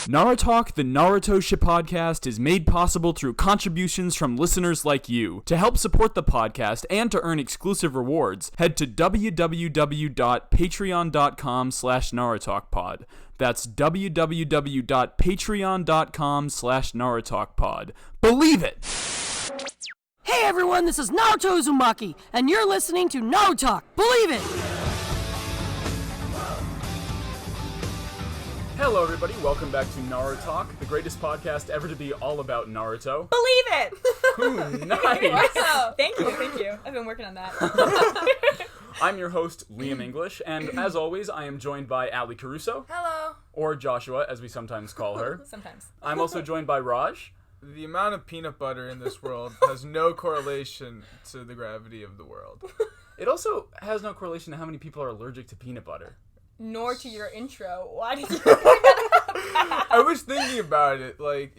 NaruTalk, the Naruto ShipPodcast, is made possible through contributions from listeners like you. To help support the podcast and to earn exclusive rewards, head to www.patreon.com/NaruTalkPod. That's www.patreon.com/NaruTalkPod. Believe it! Hey everyone, this is Naruto Uzumaki, and you're listening to NaruTalk. Believe it! Hello everybody, welcome back to NaruTalk, the greatest podcast ever to be all about Naruto. Believe it! Ooh, nice! Wow. Thank you. I've been working on that. I'm your host, Liam English, and as always, I am joined by Ali Caruso. Hello. Or Joshua, as we sometimes call her. Sometimes. I'm also joined by Raj. The amount of peanut butter in this world has no correlation to the gravity of the world. It also has no correlation to how many people are allergic to peanut butter. Nor to your intro. Why did you bring that up? I was thinking about it, like,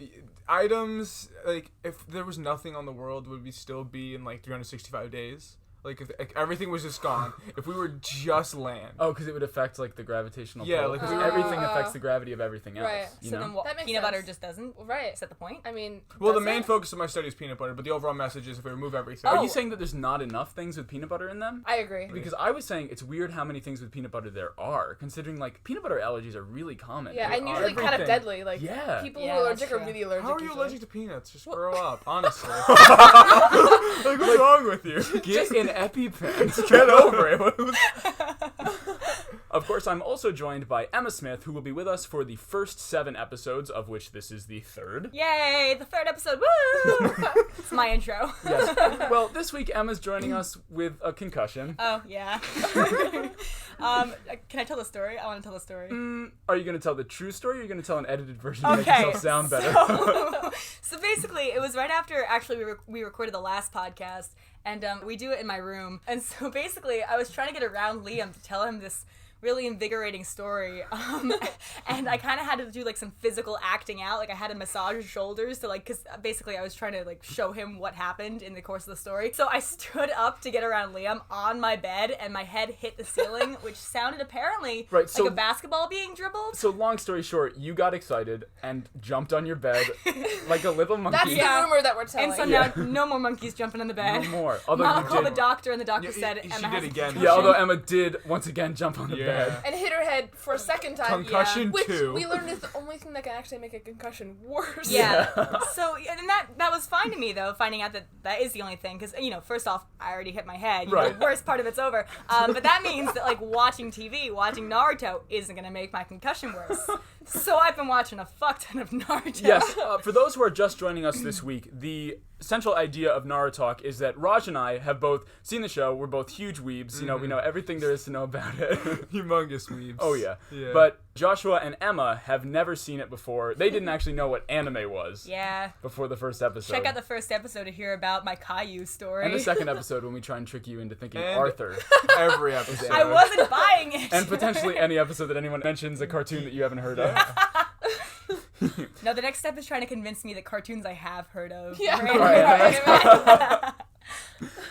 items, like, if there was nothing on the world, would we still be in, like, 365 days? Like, if everything was just gone, if we were just land. Oh, because it would affect, like, the gravitational pull. like, because everything affects the gravity of everything else. Right. You So know? then what? That makes Peanut sense. butter just doesn't? Right. Is that the point? I mean, Well, the does main it? focus of my study is peanut butter, but the overall message is if we remove everything. Are you saying that there's not enough things with peanut butter in them? I agree. Because I was saying it's weird how many things with peanut butter there are, considering, like, peanut butter allergies are really common. Yeah, They and are. usually kind of Everything. deadly. Like, Yeah. people Yeah, who are that's allergic are true. really allergic. How are you usually. allergic to peanuts? Just grow up, honestly. Like, what's wrong with you? Get an EpiPen. Get over it. Of course, I'm also joined by Emma Smith, who will be with us for the first 7 episodes, of which this is the 3rd. Yay! The 3rd episode. Woo! It's my intro. Yes. Well, this week Emma's joining us with a concussion. Oh, yeah. Can I tell the story? I want to tell the story. Are you going to tell the true story, or are you going to tell an edited version to make yourself sound better? So basically, it was right after, actually, we recorded the last podcast, and we do it in my room. And so basically, I was trying to get around Liam to tell him this really invigorating story, and I kind of had to do, like, some physical acting out. Like, I had to massage his shoulders to, like, because basically I was trying to, like, show him what happened in the course of the story. So I stood up to get around Liam on my bed, and my head hit the ceiling, which sounded apparently Right, like so- a basketball being dribbled. So long story short, you got excited and jumped on your bed like a little monkey. That's Yeah. the rumor that we're telling. And so now, no more monkeys jumping in the bed. No more. Although Mom you called the did. doctor, and the doctor Yeah, said she Emma did has a again. concussion. Yeah, although Emma did once again jump on the Yeah. bed. and hit her head for a second time. Concussion Which 2. we learned is the only thing that can actually make a concussion worse. Yeah. So, and that was fine to me, though, finding out that is the only thing. Because, first off, I already hit my head. Right. The worst part of it's over. But that means that, like, watching TV, watching Naruto, isn't going to make my concussion worse. So I've been watching a fuck ton of Naruto. Yes, for those who are just joining us this week, the central idea of NaruTalk is that Raj and I have both seen the show. We're both huge weebs. You know, we know everything there is to know about it. Humongous weebs. Oh, yeah. Yeah. But Joshua and Emma have never seen it before. They didn't actually know what anime was Yeah. before the first episode. Check out the first episode to hear about my Caillou story. And the second episode when we try and trick you into thinking And- Arthur. Every episode. I wasn't buying it. And potentially any episode that anyone mentions a cartoon that you haven't heard of. No, the next step is trying to convince me that cartoons I have heard of. Yeah. Right.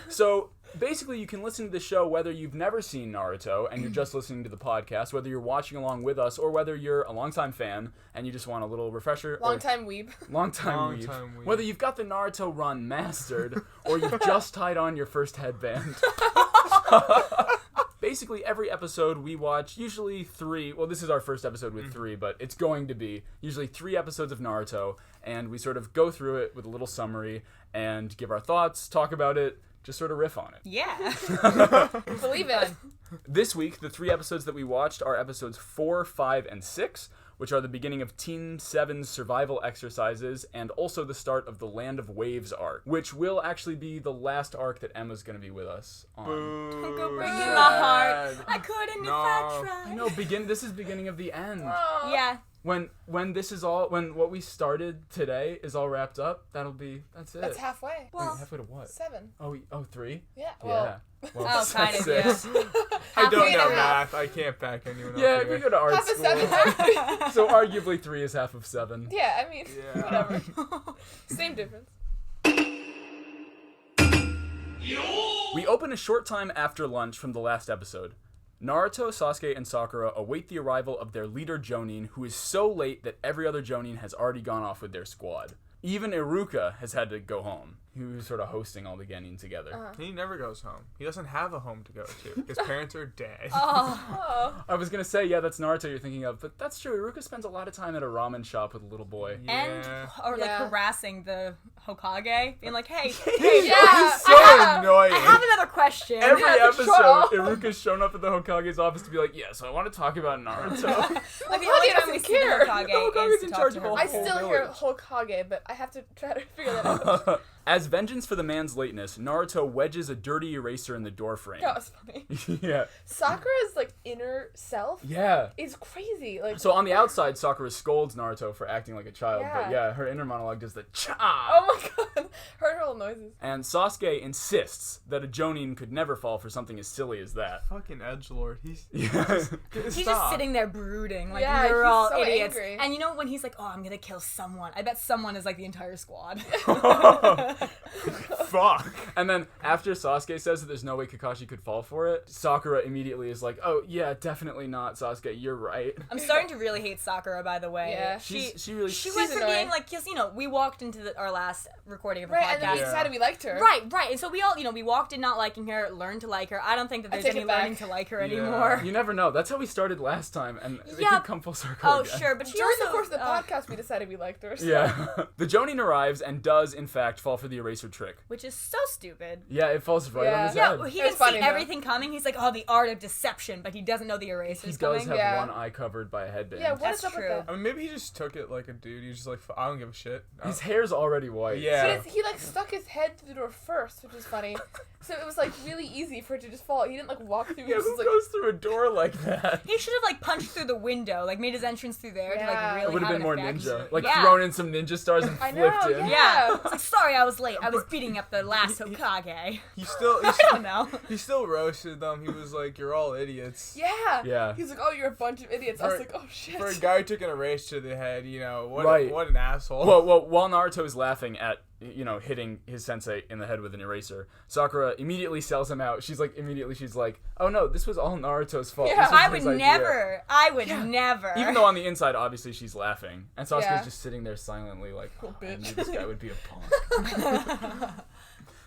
So basically, you can listen to the show whether you've never seen Naruto and you're just listening to the podcast, whether you're watching along with us, or whether you're a longtime fan and you just want a little refresher. Long time weeb. Longtime weeb. Whether you've got the Naruto run mastered or you've just tied on your first headband. Basically, every episode we watch, usually 3, well, this is our first episode with 3, but it's going to be usually 3 episodes of Naruto, and we sort of go through it with a little summary and give our thoughts, talk about it, just sort of riff on it. Yeah. Believe it. This week, the 3 episodes that we watched are episodes 4, 5, and 6, which are the beginning of Team 7's survival exercises and also the start of the Land of Waves arc, which will actually be the last arc that Emma's going to be with us on. Don't go Boo. breaking Sad. my heart. I couldn't if No. I tried. I know, this is beginning of the end. Oh. Yeah. When what we started today is all wrapped up, that's it. That's halfway. Wait, halfway to what? 7. Oh, 3? Yeah. Well, Yeah. Well, Oh, kind of, that's yeah. 6. I don't Halfway know and a half. math. I can't back anyone up Yeah, here. we go to art half a school. 7. So arguably 3 is half of 7. Yeah, I mean, Yeah. whatever. Same difference. We open a short time after lunch from the last episode. Naruto, Sasuke, and Sakura await the arrival of their leader Jonin, who is so late that every other Jonin has already gone off with their squad. Even Iruka has had to go home. He was sort of hosting all the Genin together. He never goes home. He doesn't have a home to go to. His parents are dead. Oh. I was going to say, yeah, that's Naruto you're thinking of, but that's true. Iruka spends a lot of time at a ramen shop with a little boy. And or like Yeah. harassing the Hokage, being like, "Hey, Yeah. so annoying. I have another question." Every Yeah, for episode, sure. Iruka's shown up at the Hokage's office to be like, so I want to talk about Naruto. Like the Hokage only time doesn't we see care. the Hokage The Hokage's is to in talk charge to of her. all I whole still hear village. Hokage, but I have to try to figure that out. As vengeance for the man's lateness, Naruto wedges a dirty eraser in the doorframe. That was funny. Yeah. Sakura's like inner self Yeah. is crazy. Like, So on the outside, Sakura scolds Naruto for acting like a child, but Yeah. yeah, her inner monologue does the cha. oh my god, heard her little noises. And Sasuke insists that a Jonin could never fall for something as silly as that. Fucking edgelord. He's Yeah. He's just sitting there brooding, like Yeah, you're he's all so idiots. angry. And you know when he's like, "Oh, I'm gonna kill someone," I bet someone is like the entire squad. Fuck. And then after Sasuke says that there's no way Kakashi could fall for it, Sakura immediately is like, "Oh yeah, definitely not, Sasuke. You're right." I'm starting to really hate Sakura, by the way. Yeah. she She really. she went She's from being annoying. like, because we walked into our last recording of a Right, podcast. and then we decided we liked her. Right, and so we all, we walked in not liking her, learned to like her. I don't think that there's take any it back. learning to like her Yeah. anymore. You never know. That's how we started last time, and it Yeah. could come full circle Oh, again. sure, but she During also, the course of the podcast, we decided we liked her. So. Yeah. The Jonin arrives and does, in fact, fall for the eraser trick. which is so stupid. Yeah, it falls right on his Yeah, head. well, he It was can see funny, though. everything coming. He's like, "Oh, the art of deception," but he doesn't know the He eraser's does coming. have Yeah. one eye covered by a headband. Yeah, what That's is up true. with that? I mean, maybe he just took it like a dude. He's just like, I don't give a shit. His hair's already white. Yeah. But he like stuck his head through the door first, which is funny. So it was like really easy for it to just fall. He didn't like walk through. He Yeah, was who just like, goes through a door like that? He should have like punched through the window, like made his entrance through there to Yeah. like It really would have have been an more effect. ninja. Like Yeah. thrown in some ninja stars and I know, flipped in. Yeah, it's like, sorry, I was late. I was beating up the last Hokage. He still, I don't know. he still roasted them. He was like, "You're all idiots." yeah. Yeah. He was like, oh, you're a bunch of idiots. I was For- like, oh shit. For a guy who took an eraser to the head, what Right. what an asshole. Well, while Naruto is laughing at, hitting his sensei in the head with an eraser, Sakura immediately sells him out. She's like, "Oh no, this was all Naruto's fault. Yeah. This was I his would idea." never. I would never. Even though on the inside, obviously, she's laughing. And Sasuke's Yeah. just sitting there silently like, "Oh, I bitch." knew this guy would be a punk."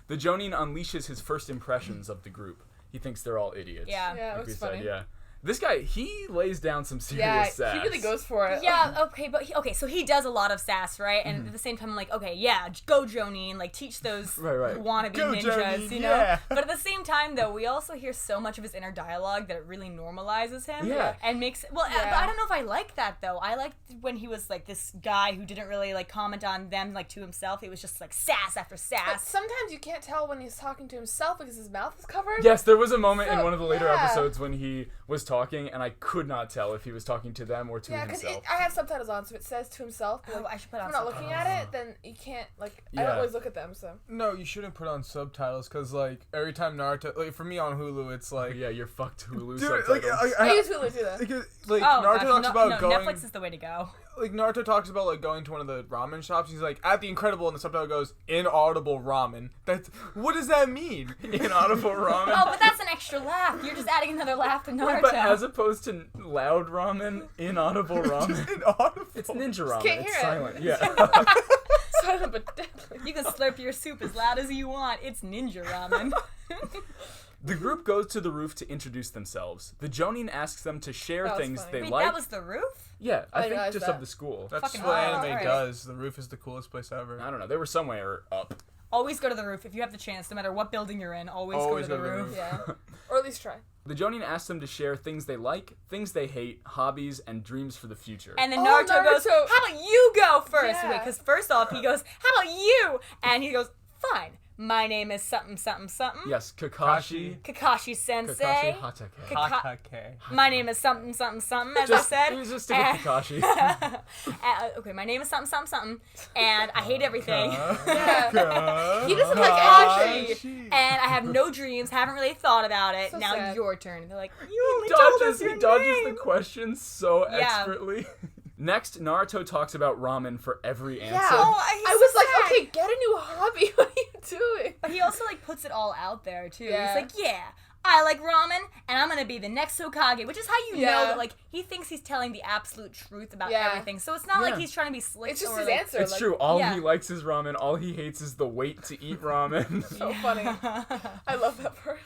The Jonin unleashes his first impressions of the group. He thinks they're all idiots. Yeah. Yeah, it Like we was said, funny. yeah. This guy, he lays down some serious Yeah, sass. he really goes for it. Yeah, okay, but so he does a lot of sass, right? And Mm-hmm. at the same time, I'm like, okay, yeah, go Jonin, like teach those Right. wannabe Go, ninjas, Jonin, you know? yeah. But at the same time, though, we also hear so much of his inner dialogue that it really normalizes him. Yeah. And makes, but I don't know if I like that, though. I liked when he was, like, this guy who didn't really, like, comment on them, like, to himself. It was just, like, sass after But sass. sometimes you can't tell when he's talking to himself because his mouth is covered. Yes, there was a moment in So, one of the later yeah. episodes when he was talking, and I could not tell if he was talking to them or to Yeah, because himself. I have subtitles on, so it says to himself. But, Oh, like, I should put if on we're not looking at it, then you can't, like, I Yeah. don't always look at them, so. No, you shouldn't put on subtitles because like every time Naruto, like for me on Hulu, it's like, Yeah, you're fucked Hulu dude, subtitles. like I use Hulu too, though. like Oh, Naruto gosh, talks no, about no, going. Netflix is the way to go. Like Naruto talks about like going to one of the ramen shops. He's like at the Incredible, and the subtitle goes inaudible ramen. That's what does that mean? Inaudible ramen. Oh, but that's an extra laugh. You're just adding another laugh to Naruto. But as opposed to loud ramen, inaudible ramen. Inaudible. It's ninja ramen. can't It's hear it. silent. Yeah. Silent but deadly. You can slurp your soup as loud as you want. It's ninja ramen. The group goes to the roof to introduce themselves. The Jonin asks them to share That was things funny. they Wait, like. that was the roof? Yeah, I I think realized just that. of the school. That's Fucking what hell. anime Alright. does. The roof is the coolest place ever. I don't know. They were somewhere up. Always go to the roof if you have the chance, no matter what building you're in. Always Always go to the roof. Yeah. Or at least try. The Jonin asks them to share things they like, things they hate, hobbies, and dreams for the future. And then Oh, Naruto goes, Naruto. "How about you go first?" Yeah. Wait, because first off he goes, "How about you?" And he goes, "Fine. My name is something something something. yes, Kakashi. Kakashi Sensei. Kakashi Hatake. Hatake. My name is something something something. As Just, I it was said. just stick with Kakashi. Okay, my name is something something something, and I hate everything. Yeah. He doesn't like Kakashi. Kakashi. And I have no dreams, haven't really thought about it. So now sad. your turn. And they're like, you only told us your He dodges name. the question so Yeah. expertly. Next, Naruto talks about ramen for every answer. Yeah. Oh, I was like, okay, get a new hobby. What are you doing? But he also like puts it all out there too. Yeah. He's like, yeah, I like ramen, and I'm gonna be the next Hokage, which is how you know that, like, he thinks he's telling the absolute truth about everything. So it's not like he's trying to be slick. It's just or his like, answer. It's like, true. All he likes is ramen. All he hates is the wait to eat ramen. So funny. I love that part.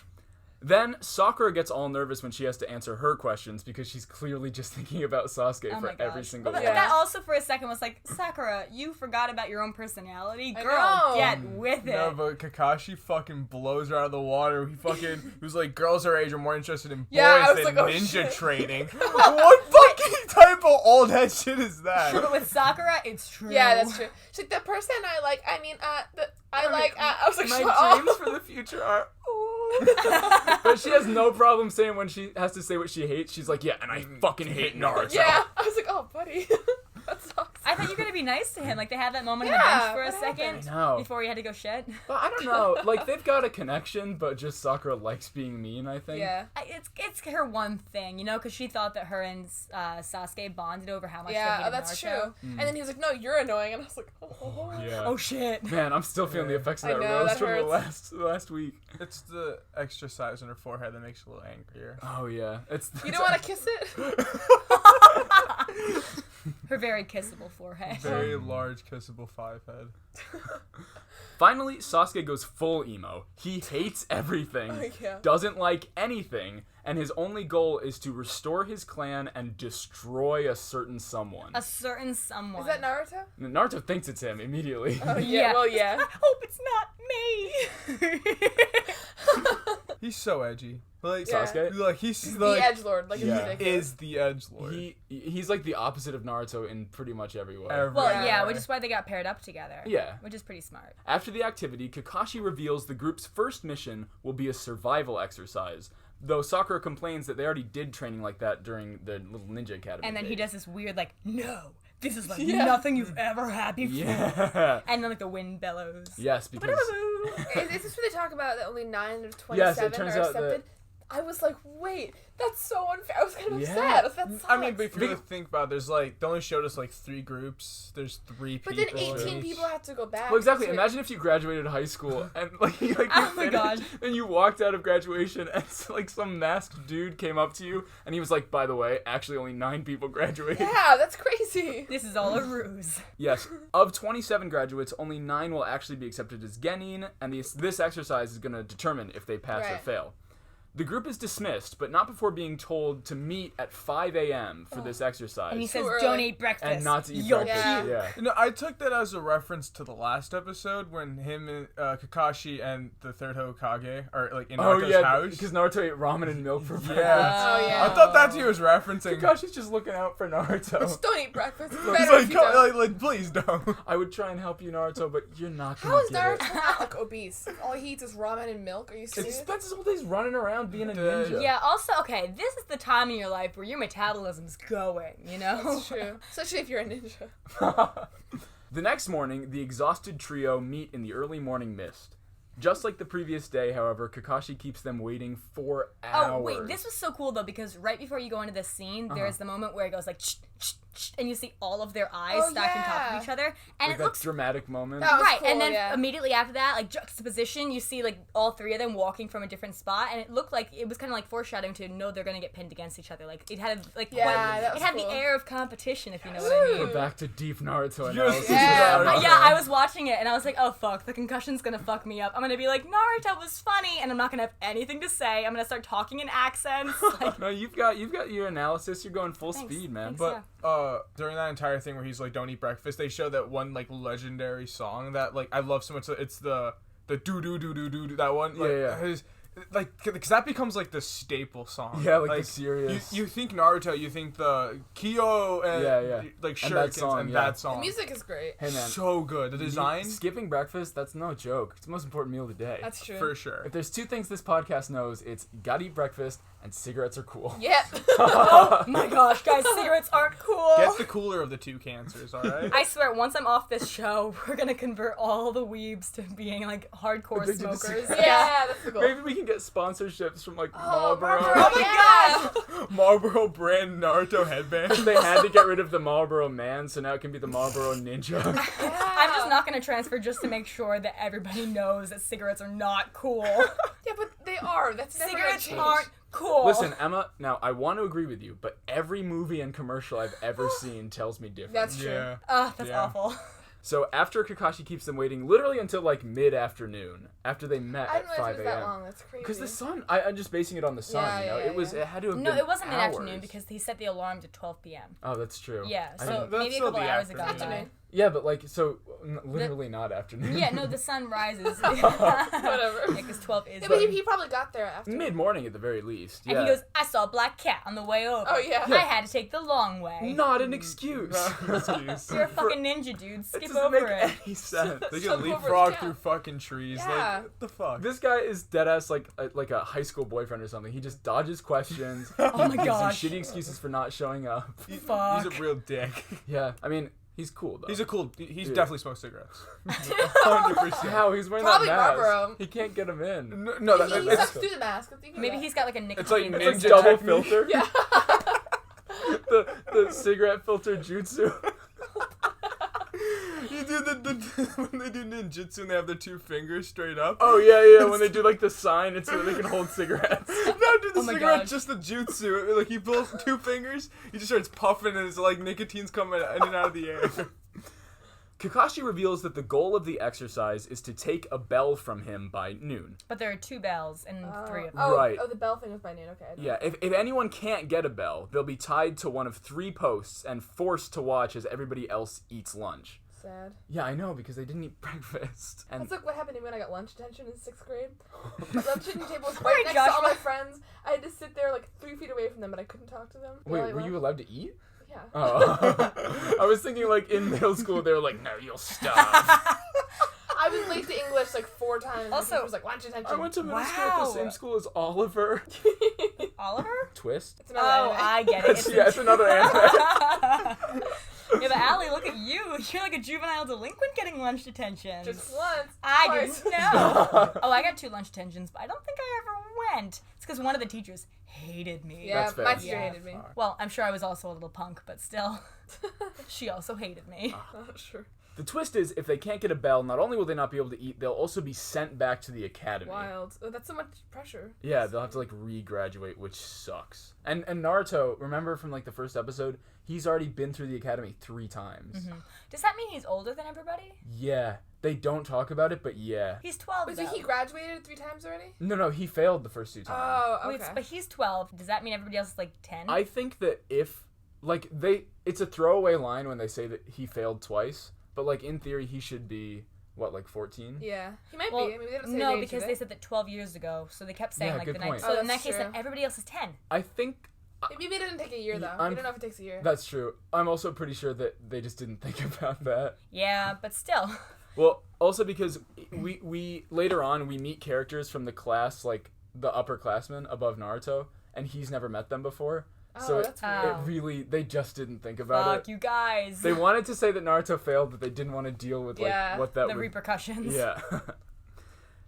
Then Sakura gets all nervous when she has to answer her questions because she's clearly just thinking about Sasuke Oh for my every gosh. single But one. that also for a second was like, Sakura, you forgot about your own personality. I Girl, know. get with it. No, but Kakashi fucking blows her out of the water. He was like, girls our age are more interested in boys Yeah, I was than like, oh, ninja shit. training. What fucking type of old head shit is that? But with Sakura, it's true. Yeah, that's true. She's like, the person I like, I was like, My shut up. dreams for the future are. But she has no problem saying when she has to say what she hates. She's like, yeah, and I fucking hate Naruto. Yeah, I was like, oh, buddy. That sucks. I thought you were gonna be nice to him. Like they had that moment Yeah, on the bench for a what second happened? I know. before he had to go shit. But I don't know. Like, they've got a connection, but just Sakura likes being mean, I think. Yeah. It's her one thing, you know, because she thought that her and Sasuke bonded over how much they Yeah, hated that's Naruto. true. And then he was like, no, you're annoying. And I was like, oh. Yeah. Oh shit. Man, I'm still feeling the effects of I that know, roast that from the last week. It's the extra size on her forehead that makes her a little angrier. Oh, yeah. You don't want to kiss it? Her very kissable forehead. Very large, kissable 5 head. Finally, Sasuke goes full emo. He hates everything, Oh, yeah. doesn't like anything, and his only goal is to restore his clan and destroy a certain someone. A certain someone. Is that Naruto? Naruto thinks it's him immediately. Oh, yeah. Well, yeah. I hope it's not me. He's so edgy. Like, Yeah. Sasuke? Like, he's The like, edgelord. Like, Yeah. it's ridiculous. is the edgelord. He's like the opposite of Naruto in pretty much every way. Well, Yeah. yeah, which is why they got paired up together. Yeah. Which is pretty smart. After the activity, Kakashi reveals the group's first mission will be a survival exercise, though Sakura complains that they already did training like that during the little ninja academy. And then he days. does this weird, like, no, this is like Yeah. nothing you've ever had before. Yeah. And then, like, the wind bellows. Yes, because Is this where they talk about that only 9 of 27 Yes, it turns are out that- accepted? I was like, wait, that's so unfair. I was kind of Yeah. upset. That sucks. I mean, but if you really think about it, there's like, they only showed us like 3 groups. There's 3 But people. then 18 each. people have to go back. well, exactly. to- Imagine if you graduated high school and like you Oh my finished, God. and you walked out of graduation and like some masked dude came up to you and he was like, "By the way, actually only 9 people graduated." Yeah, that's crazy. This is all a ruse. Yes, of 27 graduates, only 9 will actually be accepted as genin, and this exercise is going to determine if they pass or Right. fail. The group is dismissed, but not before being told to meet at 5 a.m. for this exercise. And he says, early. don't eat breakfast. And not to eat You'll breakfast. puke. Yeah. You know, I took that as a reference to the last episode when him and Kakashi and the third Hokage are like in Oh Naruto's yeah, house. because Naruto ate ramen and milk for breakfast. Yeah. Oh, yeah. I thought that's who he was referencing. Kakashi's just looking out for Naruto. Just don't eat breakfast. It's He's better like, if you don't. like, please don't. I would try and help you, Naruto, but you're not gonna How is get it. Naruto not like obese? All he eats is ramen and milk. Are you He serious? spends his whole days running around being a ninja. Yeah, also, okay, this is the time in your life where your metabolism's going, you know? That's true. Especially if you're a ninja. The next morning, the exhausted trio meet in the early morning mist. Just like the previous day, however, Kakashi keeps them waiting for hours. Oh, wait, this was so cool, though, because right before you go into this scene, there's the moment where it goes like, and you see all of their eyes Oh, stacked on top yeah. of each other, and like it that looks... dramatic moment. That was Right, cool, and then yeah. immediately after that, like juxtaposition, you see like all 3 of them walking from a different spot, and it looked like it was kind of like foreshadowing to know they're gonna get pinned against each other. Like it had like Yeah, quite, that it was had cool. the air of competition, if you know what I mean. We're back to deep Naruto Yes. analysis. Yeah. Yeah, I was watching it and I was like, oh fuck, the concussion's gonna fuck me up. I'm gonna be like, Naruto was funny, and I'm not gonna have anything to say. I'm gonna start talking in accents. Like, No, you've got your analysis. You're going full Thanks. speed, man. Thanks. But during that entire thing where he's like, don't eat breakfast, they show that one like legendary song that like I love so much. It's the do do do do do that one. Like, Yeah. his, like, because that becomes like the staple song. Yeah, like the serious- You think Naruto, you think the Kyo and Yeah. like And that shurikens song, and yeah. that song. The music is great. Hey man, So good. The design, skipping breakfast, that's no joke. It's the most important meal of the day. That's true. for sure. If there's 2 things this podcast knows, it's you gotta eat breakfast and cigarettes are cool. Yep. oh my gosh, guys, cigarettes aren't cool. Get the cooler of the 2 cancers, all right? I swear, once I'm off this show, we're gonna convert all the weebs to being like hardcore Addicted to smokers. cigarettes. Yeah, that's the goal. Maybe we can get sponsorships from like Oh, Marlboro. Marlboro, yeah. Marlboro brand Naruto headband. They had to get rid of the Marlboro Man, so now it can be the Marlboro Ninja. I'm just not gonna transfer just to make sure that everybody knows that cigarettes are not cool. Yeah, but they are. That's never gonna Cigarettes change. aren't cool. Listen, Emma, now I want to agree with you, but every movie and commercial I've ever seen tells me different. That's true. Yeah. That's Yeah. awful. So after Kakashi keeps them waiting literally until like mid-afternoon, after they met I at didn't 5 realize it was that a.m. long. That's crazy. Because the sun, I'm just basing it on the sun, Yeah, you know? yeah, It had to have No, been it wasn't hours. mid-afternoon because he set the alarm to 12 p.m. Oh, that's true. Yeah, I so didn't- That's maybe a still couple the hours ago. afternoon. Yeah, but like, so literally not afternoon. Yeah, no, the sun rises. Whatever. Because 12 is. Yeah, but he probably got there after. Mid-morning at the very least. And Yeah. he goes, I saw a black cat on the way over. Oh, yeah. I had to take the long way. Not an excuse. Excuse. You're a fucking ninja, dude. It Skip doesn't over make it. any sense. They Jump can over leapfrog his through cat. fucking trees. Yeah. Like, what the fuck? This guy is deadass like a high school boyfriend or something. He just dodges questions. Oh my He gives gosh. them shitty excuses for not showing up. Fuck. He's a real dick. Yeah, I mean, he's cool though. He's Yeah. definitely smokes cigarettes. 100%. How? He's wearing Probably that mask. Marlboro. He can't get him in. No, He it's sucks through the mask. I'm thinking Maybe that. he's got like a nicotine. It's like It's ninja double technique. filter. Yeah. the cigarette filter jutsu. You do when they do ninjutsu and they have their two fingers straight up. Oh yeah. When they do like the sign, it's so they can hold cigarettes. No, dude, the Oh my cigarette, God. just the jutsu. Like he pulls two fingers, he just starts puffing, and it's like nicotine's coming in and out of the air. Kakashi reveals that the goal of the exercise is to take a bell from him by noon. But there are 2 bells and 3 of them. Oh, Right. Oh, the bell thing was by noon. Okay. I know. Yeah, if anyone can't get a bell, they'll be tied to one of 3 posts and forced to watch as everybody else eats lunch. Sad. Yeah, I know, because they didn't eat breakfast. And That's like what happened to me when I got lunch detention in 6th grade. My lunch detention table was Sorry, right next to all Joshua. my friends. I had to sit there like 3 feet away from them, but I couldn't talk to them. while I wait, were you lunch. allowed to eat? Yeah. Oh. I was thinking like in middle school they were like, no, you'll starve. I was late to English like 4 times. And Also- the teacher was like lunch detention. I went to middle school at the Wow. same school as Oliver. Oliver? Twist? It's another Oh, anime. I get it. It's another anime. Yeah, but Allie, look at you. You're like a juvenile delinquent getting lunch detention. Just once. I twice. didn't know. Oh, I got 2 lunch detentions, but I don't think I ever went. It's because one of the teachers hated me. Yeah, That's fair. my teacher Yeah. hated me. Well, I'm sure I was also a little punk, but still. She also hated me. Not sure. The twist is, if they can't get a bell, not only will they not be able to eat, they'll also be sent back to the academy. Wild. Oh, that's so much pressure. Yeah, they'll have to like re-graduate, which sucks. And Naruto, remember from like the first episode, he's already been through the academy 3 times. Mm-hmm. Does that mean he's older than everybody? Yeah, they don't talk about it, but yeah. He's 12, Wait, though. so he graduated 3 times already? No, he failed the first 2 times. Oh, Wait, okay. but he's 12. Does that mean everybody else is like 10? I think that if like it's a throwaway line when they say that he failed twice, but like in theory he should be what, like 14? Yeah, he might Well, be. I mean, they don't say no, his age, because do they said that 12 years ago, so they kept saying Yeah, like good the night. point. So Oh, in that that's case, then true. everybody else is 10. I think Maybe it didn't take a year though. I'm- We don't know if it takes a year. that's true. I'm also pretty sure that they just didn't think about that. Yeah, but still. Well, also because we later on we meet characters from the class, like the upperclassmen above Naruto, and he's never met them before. Oh, So that's it weird. really, they just didn't think about Fuck it. you guys. They wanted to say that Naruto failed, but they didn't want to deal with like Yeah, what that the would. repercussions. Yeah.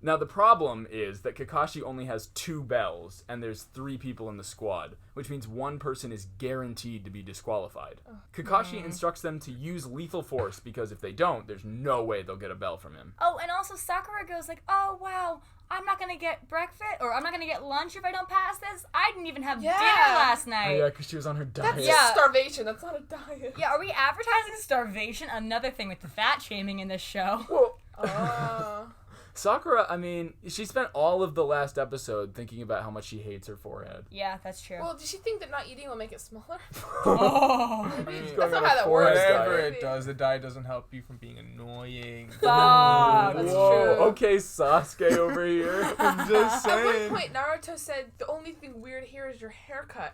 Now the problem is that Kakashi only has 2 bells, and there's 3 people in the squad, which means one person is guaranteed to be disqualified. Kakashi instructs them to use lethal force because if they don't, there's no way they'll get a bell from him. Oh, and also Sakura goes like, "Oh wow, I'm not gonna get breakfast, or I'm not gonna get lunch if I don't pass this. I didn't even have Yeah. dinner last Oh, night." yeah, because she was on her diet. That's Yeah. just starvation. That's not a diet. Yeah, are we advertising starvation? Another thing with the fat shaming in this show. Well, Oh. Sakura, I mean, she spent all of the last episode thinking about how much she hates her forehead. Yeah, that's true. Well, did she think that not eating will make it smaller? Oh. Maybe. She's That's going not on a how that forest works. diet. Whatever Maybe. it does, the diet doesn't help you from being annoying. Fuck. That's Whoa, true. okay, Sasuke over here. I'm just At one saying. point, Naruto said the only thing weird here is your haircut.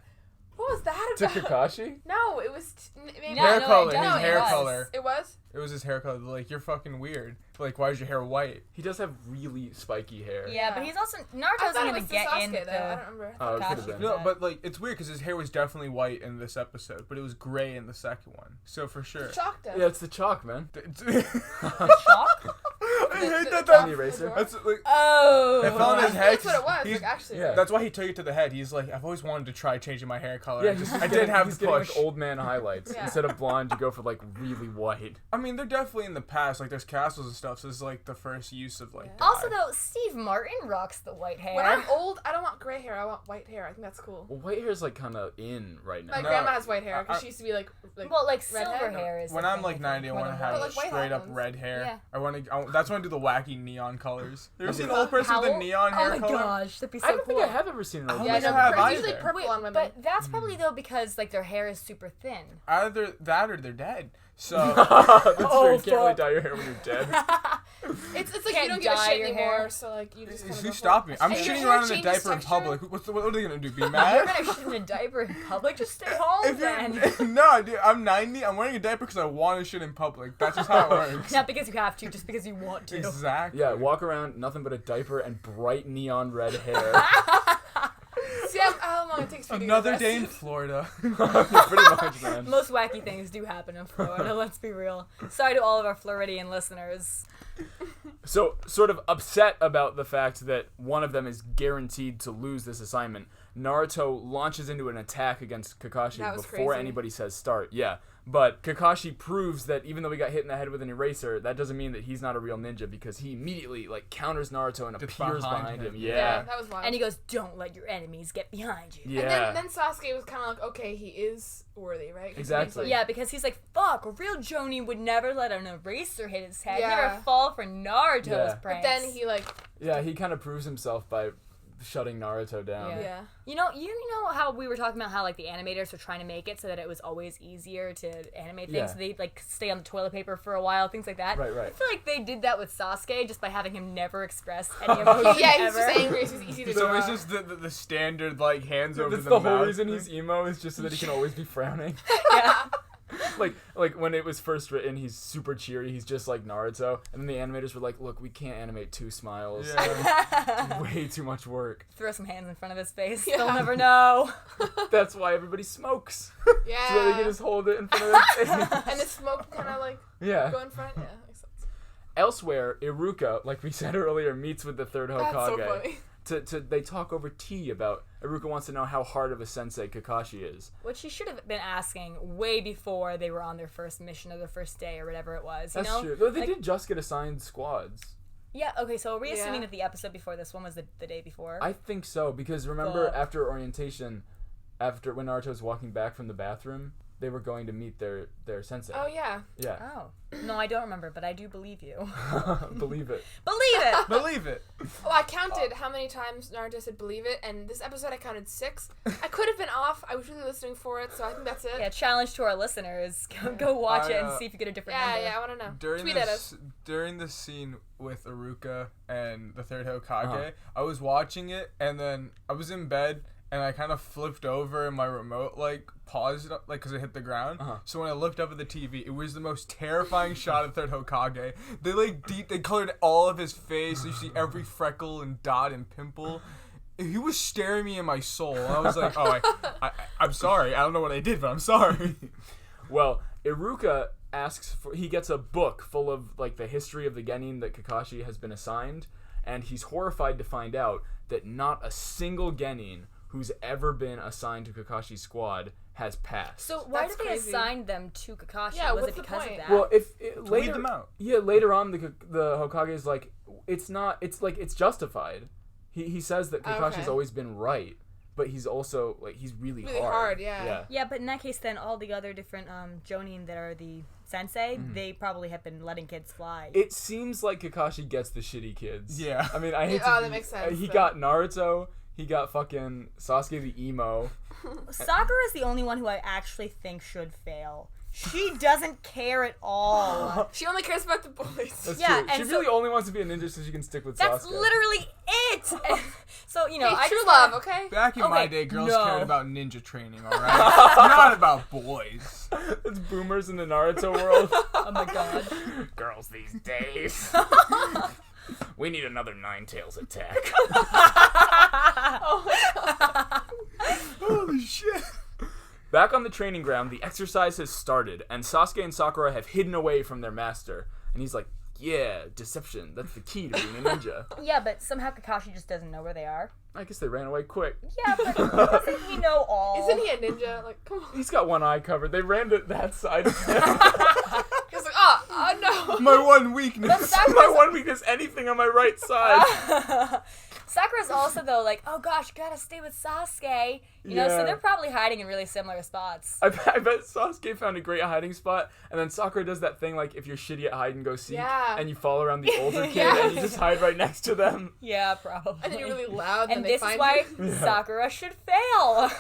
What was that To about? Kakashi? No, it was maybe No, Hair no, color, it his doesn't. hair It was. color. It was. It was his hair color. Like, you're fucking weird. Like, why is your hair white? He does have really spiky hair. Yeah, but he's also I Naruto's thought it gonna was the get Sasuke in though. the. I don't remember. Oh, it could have Kakashi. been. No, but like, it's weird because his hair was definitely white in this episode, but it was gray in the second one. So for sure. Chalked him. Yeah, it's the chalk, man. Chalk? hate that the eraser. door. That's like Oh. it fell on his head. That's what it was. He's- Like, actually. yeah. That's why he took it to the head. He's like, I've always wanted to try changing my hair color. Yeah, I did have he's the getting push. like old man highlights. Yeah. Instead of blonde, you go for like really white. I mean, they're definitely in the past. Like, there's castles and stuff. So this is like the first use of like. Yeah. dye. Also, though, Steve Martin rocks the white hair. When I'm old, I don't want gray hair. I want white hair. I think that's cool. Well, white hair is like kind of in right now. My No, grandma has white hair I- because she used to be like well, like redhead? silver hair is. When the I'm thing, like I 90, I think, want to more than have But, like, white straight up happens. red hair. Yeah. That's when I do the wacky neon colors. You ever seen an How- old person with a How- neon hair Oh my color? gosh, that'd be so I don't cool. think I have ever seen an old I Yeah, don't man. think I have it's usually either. purple on women. But that's probably though because like their hair is super thin. Either that or they're dead. So That's true. Oh, You can't really fuck. dye your hair when you're dead. it's like Can't you don't give a dye shit your anymore, hair. so like you just. who stopped me? I'm And your shitting hair around in a changes diaper in texture? public. What are they gonna do? Be You're mad? gonna shit in a diaper in public. Just stay home If then. you're, no, dude, I'm 90. I'm wearing a diaper because I want to shit in public. That's just how it works. Not because you have to, just because you want to. Exactly. Yeah, walk around, nothing but a diaper and bright neon red hair. See how long it takes for you to get Another day in arrested? Florida. Yeah, pretty much, man. Most wacky things do happen in Florida, let's be real. Sorry to all of our Floridian listeners. So, sort of upset about the fact that one of them is guaranteed to lose this assignment, Naruto launches into an attack against Kakashi That was before crazy. anybody says start. Yeah, but Kakashi proves that even though he got hit in the head with an eraser, that doesn't mean that he's not a real ninja because he immediately like counters Naruto and Gets appears behind behind him. him. Yeah. that was wild. And he goes, "Don't let your enemies get behind you." Yeah. And then Sasuke was kind of like, okay, he is worthy, right? 'Cause Exactly. he's Yeah, because he's like, fuck, a real Jonin would never let an eraser hit his head. Yeah. Never fall for Naruto's Yeah. But pranks. then he like, Yeah, he kind of proves himself by shutting Naruto down. Yeah. yeah. You know how we were talking about how like the animators were trying to make it so that it was always easier to animate things, Yeah. so they'd like stay on the toilet paper for a while, things like that. Right. I feel like they did that with Sasuke just by having him never express any emotion Yeah, he's ever. just angry. So it's easy to So draw. it's just the standard like hands over That's the the mouth. whole reason he's emo is just so that he can always be frowning. Yeah. like when it was first written, he's super cheery. He's just like Naruto, and then the animators were like, "Look, we can't animate two smiles. Yeah. Way too much work. Throw some hands in front of his face. Yeah. They'll never know. That's why everybody smokes, Yeah. so that they can just hold it in front of their face." And the smoke kind of like Yeah. go in front. Yeah, makes sense. Elsewhere, Iruka, like we said earlier, meets with the third That's so Hokage. funny. They talk over tea about Iruka wants to know how hard of a sensei Kakashi is. Which he should have been asking way before they were on their first mission or their first day or whatever it was. You That's know? true. Though they Like- did just get assigned squads. Yeah, okay, so are we assuming Yeah. that the episode before this one was the day before? I think so, because remember Fuck. after orientation, after when Naruto was walking back from the bathroom, they were going to meet their sensei. Oh yeah. Yeah. Oh. No, I don't remember, but I do believe you. Believe it. Believe it! Believe it. Oh, I counted how many times Naruto said "believe it," and this episode I counted 6. I could have been off. I was really listening for it, so I think that's it. Yeah, challenge to our listeners. Go watch I, it and see if you get a different yeah, number. I want to know. During Tweet at us. this scene with Iruka and the third Hokage, Uh-huh. I was watching it and then I was in bed and I kind of flipped over and my remote like paused like because it hit the ground. Uh-huh. So when I looked up at the TV, it was the most terrifying shot of third Hokage. They like they colored all of his face. So you see every freckle and dot and pimple. He was staring me in my soul. And I was like, oh, I'm sorry. I don't know what I did, but I'm sorry. Well, Iruka he gets a book full of like the history of the genin that Kakashi has been assigned, and he's horrified to find out that not a single genin who's ever been assigned to Kakashi's squad has passed. So why That's did they crazy. assign them to Kakashi? Yeah, was what's it the because point? of that? well, if later weed them out. Yeah, later on the Hokage is like it's justified. He says that Kakashi's Okay. always been right, but he's also like he's really hard, yeah. Yeah, but in that case, then all the other different Jonin that are the sensei, they probably have been letting kids fly. It seems like Kakashi gets the shitty kids. Yeah. I mean, I hate Oh, to that be- makes sense, He though. got Naruto. He got fucking Sasuke the emo. Sakura is the only one who I actually think should fail. She doesn't care at all. She only cares about the boys. That's Yeah, true. She and really so- only wants to be a ninja so she can stick with That's Sasuke. literally it. So you know, Hey, I true just love, wanna- okay? Back in my Okay, day, girls no. cared about ninja training, alright? Not about boys. It's boomers in the Naruto world. Oh my god. Girls these days. We need another Nine Tails attack. Holy shit. Back on the training ground, the exercise has started, and Sasuke and Sakura have hidden away from their master. And he's like, yeah, deception. That's the key to being a ninja. Yeah, but somehow Kakashi just doesn't know where they are. I guess they ran away quick. Yeah, but doesn't he know all? Isn't he a ninja? Like, come on. He's got one eye covered. They ran to that side of him. He's like, oh no. My one weakness. My one weakness, anything on my right side. Sakura's also, though, like, oh gosh, gotta stay with Sasuke. You know, so Yeah. they're probably hiding in really similar spots. I bet Sasuke found a great hiding spot, and then Sakura does that thing like if you're shitty at hide and go seek, Yeah. and you follow around the older kid, Yeah. and you just hide right next to them. Yeah, probably. And then you're really loud, And and they this is find why you. Sakura should fail.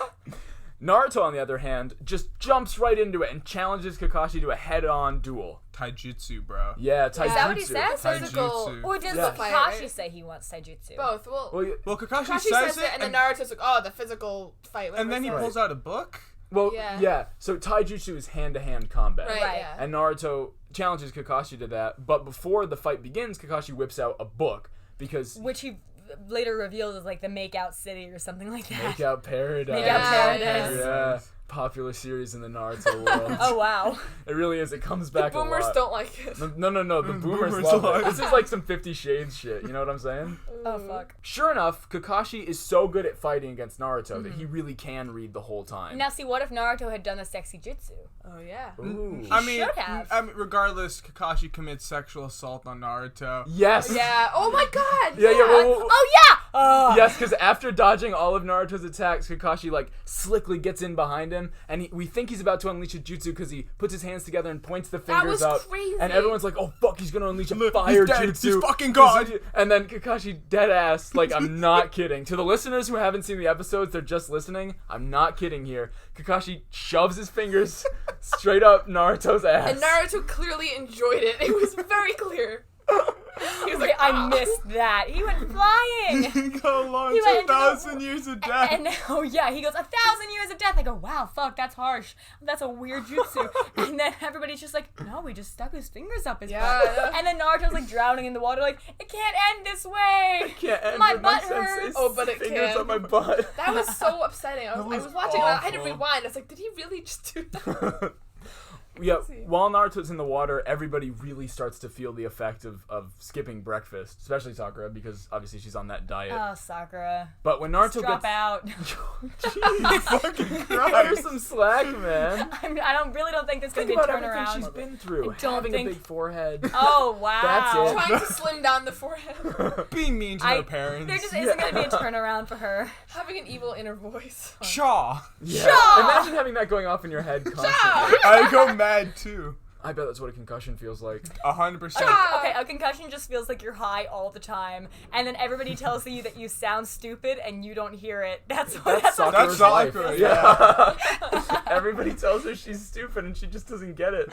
Naruto, on the other hand, just jumps right into it and challenges Kakashi to a head-on duel. Taijutsu, bro. Yeah, taijutsu. Is that what he says? Physical. Taijutsu. Or does Yeah. Kakashi Right? say he wants taijutsu? Both. Well, Well, Well, Kakashi Kakashi says it, and then Naruto's like, oh, the physical fight. and then he whatever it pulls out a book. yeah. Yeah. So taijutsu is hand-to-hand combat. Right, Right. yeah. And Naruto challenges Kakashi to that, but before the fight begins, Kakashi whips out a book because Which he later reveals is like the Makeout City or something like that. Make Out Paradise. Make Out Paradise. Yeah. Popular series in the Naruto world. Oh wow. It really is. It comes The back a boomers lot. don't like it. No. The boomers boomers love love it. it. This is like some 50 Shades shit. You know what I'm saying? Oh fuck. Sure enough, Kakashi is so good at fighting against Naruto that he really can read the whole time. Now see, what if Naruto had done the sexy jutsu? Oh yeah. Ooh. I mean, should have. regardless, Kakashi commits sexual assault on Naruto. Yes. Yeah. Oh my God. Yeah. Well, Oh yeah. Oh. yes, because after dodging all of Naruto's attacks, Kakashi like slickly gets in behind him, and we think he's about to unleash a jutsu because he puts his hands together and points the fingers was up, crazy. and everyone's like, "Oh fuck, he's gonna unleash a Look, fire he's dead. jutsu." He's fucking God. And then Kakashi dead ass, like I'm not kidding. To the listeners who haven't seen the episodes, they're just listening. I'm not kidding here. Kakashi shoves his fingers straight up Naruto's ass. And Naruto clearly enjoyed it. It was very clear. He was like, I missed that. He went flying. He got along He went to into 1,000 years of death. And oh yeah, he goes 1,000 years of death. I go, wow, fuck, that's harsh. That's a weird jutsu. And then everybody's just like, no, we just stuck his fingers up his Yeah, butt. yeah. And then Naruto's like drowning in the water, like it can't end this way. Can't end My with butt sensei's hurts. Oh, but it fingers can. up my butt. That was so upsetting. I was was watching it. I had to awful. rewind. I was like, did he really just do that? Yeah, while Naruto's in the water, everybody really starts to feel the effect of skipping breakfast, especially Sakura, because obviously she's on that diet. Oh, Sakura. But when Naruto Drop gets out. Jeez, Fucking cut her Christ. some slack, man. I really don't think this is Think going to about be a everything turnaround. she's been through. I don't Having think- a big forehead. Oh, wow. That's it. Trying to slim down the forehead. Being mean to her parents. There just isn't going to be a turnaround for her. Having an evil inner voice. Shaw. Yeah. Imagine having that going off in your head constantly. I go mad too. I bet that's what a concussion feels like. 100%. Okay, a concussion just feels like you're high all the time, and then everybody tells you that you sound stupid and you don't hear it. That's what Sakura's That's life. Sakura, Yeah. Everybody tells her she's stupid and she just doesn't get it.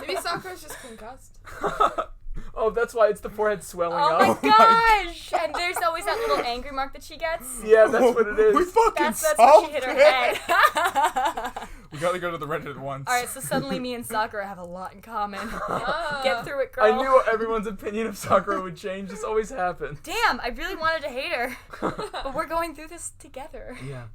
Maybe Sakura's just concussed. Oh, that's why it's the forehead swelling Oh my up. gosh! And there's always that little angry mark that she gets. Yeah, that's what it is. We fucking That's what solved she hit her it. head. We gotta go to the Reddit at once. Alright, so suddenly me and Sakura have a lot in common. Ah. Get through it, girl. I knew everyone's opinion of Sakura would change. This always happens. Damn, I really wanted to hate her. But we're going through this together. Yeah.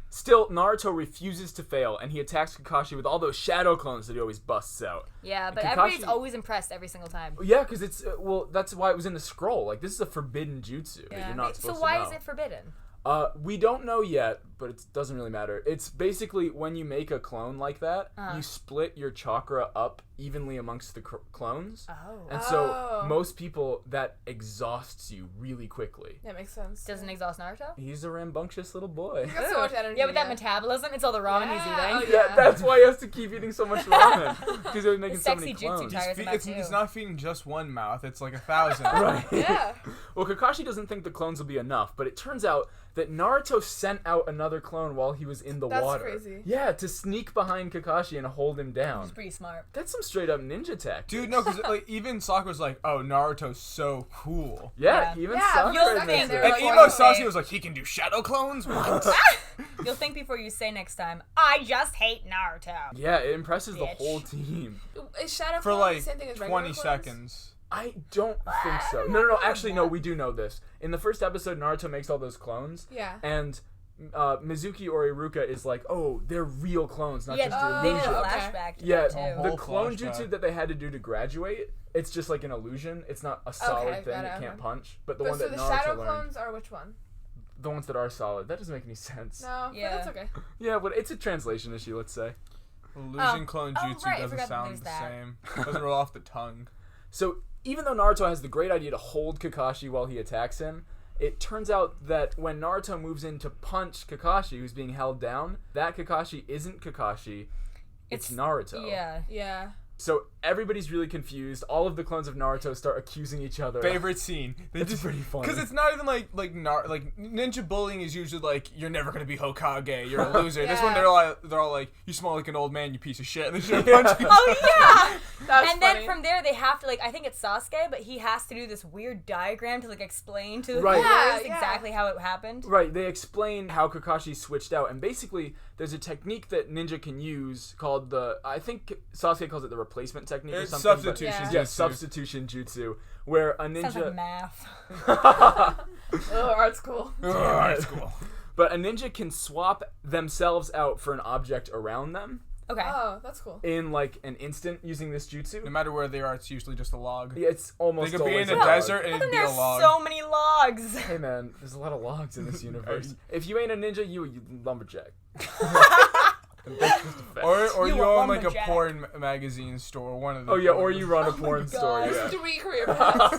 Still, Naruto refuses to fail, and he attacks Kakashi with all those shadow clones that he always busts out. Yeah, but Kakashi- everybody's always impressed every single time. Yeah, because it's, well, that's why it was in the scroll. Like, this is a forbidden jutsu that you're not So supposed why to know. is it forbidden? We don't know yet, but it doesn't really matter. It's basically when you make a clone like that, you split your chakra up evenly amongst the clones. Oh. And so Oh. most people, that exhausts you really quickly. That makes sense. Doesn't exhaust Naruto? He's a rambunctious little boy. Got so much energy. Yeah, with that metabolism, it's all the ramen he's Yeah, eating. oh, Yeah, that's why he has to keep eating so much ramen. Because he was making The so many sexy jutsu clones. tires him out too. He's not feeding just one mouth. It's like 1,000. Right. Yeah. Well, Kakashi doesn't think the clones will be enough, but it turns out that Naruto sent out another clone while he was in the That's water. crazy. Yeah, to sneak behind Kakashi and hold him down. It's pretty smart. That's some straight up ninja tactics. Dude, no, because like, even Sakura's like, oh, Naruto's so cool. Yeah, Yeah. even Yeah, Sakura you'll admits think it. they're And like, Emo okay. Sasuke was like, he can do shadow clones? What? You'll think before you say next time, I just hate Naruto. Yeah, it impresses the Bitch. whole team. Is Shadow For Clone like the same thing as regular 20 clones? seconds. I don't think so. No, actually, no, we do know this. In the first episode, Naruto makes all those clones. Yeah. And Mizuki or Iruka is like, oh, they're real clones, not just Yeah, they did a illusions. flashback to Yeah, that, too. the Whole clone flashback. jutsu that they had to do to graduate, it's just like an illusion. It's not a solid thing. got It it, can't okay. punch. But the But one so that the Naruto shadow learned, clones are which one? the ones that are solid. That doesn't make any sense. No, Yeah. but that's okay. Yeah, but it's a translation issue, let's say. Illusion clone jutsu right, I doesn't forgot that sound there's the that. same. Doesn't roll off the tongue. So even though Naruto has the great idea to hold Kakashi while he attacks him, it turns out that when Naruto moves in to punch Kakashi, who's being held down, that Kakashi isn't Kakashi, it's Naruto. Yeah. Yeah. So everybody's really confused. All of the clones of Naruto start accusing each other. Favorite scene. It's pretty funny. Because it's not even like ninja bullying is usually like, you're never gonna be Hokage, you're a loser. This one Yeah. they're all like, you smell like an old man, you piece of shit. And they should punch you. Oh yeah. That was And funny. then from there they have to I think it's Sasuke, but he has to do this weird diagram to explain to the Right. viewers Yeah. exactly how it happened. Right, they explain how Kakashi switched out, and basically there's a technique that ninja can use called I think Sasuke calls it the replacement technique or It's something. but- substitution Yeah, jutsu. substitution jutsu, where a Sounds like ninja... math. Oh, art school. That's cool. But a ninja can swap themselves out for an object around them Okay. Oh, that's cool. in an instant using this jutsu. No matter where they are, it's usually just a log. Yeah, it's almost They could be always in a a log. desert and Well, it'd then be a there's log. so many logs. Hey man, there's a lot of logs in this universe. If you ain't a ninja, you a lumberjack. That's just a fact. Or You you a own a lumberjack. porn magazine store, one of the Oh yeah, or you run a my porn store. God. Yeah. Do we career paths?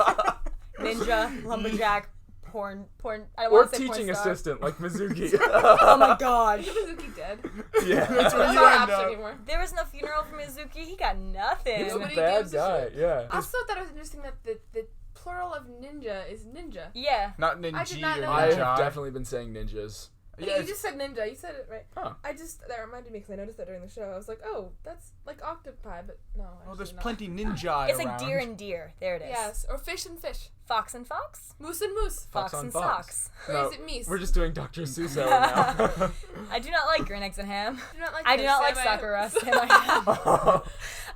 Ninja, lumberjack, porn. I don't Or want to say teaching porn star. assistant like Mizuki. Oh my god. Mizuki dead. Yeah. That's where He's you not end apps up. anymore. There was no funeral for Mizuki. He got nothing. He's a Nobody bad gives a guy. shit. Yeah. I also thought it was interesting that the plural of ninja is ninja. Yeah. Not I did ninja not or know I that. have ninja. definitely been saying ninjas. Yeah, you just said ninja. You said it right. Huh. That reminded me because I noticed that during the show. I was like, oh, that's like octopi, but no. Oh, actually there's not. plenty ninja It's around. like deer and deer. There it is. Yes, or fish and fish. Fox and fox. Moose and moose. Fox on and fox. socks. Or No, is it meese? we're just doing Dr. Seuss hour now. I do not like green eggs and ham. I do not like I do this, not like Sam. Sakura. Sam I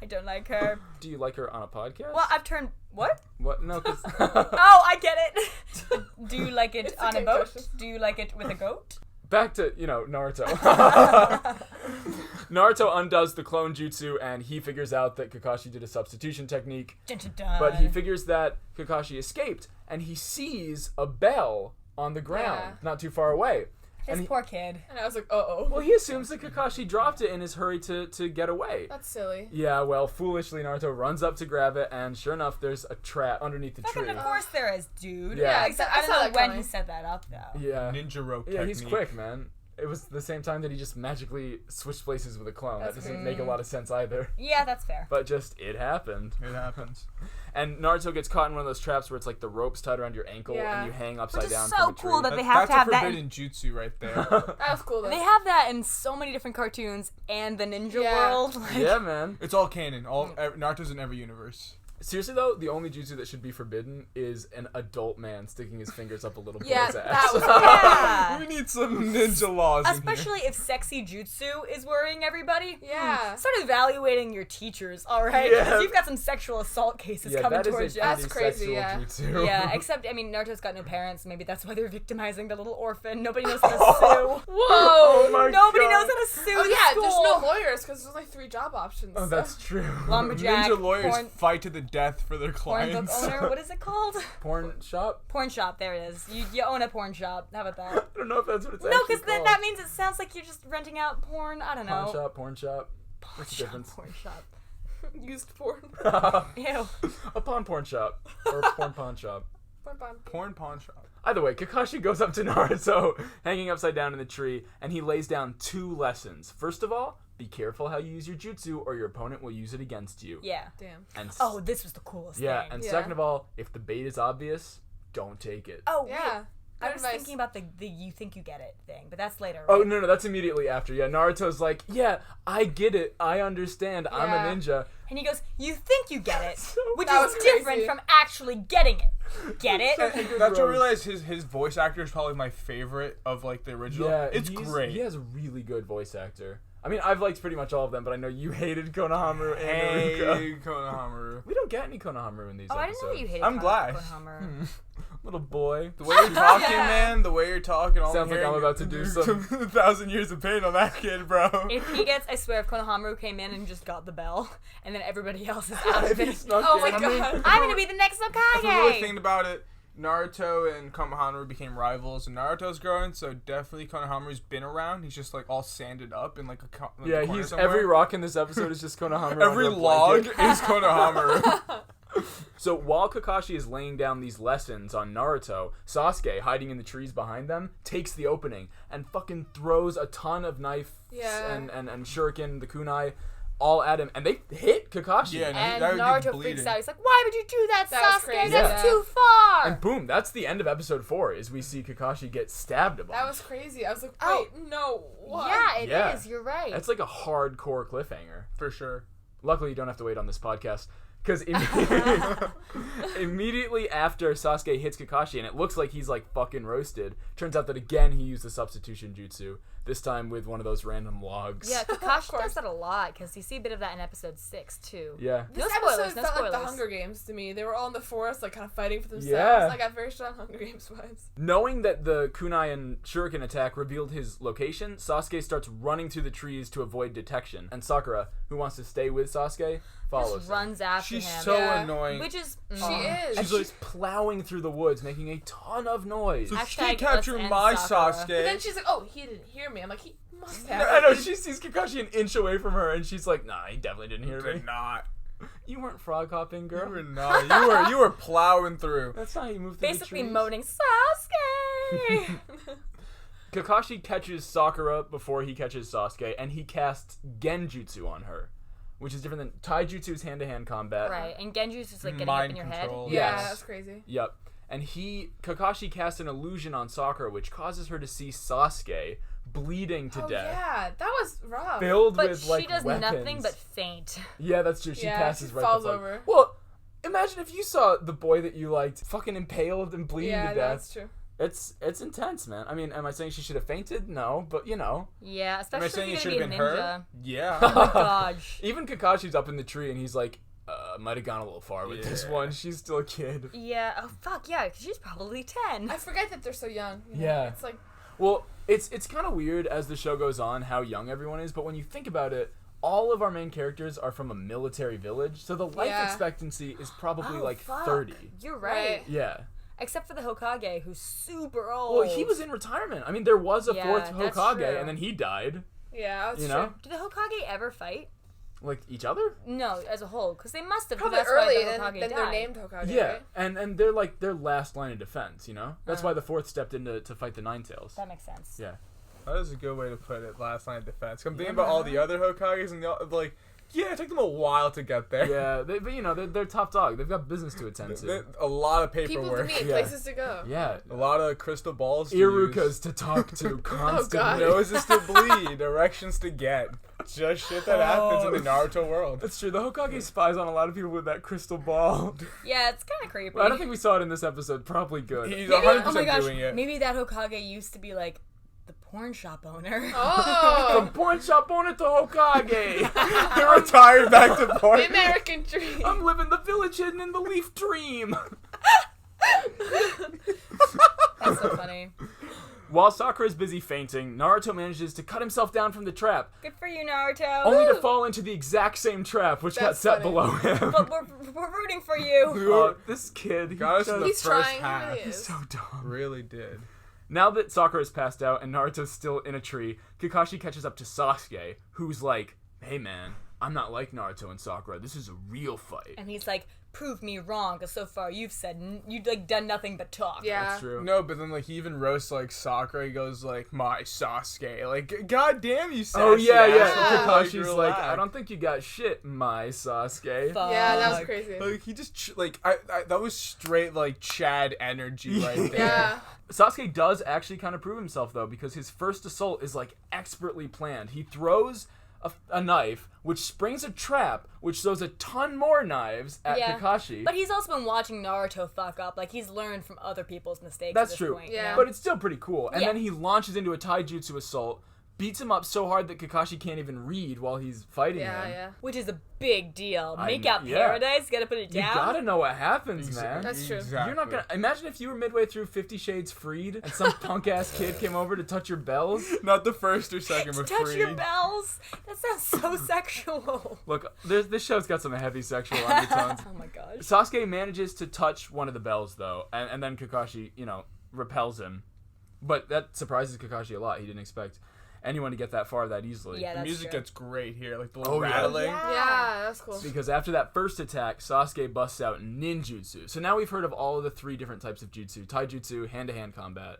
I don't like her. Do you like her on a podcast? Well, I've turned. What? What? No, because... Oh, I get it. Do you like it It's on a okay, boat? Josh. Do you like it with a goat? Back to, Naruto. Naruto undoes the clone jutsu, and he figures out that Kakashi did a substitution technique. Dun, dun, dun. But he figures that Kakashi escaped, and he sees a bell on the ground, Yeah. not too far away. This and he- poor kid. And I was like, uh-oh. Well, he assumes that Kakashi dropped it in his hurry to get away. That's silly. Yeah, well, foolishly, Naruto runs up to grab it, and sure enough, there's a trap underneath the tree. Fucking of course there is, dude. Yeah. Except I I saw don't know that when coming. he set that up, though. Yeah. Ninja rope Yeah, technique. he's quick, man. It was the same time that he just magically switched places with a clone. That's That doesn't crazy. make a lot of sense either. Yeah, that's fair. But just, it happened. It happens. And Naruto gets caught in one of those traps where it's like the rope's tied around your ankle Yeah. and you hang upside Which is down so from a cool tree. that they have to have That's a that. forbidden jutsu right there. That was cool, though. They have that in so many different cartoons and the ninja Yeah. world. Like, Yeah, man. It's all canon. Naruto's in every universe. Seriously though, the only jutsu that should be forbidden is an adult man sticking his fingers up a little Yeah, boy's that ass. was Yeah. We need some ninja laws in here. Especially if sexy jutsu is worrying everybody. Yeah. Start evaluating your teachers, alright? Because Yeah. you've got some sexual assault cases Yeah, coming that is towards a you. That's pretty crazy, sexual yeah. jutsu. Yeah, except, I mean, Naruto's got no parents. Maybe that's why they're victimizing the little orphan. Nobody knows how to sue. Whoa! Oh my Nobody God. knows how to sue Oh the yeah, school. there's no lawyers because there's like 3 job options. Oh, so. that's true. Lumberjack, Ninja lawyers porn, fight to the death for their porn book clients. owner. What is it called? Porn shop? Porn shop. There it is. You own a porn shop. How about that? I don't know if that's what it's No, actually because called. that means it sounds like you're just renting out porn. I don't know. Porn shop. What's the Shop, difference? porn shop. Used porn. Ew. A pawn shop. Or porn pawn shop. Porn pawn shop. Either way, Kakashi goes up to Naruto, hanging upside down in the tree, and he lays down 2 lessons. First of all, be careful how you use your jutsu, or your opponent will use it against you. Yeah. Damn. And Oh, this was the coolest yeah, thing. and Yeah. second of all, if the bait is obvious, don't take it. Oh, Yeah. wait. I Good was advice. thinking about the you think you get it thing, but that's later. Oh, right? no, that's immediately after. Yeah, Naruto's like, yeah, I get it. I understand. I'm Yeah. a ninja. And he goes, "You think you get it, which That is was different crazy. from actually getting it. Get it?" That's when I realized his voice actor is probably my favorite of like the original. Yeah, it's he's- great. He has a really good voice actor. I mean, I've liked pretty much all of them, but I know you hated Konohamaru and Iruka. Hey, Konohamaru. We don't get any Konohamaru in these Oh, I didn't episodes. know you hated I'm glad. Konohamaru. Little boy. The way you're talking, man. The way you're talking. All Sounds like I'm about to do some 1,000 years of pain on that kid, bro. If he gets, I swear, if Konohamaru came in and just got the bell, and then everybody else is out of it. Oh my god. I'm gonna be the next If we're really Hokage! thinking about it, Naruto and Konohamaru became rivals, and Naruto's growing, so definitely Konohamaru's been around. He's just like all sanded up in like a Yeah, corner he's somewhere. every rock in this episode is just Konohamaru. Every under a log blanket. is Konohamaru. So while Kakashi is laying down these lessons on Naruto, Sasuke, hiding in the trees behind them, takes the opening and fucking throws a ton of knives and shuriken, the kunai, all at him, and they hit Kakashi. Yeah, And that would Naruto be freaks bleeding. out. He's like, why would you do that, That was Sasuke? crazy. That's Yeah. too far! And boom, that's the end of episode 4, is we see Kakashi get stabbed a bunch. That was crazy. I was like, Oh. wait, no, what? Yeah, it is. Yeah. You're right. That's like a hardcore cliffhanger. For sure. Luckily, you don't have to wait on this podcast. Because immediately after Sasuke hits Kakashi, and it looks like he's like fucking roasted, turns out that again he used the substitution jutsu, this time with one of those random logs. Yeah, Kakashi course. does that a lot, because you see a bit of that in episode 6, too. Yeah. This No spoilers, episode no felt like the spoilers. Hunger Games to me. They were all in the forest, like kind of fighting for themselves. Yeah. I got very strong Hunger Games vibes. Knowing that the kunai and shuriken attack revealed his location, Sasuke starts running through the trees to avoid detection, and Sakura, who wants to stay with Sasuke, follows Just him. runs after She's him. so Yeah. annoying. Which is... She is. And she's plowing through the woods, making a ton of noise. So she Hashtag can't capture let's end my Sakura. Sasuke. But then she's like, oh, he didn't hear me. I'm like, he must have. I know, she sees Kakashi an inch away from her, and she's like, nah, he definitely didn't hear me. Did not. You weren't frog hopping, You girl. were not. You were plowing through. That's not how you move through Basically the trees. moaning, Sasuke! Kakashi catches Sakura before he catches Sasuke, and he casts Genjutsu on her, which is different than Taijutsu is hand-to-hand combat. Right, and Genju's just like getting Mind up in your control. head. Yeah, Yes. that's crazy. Yep. And Kakashi casts an illusion on Sakura, which causes her to see Sasuke bleeding to Oh death, yeah, that was rough. filled But with she like does weapons. nothing but faint. Yeah, that's true. She Yeah, passes she right falls the fuck. over. Well, imagine if you saw the boy that you liked fucking impaled and bleeding Yeah, to death. that's true. It's intense, man. I mean, am I saying she should have fainted? No, but you know. Yeah, Am I especially saying it if should you're have gonna been be a ninja. her? Yeah. Oh my gosh. Even Kakashi's up in the tree, and he's like, might have gone a little far with this Yeah. one. She's still a kid. Yeah, oh fuck, yeah, 'cause she's probably 10. I forget that they're so young. you know? Yeah. It's like, Well, it's kind of weird as the show goes on how young everyone is, but when you think about it, all of our main characters are from a military village, so the life Yeah. expectancy is probably Oh, like fuck. 30. You're right. Right. Yeah. Except for the Hokage, who's super old. Well, he was in retirement. I mean, there was a Yeah, fourth that's Hokage, true. and then he died. yeah, that's You true. know? Do the Hokage ever fight? Like each other? No, as a whole, because they must have. 'cause Probably that's early, why the and Hokage then died. they're named Hokage. Yeah, Right? and they're like their last line of defense, you know? That's why the fourth stepped in to fight the Nine Tails. That makes sense. Yeah. That is a good way to put it. Last line of defense. I'm thinking about all the other Hokages, and like, yeah, it took them a while to get there. Yeah, but you know, they're top dog. They've got business to attend to. A lot of People to paperwork. meet, Yeah. places to go. Yeah. A lot of crystal balls. To use. Irukas to talk to constantly. God. Noses to bleed, erections to get. Just shit that happens in the Naruto world. That's true. The Hokage spies on a lot of people with that crystal ball. Yeah, it's kind of creepy. But I don't think we saw it in this episode. Probably good. He's Maybe, 100% oh my gosh, doing it. maybe that Hokage used to be like the porn shop owner. Oh, From porn shop owner to Hokage. They retired back to the point. American dream. I'm living the village hidden in the leaf dream. That's so funny. While Sakura is busy fainting, Naruto manages to cut himself down from the trap, Good for you, Naruto. only to fall into the exact same trap which got That's set funny. below him. But we're rooting for you. Oh, this kid, he Got us in the He's first trying, he half. really he's is. so dumb. Really did. Now that Sakura is passed out and Naruto's still in a tree, Kakashi catches up to Sasuke, who's like, hey man, I'm not like Naruto and Sakura. This is a real fight. And he's like, prove me wrong, because so far you've said you've like done nothing but talk. Yeah. That's true. No, but then like he even roasts like Sakura. He goes like, "My Sasuke." Like, God damn you, Sasuke. Oh yeah, yeah. Yeah. Kakashi's like, relax. I don't think you got shit, my Sasuke. Fuck. Yeah, that was crazy. Like he just like I that was straight like Chad energy right there. Yeah. Sasuke does actually kind of prove himself though, because his first assault is like expertly planned. He throws a knife, which springs a trap, which throws a ton more knives at Yeah. Kakashi. But he's also been watching Naruto fuck up. Like, he's learned from other people's mistakes That's at this true. point. Yeah. But it's still pretty cool. And Yeah. then he launches into a taijutsu assault, beats him up so hard that Kakashi can't even read while he's fighting him. Yeah. Which is a big deal. Make out yeah. paradise, gotta put it You down. gotta know what happens, man. That's true. You're not gonna imagine if you were midway through 50 Shades Freed and some punk ass kid came over to touch your bells. Not the first or second, but Touch your Freed. bells. That sounds so sexual. Look, this show's got some heavy sexual undertones. Oh my gosh. Sasuke manages to touch one of the bells though, and then Kakashi, repels him. But that surprises Kakashi a lot. He didn't expect anyone to get that far that easily. Yeah, The that's music true. gets great here, like the little Oh, yeah. rattling. Yeah, that's cool. Because after that first attack, Sasuke busts out ninjutsu. So now we've heard of all of the 3 different types of jutsu. Taijutsu, hand-to-hand combat.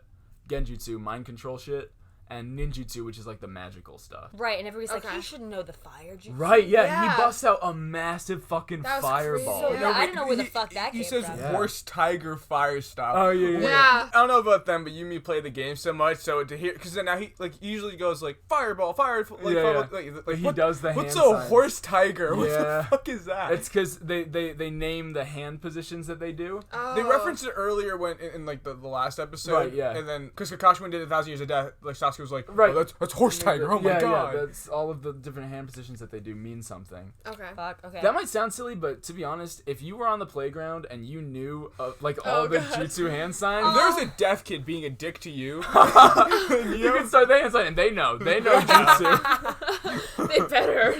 Genjutsu, mind control shit. And ninjutsu, which is like the magical stuff. Right, and everybody's like, Okay. he should know the fire jutsu. Right, yeah, Yeah. he busts out a massive fucking That was fireball. crazy. Yeah, No, I don't know where the he- fuck that he came says from. Yeah. horse, tiger, fire style. Oh, yeah. Yeah. I don't know about them, but you and me play the game so much, so to hear, because then now he usually goes like fireball, fire, like, Yeah, fireball, yeah. like He what- does the What's hand a signs. horse tiger? What Yeah. the fuck is that? It's because they name the hand positions that they do. Oh. They referenced it earlier when in like the last episode, Right, yeah. And then because Kakashi when did 1,000 Years of Death, like Sasuke was like, Right. oh, that's horse tiger. Oh my god. Yeah, that's all of the different hand positions that they do mean something. Okay. Fuck, okay. That might sound silly, but to be honest, if you were on the playground and you knew like all Oh, the God. jutsu hand signs, If there's a deaf kid being a dick to you, you can start the hand sign, and they know jutsu. They better.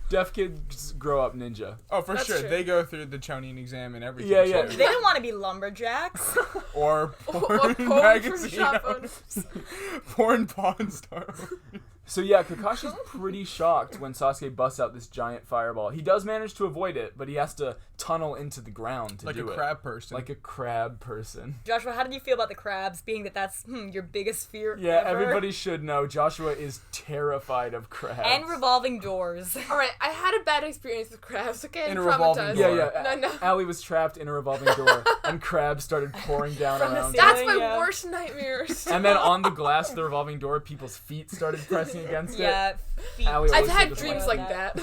Deaf kids grow up ninja. oh for That's sure, true. they go through the Chonin exam and everything. Yeah, yeah. too. They don't want to be lumberjacks. Or Or porn porn from magazine, shop owners. Porn pawn star. So yeah, Kakashi's pretty shocked when Sasuke busts out this giant fireball. He does manage to avoid it, but he has to tunnel into the ground to Like a do it. crab person. Like a crab person. Joshua, how did you feel about the crabs, being that that's your biggest fear Yeah, ever? everybody should know Joshua is terrified of crabs. And revolving doors. All right, I had a bad experience with crabs. Okay, In I'm a revolving traumatized. door. Yeah. No. Allie was trapped in a revolving door, and crabs started pouring down From the around ceiling. her. That's my Yeah. worst nightmares. And then on the glass of the revolving door, people's feet started pressing against Yeah, feet. Allie I've always had said this dreams one. like that.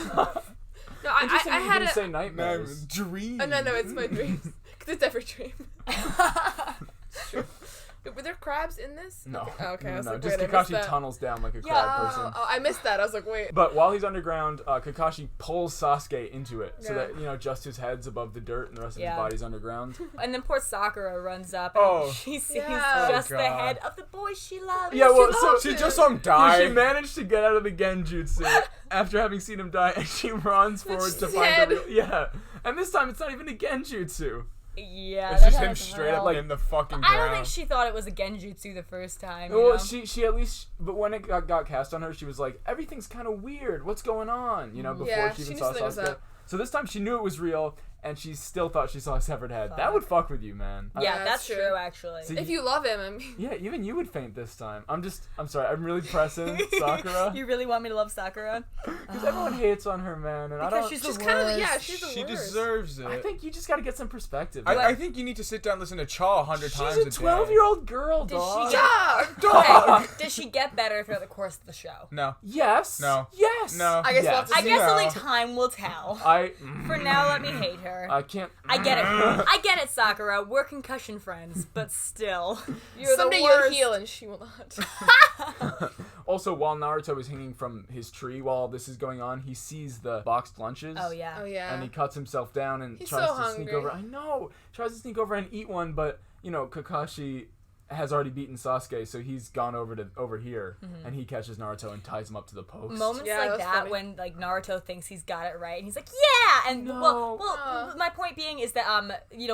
No, it. I Interesting I that you had didn't a. say No, nightmares. dream. Oh, no, it's my dreams. Because it's every dream. It's true. Were there crabs in this? No. Oh, okay. I was no, like, just wait, I missed Kakashi that. tunnels down like a Yeah. crab person. Oh, I missed that. I was like, wait. But while he's underground, Kakashi pulls Sasuke into it so Yeah. that, just his head's above the dirt and the rest of Yeah. his body's underground. And then poor Sakura runs up and Oh. she sees Yeah. just Oh, the God. head of the boy she loves. Yeah, well, so She just saw him die. she managed to get out of the genjutsu after having seen him die, and she runs forward to his find head. the real. Yeah, and this time it's not even a genjutsu. Yeah, It's that just him happens straight well. up like in the fucking I ground. don't think she thought it was a genjutsu the first time. You Well, know? she at least, but when it got cast on her, she was like, everything's kind of weird. What's going on? Before Yeah, she she even knew saw something was Sasuke. up. So this time she knew it was real, and she still thought she saw a severed head. That would fuck with you, man. yeah, Yeah, that's that's true. true. Actually. See, If you love him, I mean. Yeah, even you would faint this time. I'm sorry, I'm really pressing Sakura. You really want me to love Sakura? Because everyone hates on her, man, and I Because don't. she's She's the kind of, worst. yeah, she's the She worst. deserves it. I think you just got to get some perspective. I think you need to sit down and listen to Chaw 100 times She's a a day. 12-year-old girl, Did dog. she Yeah! Okay, did she get better throughout the course of the show? No. Yes. No. Yes. No. I guess we'll have yes. to I guess No. only time will tell. For now, let me hate her. I can't. I get it. I get it, Sakura. We're concussion friends, but still. You're Someday the you'll worst. heal and she will not. Also, while Naruto is hanging from his tree while all this is going on, he sees the boxed lunches. Oh, yeah. Oh, yeah. And he cuts himself down and He's tries so to sneak hungry. over. I know. Tries to sneak over and eat one, but Kakashi has already beaten Sasuke, so he's gone over here, and he catches Naruto and ties him up to the post. Moments Yeah, like that's that funny. when Naruto thinks he's got it right and he's like, yeah, and No. well my point being is that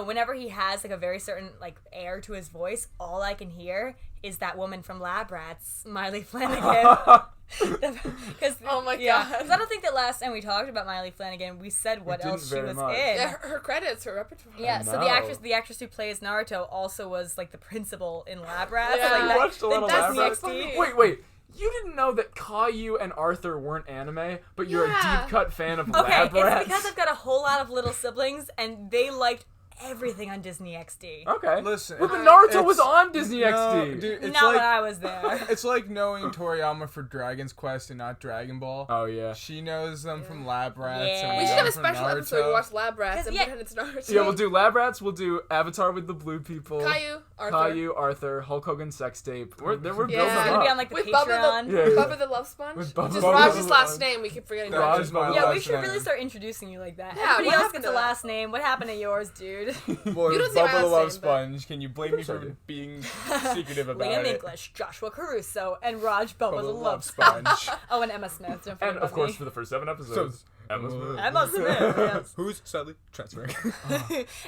whenever he has like a very certain like air to his voice, all I can hear is that woman from Lab Rats, Miley Flanagan. Cause, Oh my yeah, God. 'cause I don't think that last time we talked about Miley Flanagan, we said what didn't else she very was much. in. Yeah, her credits, her repertoire. Yeah, so know. the actress who plays Naruto also was like the principal in Lab Rats. Yeah. Like, You that, watched a lot of that's Lab Rats? 60. Wait. You didn't know that Caillou and Arthur weren't anime, but you're a Yeah. deep cut fan of Okay, Lab it's Rats? because I've got a whole lot of little siblings, and they liked everything on Disney XD. Okay. Listen, Well, then Naruto it's- was on Disney no, XD. dude, it's Not when like I was there. it's like knowing Toriyama for Dragon's Quest and not Dragon Ball. Oh yeah. She knows them from Lab Rats. Yeah. And We should know have a from special Naruto. episode where we watch Lab Rats and Yeah. pretend it's Naruto. Yeah, we'll do Lab Rats. We'll do Avatar with the blue people. Caillou, Arthur, Hulk Hogan sex tape. We're building Yeah. them It's gonna be up. on like the with Patreon. Yeah, yeah. Bubba the Love Sponge. With Which Bubba is the Raj's Love last Sponge. name. We keep forgetting Raj Raj's is my Yeah, we last should really name. start introducing you like that. Yeah, Everybody what else happened gets a to that? last name. What happened to yours, dude? Boy, You don't say my Bubba the last Love name, Sponge. Can you blame me course I for do. being secretive about Liam it? English, Joshua Caruso, and Raj Bubba Bubba the the Love Sponge. Sponge. Oh, and Emma Smith. Don't forget And of about course, me. for the first 7 episodes, Emma Smith. Emma Smith. Yes. Who's sadly transferring?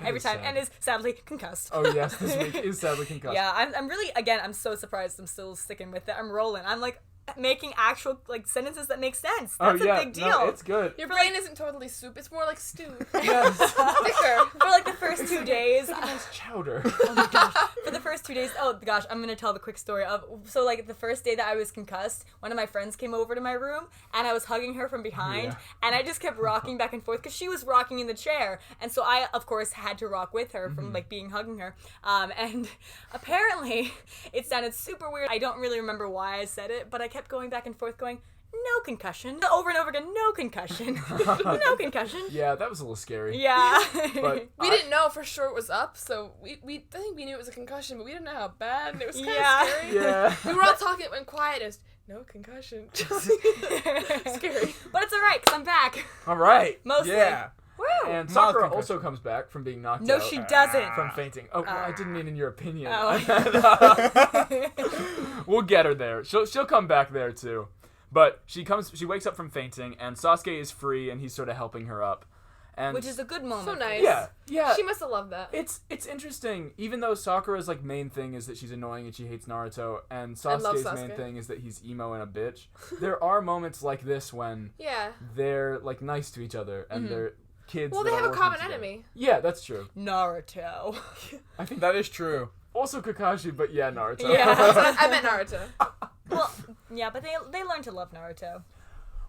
Every time, sad. and is sadly concussed. Oh yes, this week is sadly concussed. Yeah, I'm really, again, I'm so surprised I'm still sticking with it. I'm rolling. I'm like making actual like sentences that make sense. Oh That's yeah, a big deal. no, it's good. Your brain isn't totally soup. It's more like stew. Yes. Thicker. For like the first 2 days. Nice chowder. For the first 2 days, oh gosh, I'm gonna tell the quick story of, so like the first day that I was concussed, one of my friends came over to my room and I was hugging her from behind Yeah. and I just kept rocking back and forth because she was rocking in the chair, and so I of course had to rock with her from like hugging her, and apparently it sounded super weird. I don't really remember why I said it, but I kept going back and forth going, no concussion, over and over again, no concussion, no concussion. Yeah, that was a little scary. Yeah. But We didn't know for sure it was up, so I think we knew it was a concussion, but we didn't know how bad, and it was kind of Yeah. scary. yeah. We were all talking, it went quiet, it was, no concussion. Scary. But it's alright, because I'm back. All right. Mostly. Yeah. Woo! And Mild Sakura concussion. also comes back from being knocked No, out. she doesn't. From fainting. Oh, I didn't mean in your opinion. Oh. We'll get her there. She'll come back there too. But she wakes up from fainting, and Sasuke is free, and he's sort of helping her up. And Which is a good moment. So nice. yeah. She must have loved that. It's interesting. Even though Sakura's like main thing is that she's annoying and she hates Naruto, and love Sasuke's main Sasuke. thing is that he's emo and a bitch. There are moments like this when Yeah. they're like nice to each other and they're kids. Well, that they are have a working common together. enemy. Yeah, that's true. Naruto. I think That is true. also Kakashi, but yeah, Naruto. Yeah. I meant Naruto. Well, yeah, but they learn to love Naruto.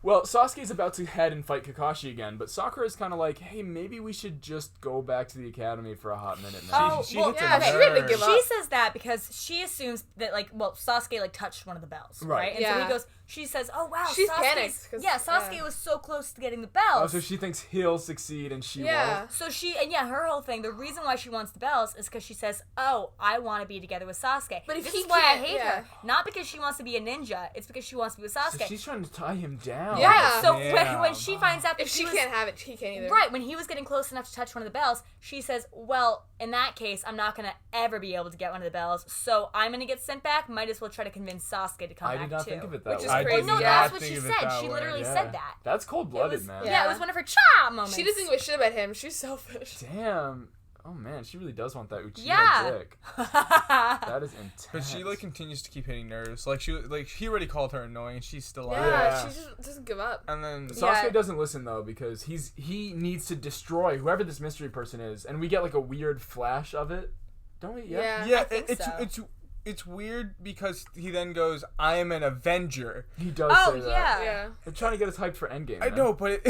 Well, Sasuke's about to head and fight Kakashi again, but Sakura's kind of like, hey, maybe we should just go back to the academy for a hot minute now. Oh, She well, hits a yeah, she didn't nerve. give up. She says that because she assumes that Sasuke touched one of the bells, Right. right? And so Yeah. he goes. She says, "Oh wow, She's Sasuke's- panicked 'cause- Yeah, Sasuke yeah. was so close to getting the Oh, bells. so she thinks he'll succeed and she Yeah. won't. So her whole thing, the reason why she wants the bells is because she says, "Oh, I want to be together with Sasuke." But if this he is why I can't- hate yeah. her, not because she wants to be a ninja, it's because she wants to be with Sasuke. So she's trying to tie him down. Yeah. So Yeah. when she finds out that If she was, can't have it, he can't either. right, when he was getting close enough to touch one of the bells, she says, "Well, in that case, I'm not gonna ever be able to get one of the bells, so I'm gonna get sent back. Might as well try to convince Sasuke to come I back did not too." think of it that Which way. is I crazy. did No, not that's what think she of it said. that She way. literally Yeah. said that. That's cold-blooded, It was, man. yeah, it was one of her cha moments. She doesn't give a shit about him. She's selfish. Damn. Oh man, she really does want that Uchiha Yeah. dick. That is intense. But she continues to keep hitting nerves. He already called her annoying, and she's still Yeah, on it. Yeah. she just doesn't give up. And then Sasuke Yeah. doesn't listen though because he needs to destroy whoever this mystery person is, and we get like a weird flash of it, don't we? Yeah. yeah, I think so. it's weird because he then goes, "I am an Avenger." He does Oh say that. yeah. Yeah. They're trying to get us hyped for Endgame. I man. know, but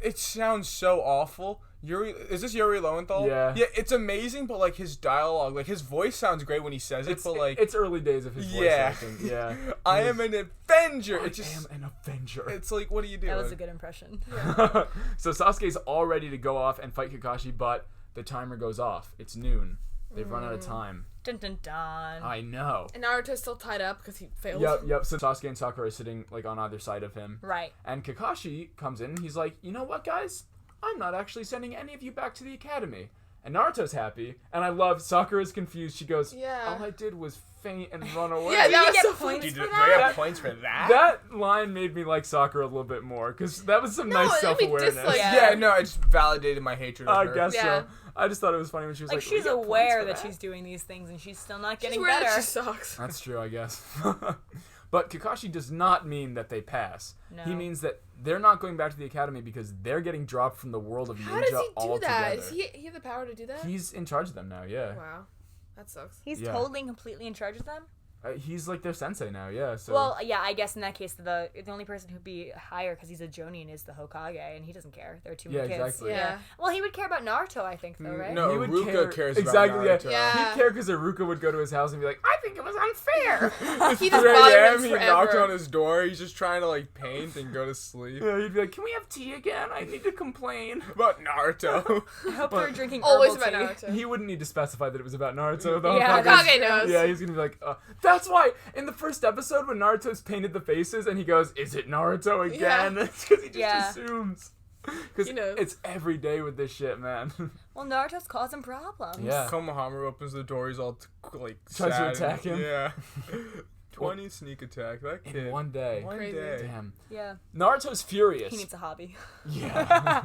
it sounds so awful. Is this Yuri Lowenthal? Yeah. Yeah, it's amazing, but like his dialogue, like his voice sounds great when he says it, but like it's early days of his voice Yeah. acting. Yeah. I am an Avenger. I It just am an Avenger. it's like, what are you doing? That was a good impression. So Sasuke's all ready to go off and fight Kakashi, but the timer goes off. It's noon. They've run out of time. Dun dun dun. I know. And Naruto's still tied up because he failed. Yep. So Sasuke and Sakura are sitting like on either side of him. Right. And Kakashi comes in and he's like, you know what, guys? I'm not actually sending any of you back to the academy. And Naruto's happy. And I love Sakura's confused. She goes, Yeah. all I did was faint and run away. Yeah, Do that you was get so points funny. for Do that? I have points for that? That line made me like Sakura a little bit more because that was some No, nice it made me self-awareness. dislike Yeah. Yeah, no, it just validated my hatred of I her. guess Yeah. so. I just thought it was funny when she was like, Like "We she's get points aware for that she's doing these things and she's still not She's getting aware that better. she sucks. That's true, I guess. But Kakashi does not mean that they pass. No. He means that they're not going back to the academy because they're getting dropped from the world of How ninja does he do altogether. that? Does he have the power to do that? He's in charge of them now, yeah. Wow. That sucks. He's Yeah. totally and completely in charge of them. He's like their sensei now, yeah. So. Well, yeah, I guess in that case, the only person who'd be higher because he's a Jonin is the Hokage, and he doesn't care. There are too many kids. Exactly. Yeah. Well, he would care about Naruto, I think, though, right? No, He would Ruka cares exactly, about Naruto. Yeah. He'd care because Iruka would go to his house and be like, I think it was unfair. He just 3 bothered a.m. him He forever. knocked on his door. He's just trying to like paint and go to sleep. Yeah, he'd be like, can we have tea again? I need to complain. About Naruto. I hope they're drinking Always herbal about tea. Naruto. He wouldn't need to specify that it was about Naruto. The Yeah, Hokage knows. Yeah, he's gonna be like, that's why in the first episode when Naruto's painted the faces and he goes, is it Naruto again? It's because he just assumes. Because He knows. it's every day with this shit, man. Well, Naruto's causing problems. Yeah. Konohamaru opens the door. He's all like Tries to sad. attack him. Yeah. 20 sneak attack. That kid. In one day. One Crazy. day. Damn. Yeah. Naruto's furious. He needs a hobby. Yeah.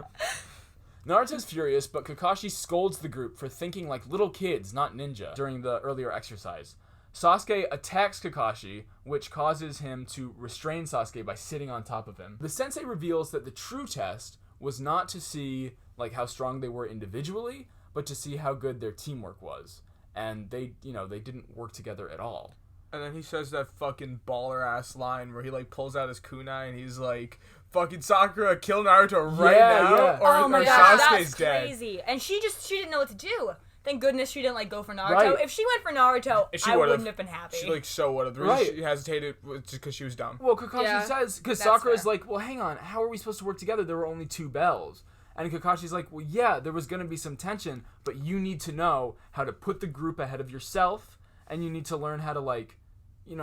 Naruto's furious, but Kakashi scolds the group for thinking like little kids, not ninja, during the earlier exercise. Sasuke attacks Kakashi, which causes him to restrain Sasuke by sitting on top of him. The sensei reveals that the true test was not to see like how strong they were individually, but to see how good their teamwork was. And they didn't work together at all. And then he says that fucking baller ass line where he like pulls out his kunai and he's like, "Fucking Sakura, kill Naruto right now, yeah. Oh my or gosh, Sasuke's that's dead." crazy. And she didn't know what to do. Thank goodness she didn't like go for Naruto. Right. If she went for Naruto, She I would've. wouldn't have been happy. She like so would have. The Right. reason she hesitated was just because she was dumb. Well, Kakashi Yeah, says, because that's Sakura's fair. like, well, hang on, how are we supposed to work together? There were only 2 bells. And Kakashi's like, well, yeah, there was going to be some tension, but you need to know how to put the group ahead of yourself, and you need to learn how to, like,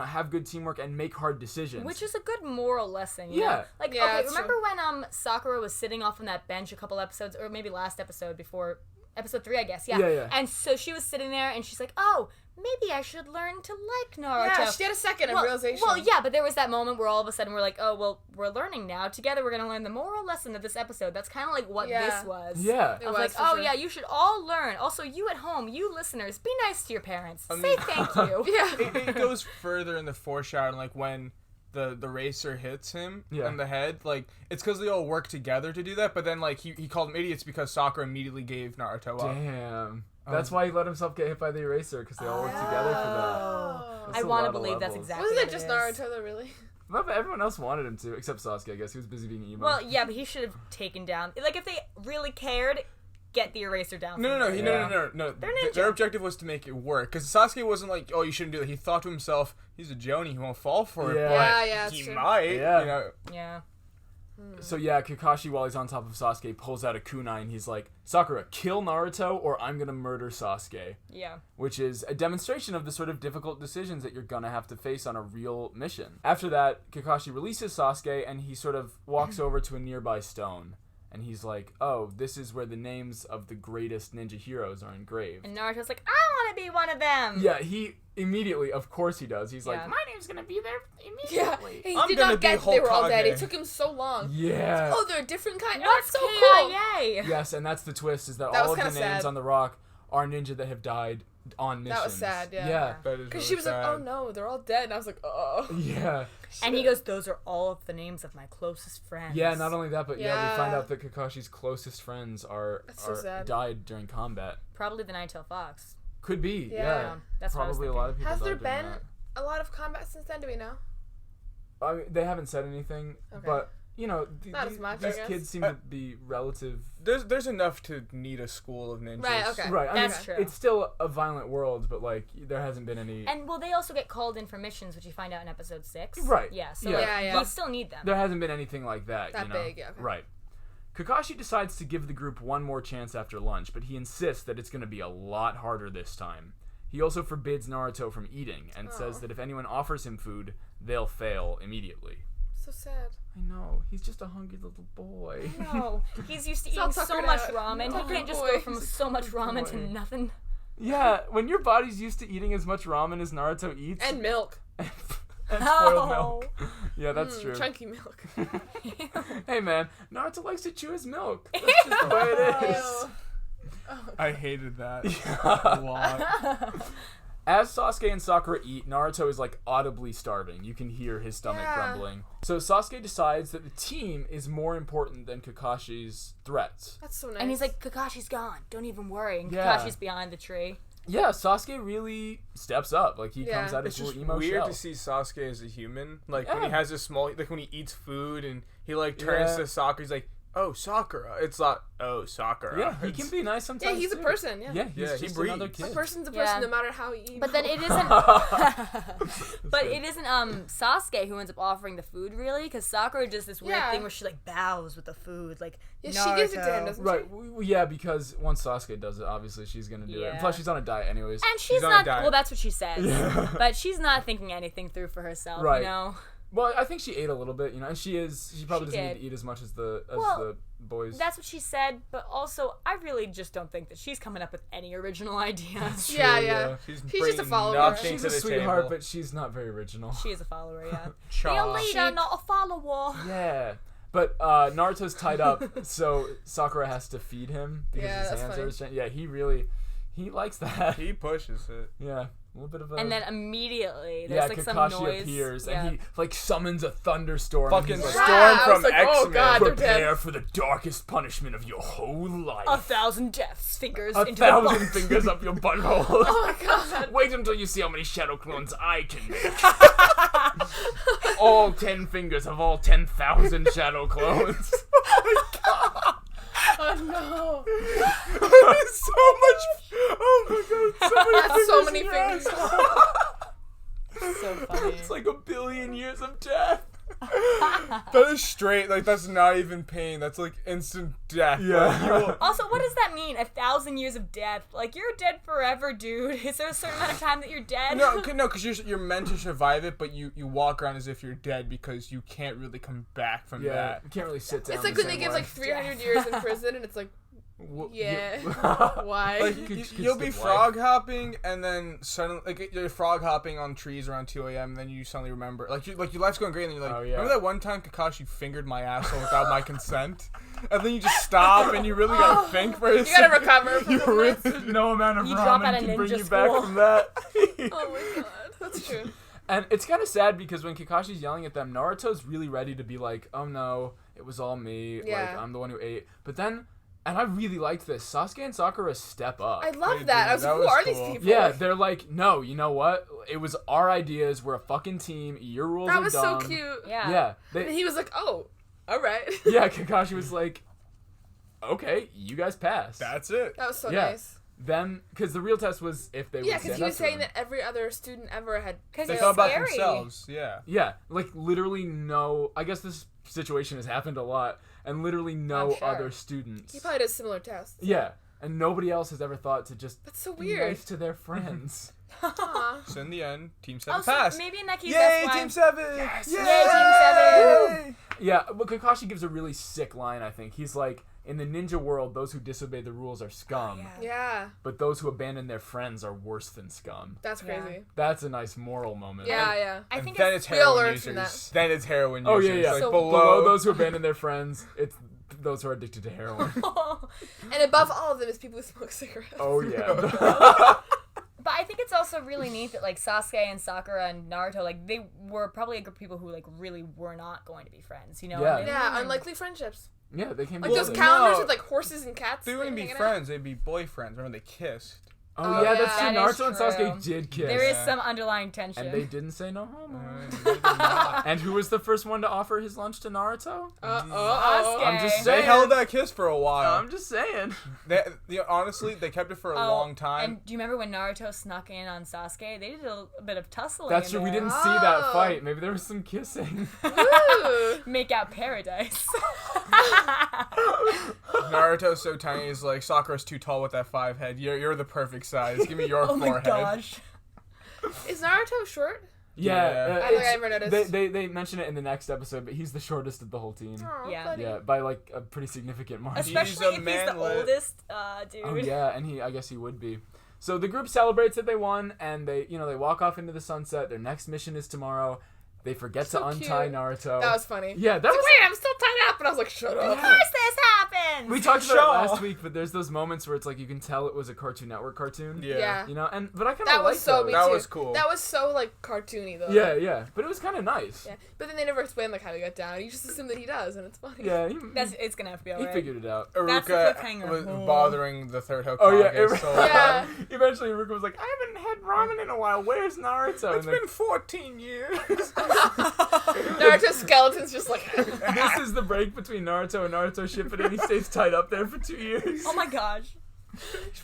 have good teamwork and make hard decisions. Which is a good moral lesson, you Yeah. know? Like, Yeah, okay, it's remember when Sakura was sitting off on that bench a couple episodes, or maybe last episode before episode 3, I guess, yeah. Yeah. And so she was sitting there, and she's like, oh, maybe I should learn to like Naruto. Yeah, she had a second of realization. Well, yeah, but there was that moment where all of a sudden we're like, oh, well, we're learning now. Together we're going to learn the moral lesson of this episode. That's kind of like what this was. Yeah. It Of was, like, for oh, sure. yeah, you should all learn. Also, you at home, you listeners, be nice to your parents. Say mean- thank you. Yeah. It goes further in the foreshadowing, like when the racer hits him in the head, like it's because they all work together to do that. But then like he called them idiots because Sakura immediately gave Naruto up. Damn. That's why he let himself get hit by the eraser, because they all worked together for that. That's I a want lot to of believe that's levels. exactly Wasn't what it just is. Naruto though, really? But everyone else wanted him to, except Sasuke, I guess. He was busy being emo. Well, yeah, but he should have taken down. Like, if they really cared, get the eraser down. No. from there. No. They're ninja. Their objective was to make it work. Because Sasuke wasn't like, oh, you shouldn't do that. He thought to himself, he's a Jonin, he won't fall for it. Yeah. But Yeah, that's he true. might. Yeah. You know. Yeah. So yeah, Kakashi, while he's on top of Sasuke, pulls out a kunai and he's like, Sakura, kill Naruto or I'm gonna murder Sasuke. Yeah. Which is a demonstration of the sort of difficult decisions that you're gonna have to face on a real mission. After that, Kakashi releases Sasuke and he sort of walks over to a nearby stone. And he's like, oh, this is where the names of the greatest ninja heroes are engraved. And Naruto's like, I want to be one of them. Yeah, he immediately, of course he does. He's Yeah. like, my name's gonna be there Yeah. immediately. He I'm did gonna not be get that they were all dead. It Hokage. took him so long. Yeah. Oh, they're a different kind. What's That's so cool. KIA? Yes, and that's the twist, is that That all was of the kinda names sad. on the rock are ninja that have died on missions. That was sad, yeah. Yeah. That is Because really she was sad. like, oh no, they're all dead. And I was like, oh. Yeah. And he goes, those are all of the names of my closest friends. Yeah, not only that, but we find Yeah. out that Kakashi's closest friends are so sad. died during combat. Probably the Nine-Tailed Fox. Could be, yeah. Yeah. That's what I was Probably a lot of people Has there died during been that. a lot of combat since then? Do we know? I mean, they haven't said anything, Okay. but, you know, Not as much, I these guess. kids seem to be relative. There's enough to need a school of ninjas. Right, okay. Right, I mean, That's true. it's still a violent world, but, like, there hasn't been any... And, well, they also get called in for missions, which you find out in episode 6. Right. Yeah, so Yeah. like, Yeah. you still need them. There hasn't been anything like that, That you know? big, yeah, okay. Right. Kakashi decides to give the group one more chance after lunch, but he insists that it's going to be a lot harder this time. He also forbids Naruto from eating and says that if anyone offers him food, they'll fail immediately. So sad. I know. He's just a hungry little boy. No, he's used to It's all eating so tuckered much out. ramen. No, He can't just boy. go from so much ramen to boy. nothing. Yeah, when your body's used to eating as much ramen as Naruto eats... And milk. and spoiled milk. Yeah, that's true. Chunky milk. Hey, man, Naruto likes to chew his milk. That's just the way it is. Ew. I hated that a lot. As Sasuke and Sakura eat, Naruto is like audibly starving. You can hear his stomach Yeah. grumbling. So Sasuke decides that the team is more important than Kakashi's threats. That's so nice. And he's like, Kakashi's gone. Don't even worry. And Yeah. Kakashi's behind the tree. Yeah, Sasuke really steps up. Like, he comes out of It's his just little emo weird shell. to see Sasuke as a human. Like, when he Yeah. has a small... Like, when he eats food and he, like, turns Yeah. to Sakura, he's like, oh, Sakura. It's not, oh, Sakura. Yeah, he It's- can be nice sometimes. Yeah, he's a too. person. Yeah. Yeah, he's Yeah, he just another breathes. kid. A person's a person Yeah. no matter how he. But then it isn't. But it isn't Sasuke who ends up offering the food, really, because Sakura does this weird Yeah. thing where she like bows with the food, like Yeah, she gives it to him, Naruto. doesn't Right, she? yeah, because once Sasuke does it, obviously she's gonna do it. Yeah. And plus, she's on a diet anyways. And she's on a not. diet. Well, that's what she says. Yeah. But she's not thinking anything through for herself. Right. You know. Well, I think she ate a little bit, and she probably doesn't need did. to eat as much as the Well, boys. That's what she said. But also, I really just don't think that she's coming up with any original ideas. Yeah. She's He's just a bringing follower. nothing She's to a the sweetheart, table. but she's not very original. She is a follower, yeah. Be a Cha. leader, Sheep. not a follower. Yeah. But Naruto's tied up, so Sakura has to feed him because Yeah, his that's hands funny. are restrained. Yeah, he likes that. He pushes it. Yeah, a little bit of a. And then immediately, there's yeah, like Kakashi some noise. appears yeah. and he like summons a thunderstorm. and Fucking he's like, Storm I was from like, oh, X-Men. God, they're prepare dead. for the darkest punishment of your whole life. 1,000 deaths, fingers A into the 1,000 butt. fingers up your butthole. Oh my god. Wait until you see how many shadow clones I can make. All 10 fingers of all 10,000 shadow clones. Oh no. So much. Oh my god. So many That's so many fingers in your fingers. ass. So funny. It's like 1 billion years of death. That is straight. Like, that's not even pain. That's like instant death. Yeah. Like, you will- Also, what does that mean? 1,000 years of death? Like, you're dead forever, dude. Is there a certain amount of time that you're dead? No, because you're meant to survive it, but you walk around as if you're dead because you can't really come back from Yeah, that. you can't really sit down. It's like the when they same give way. like 300 years in prison, and it's like, yeah, why? Like You could you'll be skip frog hopping, and then suddenly, like you're frog hopping on trees around 2 a.m. And then you suddenly remember, like your life's going great, and then you're like, Oh, yeah. remember that one time Kakashi fingered my asshole without my consent? And then you just stop, and you really gotta think for a you second. gotta recover from You this. really, No amount of You drop out ramen of can bring ninja you back school. from that. Oh my god, that's true. And it's kind of sad because when Kakashi's yelling at them, Naruto's really ready to be like, oh no, it was all me. Yeah. Like, I'm the one who ate. But then, and I really liked this, Sasuke and Sakura step up. I love They that. do. I was That like, who was are these cool. people? Yeah, they're like, no, you know what? It was our ideas. We're a fucking team. Your rules That are was so dumb. cute. Yeah. Yeah. And he was like, oh, all right. Yeah, Kakashi was like, okay, you guys passed. that's it. That was so Yeah. nice. Then, because the real test was if they Yeah, would because stand he up was to saying him. that every other student ever had. Because They it's thought about scary. themselves. Yeah. Yeah, like literally no. I guess this situation has happened a lot, and literally no I'm sure. other students. He probably does similar tests. Yeah, and nobody else has ever thought to just That's so be weird. nice to their friends. Aw. So in the end, Team 7 Also, passed. maybe in that case, Yay, that's why. Team 7! Yes. Yay! Yay, Team 7! Yeah, but Kakashi gives a really sick line. I think he's like, in the ninja world, those who disobey the rules are scum, Yeah. Yeah, but those who abandon their friends are worse than scum. that's Yeah. crazy. That's a nice moral moment. Yeah, yeah. I And think then it's it's we all heroin learned users. from that. Then it's heroin Oh users. yeah, yeah. Like So below those who abandon their friends, it's those who are addicted to heroin. And above all of them is people who smoke cigarettes. Oh yeah. But I think it's also really neat that like Sasuke and Sakura and Naruto, like they were probably a group of people who like really were not going to be friends, you know? Yeah. And they Yeah, learned. unlikely friendships. Yeah, they came Like together. those calendars no. with like horses and cats. They wouldn't be hanging out. friends. They'd be boyfriends. Remember they kissed. Oh Oh, yeah, yeah. that's true. That is Naruto and Sasuke true. did kiss. There is Yeah. some underlying tension. And they didn't say no homo. They did not. And who was the first one to offer his lunch to Naruto? Sasuke. I'm just They saying. held that kiss for a while. I'm just saying. Honestly, they kept it for a long time. And do you remember when Naruto snuck in on Sasuke? They did a bit of tussling. That's in true. We there. didn't see that Oh. fight. Maybe there was some kissing. Ooh. Make out paradise. Naruto's so tiny. He's like, Sakura's too tall with that 5 head. You're the perfect size. Give me your Oh my forehead. gosh. Is Naruto short? Yeah. Yeah. I think I never noticed. They mention it in the next episode, but he's the shortest of the whole team. Oh, Yeah. buddy. Yeah, by like a pretty significant margin. Especially a if he's the manlet. oldest dude. Oh yeah, and I guess he would be. So the group celebrates that they won, and they walk off into the sunset. Their next mission is tomorrow, They forget So to untie cute. Naruto. That was funny. Yeah, that It's was. like, wait, I'm still tied up, and I was like, shut up. Of course this happens. We talked about Shaw. it last week, but there's those moments where it's like you can tell it was a Cartoon Network cartoon. Yeah. You know, but I kind of That like was so me That too. was cool. That was so like cartoony though. Yeah, but it was kind of nice. Yeah. But then they never explain like how he got down. You just assume that he does, and it's funny. Yeah, It's gonna have to be he alright. figured it out. That's the Iruka cliffhanger. was Oh. bothering the third Hokage. Oh yeah, so Yeah. Eventually, Iruka was like, "I haven't had ramen in a while. Where's Naruto?" It's been 14 years. Naruto's skeleton's just like. This is the break between Naruto and Naruto Shippuden. He stays tied up there for 2 years. Oh my gosh.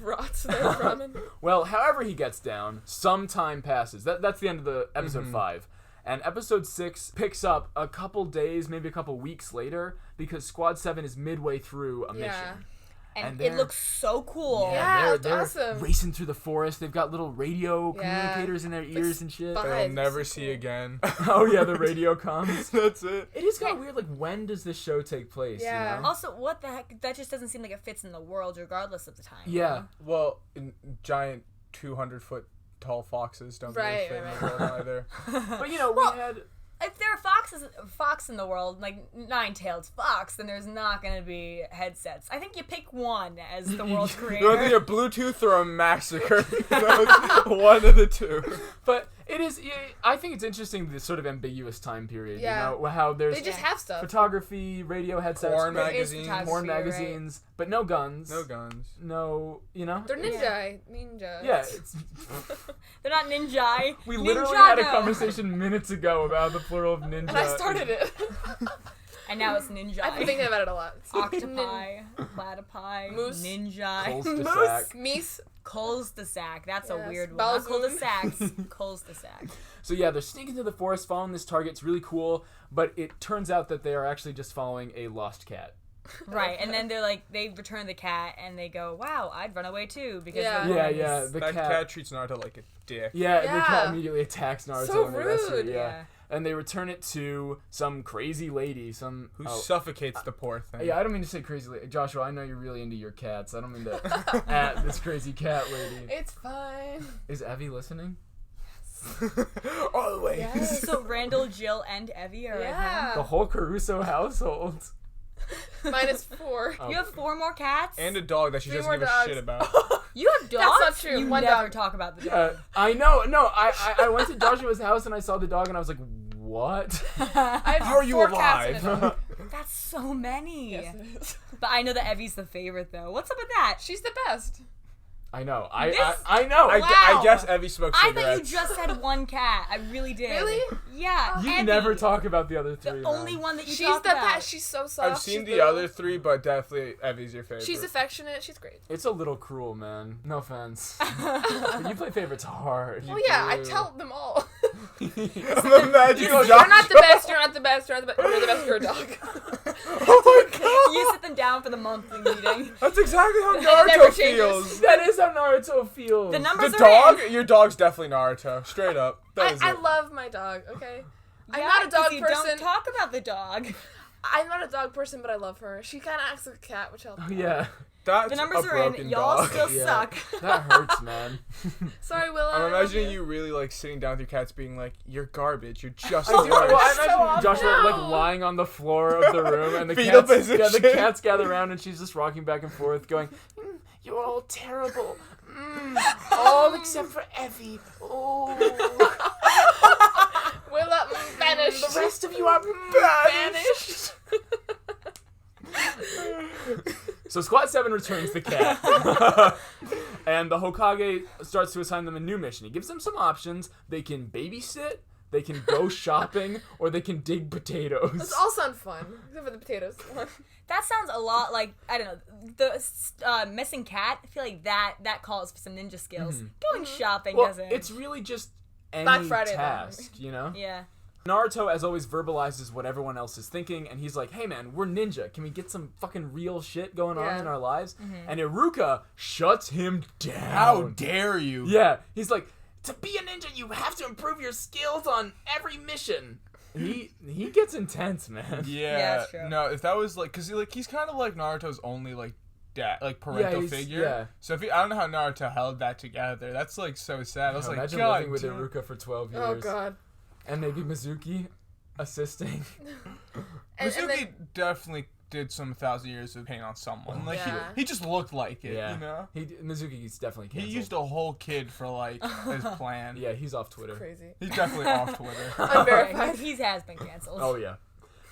rots there with ramen. Well, however he gets down, some time passes. That's the end of the episode 5. And episode 6 picks up a couple days, maybe a couple weeks later, because Squad 7 is midway through a mission. And And it they're- looks so cool. Yeah. they're it's awesome. racing through the forest. They've got little radio Yeah. communicators in their ears and shit. spy- They'll Vibes. never So see cool. again. Oh yeah, the radio comes. That's it. It is kind of weird. Like, when does this show take place? Yeah. You know? Also, what the heck? That just doesn't seem like it fits in the world, regardless of the time. Yeah. Well, giant 200-foot tall foxes don't Right, really fit right, in the world either. But you know, Well, we had. If there are fox in the world, like nine-tailed fox, then there's not going to be headsets. I think you pick one as the world's You want to creator. a Bluetooth or a massacre? One of the two. But it is. I think it's interesting this sort of ambiguous time period. Yeah. You know how there's They just have stuff. photography, radio headsets, Porn but- magazines. photography. porn Right. magazines, but no guns. No guns. No, you know. They're ninja. Yeah, it's, They're not ninja. we literally had a Ninjago. conversation minutes ago about the plural of ninja. And I started it. And now it's ninja. I've been thinking about it a lot. Octopi, platypi, Moose. ninja, Cul-de-sac. Meese. cul-de-sac. That's a Yes. weird one. Not Balzoon. cul-de-sacs. Cul-de-sac. So yeah, they're sneaking through the forest, following this target. It's really cool, but it turns out that they are actually just following a lost cat. Right, and then they're like, they return the cat, and they go, "Wow, I'd run away too," because Yeah. the Yeah, woman yeah. is- The That cat. cat treats Naruto like a dick. Yeah, the cat Yeah. immediately attacks Naruto So and the rest of it. rude. Yeah. And they return it to some crazy lady, Who suffocates the poor thing. Yeah, I don't mean to say crazy lady. Joshua, I know you're really into your cats. I don't mean to at this crazy cat lady. It's fine. Is Evie listening? Always. Yes. So Randall, Jill, and Evie are at home. Yeah. The whole Caruso household. Minus 4. Oh. You have 4 more cats? And a dog that she 3 doesn't more give dogs. a shit about. You have dogs? That's not true. You One never dog. talk about the dog. I know. No, I went to Joshua's house and I saw the dog and I was like, what? I have How are you 4 cats and a alive? dog. That's so many. Yes, it is. But I know that Evie's the favorite, though. What's up with that? She's the best. I know. This- I know. Wow. I guess Evie smokes I cigarettes. thought you just said one cat. I really did. Really? Yeah. You Evie, never talk about the other three. The only one that you She's talk the about. best. She's so soft. I've seen She's the little. other 3, but definitely Evie's your favorite. She's affectionate. She's great. It's a little cruel, man. No offense. But you play favorites hard. Well, yeah, I do. tell them all. I'm imagining You're Joshua. not the best. You're not the best. You're not the best. You're the best. You're a dog. Oh my god. You sit them down for the monthly meeting. That's exactly how it never Naruto changes. feels. That is how Naruto feels. The numbers The are dog? in. Your dog's definitely Naruto. Straight up. That is I it. love my dog. Okay. I'm Yeah, not a 'cause dog you person. Don't talk about the dog. I'm not a dog person, but I love her. She kind of acts like a cat, which helps. Oh, yeah. That's The numbers a are in. broken Y'all dog. still Yeah. suck. That hurts, man. Sorry, Willa. I I'm love imagining you really like sitting down with your cats being like, you're garbage. You're just I the do. worst. Well, I So imagine awful. Joshua like No. lying on the floor of the room, and the Fetal cats, yeah, the position. cats gather around, and she's just rocking back and forth, going, "You're all terrible, all except for Evie. Oh, Willa, banished. the rest of you are Banished. So Squad 7 returns the cat. And the Hokage starts to assign them a new mission. He gives them some options. They can babysit, they can go shopping, or they can dig potatoes. Those all sound fun, except for the potatoes one. That sounds a lot like, I don't know, the missing cat. I feel like that calls for some ninja skills. Going shopping Well, doesn't. it's really just any Black Friday, though. task, you know? Yeah. Naruto, as always, verbalizes what everyone else is thinking, and he's like, hey man, we're ninja. Can we get some fucking real shit going on Yeah. in our lives? And Iruka shuts him down. How dare you? Yeah, he's like, to be a ninja, you have to improve your skills on every mission. He gets intense, man. Yeah. Yeah, that's true. No, if that was like, cause he's kind of like Naruto's only like dad, like parental he's- figure. yeah. So if I don't know how Naruto held that together. That's like so sad. I was like, Imagine God, living with dude. Iruka for 12 years. Oh god. and maybe Mizuki assisting. Mizuki definitely did some 1,000 years of pain on someone. Like Yeah. he just looked like it, Yeah. you know? Mizuki's definitely He canceled. used a whole kid for like his plan. Yeah, he's off Twitter. Crazy. He's definitely off Twitter. Unverified. He has been canceled. Oh yeah.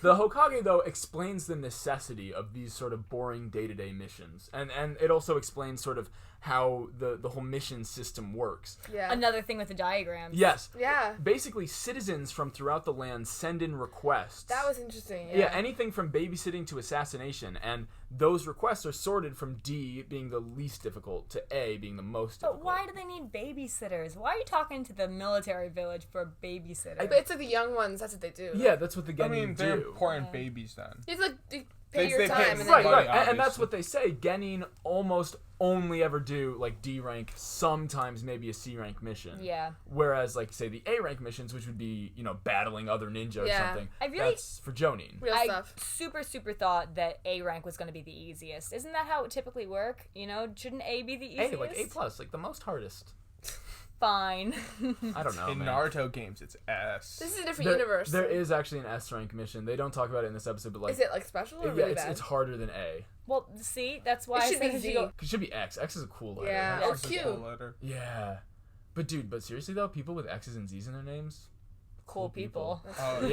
The Hokage, though, explains the necessity of these sort of boring day-to-day missions. And it also explains sort of how the whole mission system works. Yeah. Another thing with the diagrams. Yes. Yeah. Basically, citizens from throughout the land send in requests. That was interesting. Yeah, anything from babysitting to assassination. And those requests are sorted from D being the least difficult to A being the most difficult. But why do they need babysitters? Why are you talking to the military village for a babysitter? But it's like the young ones. That's what they do. Yeah, that's what the I Genin mean, they're do. important babies then. You have to like They pay your pay time and Right, then right. Money, And that's obviously. what they say. Genin almost only ever do, like, D rank, sometimes maybe a C rank mission. Yeah. Whereas, like, say, the A rank missions, which would be, you know, battling other ninja or Yeah. something, I really- that's for Jonin. real I stuff. super thought that A rank was going to be the easiest. Isn't that how it typically work? You know, shouldn't A be the easiest? A, like, A+, like, the most hardest. Fine. I don't know, In man. Naruto games, it's S. This is a different universe. There is actually an S rank mission. They don't talk about it in this episode, but, like... Is it like special or yeah, really it's bad? harder than A. Well, see, that's why It I should said be if you Z. go- It should be X. X is a cool letter. Yeah. That's Or just a Q. cool letter. Yeah. But, dude, seriously, though, people with X's and Z's in their names? cool people. Oh, yeah.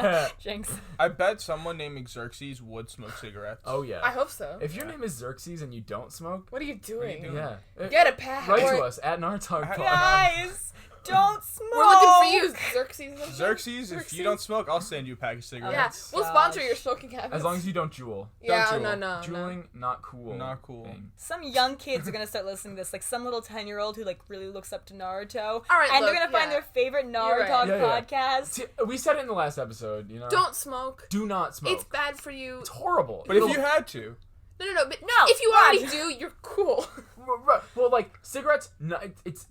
Yeah. Jinx. I bet someone named Xerxes would smoke cigarettes. Oh, yeah. I hope so. If your name is Xerxes and you don't smoke, What are you doing? doing? yeah. Get a pack. Write to Or- us at NaruTalk. Guys, don't smoke. We're looking for you, Xerxes. Xerxes, if you don't smoke, I'll send you a pack of Yeah, cigarettes. we'll sponsor your smoking habits. As long as you don't jewel. Yeah, don't no, jewel. no, Juuling, not cool. Not cool. thing. Some young kids are gonna start listening to this, like some little 10-year-old who like really looks up to Naruto. All right, and look, they're gonna find yeah. their favorite right. NaruTalk Yeah, yeah. podcast. See, we said it in the last episode, you know? Don't smoke. Do not smoke. It's bad for you. It's horrible. But if you had to, No. But No, if you Rod. already do, you're cool. Well, like, cigarettes, no, it's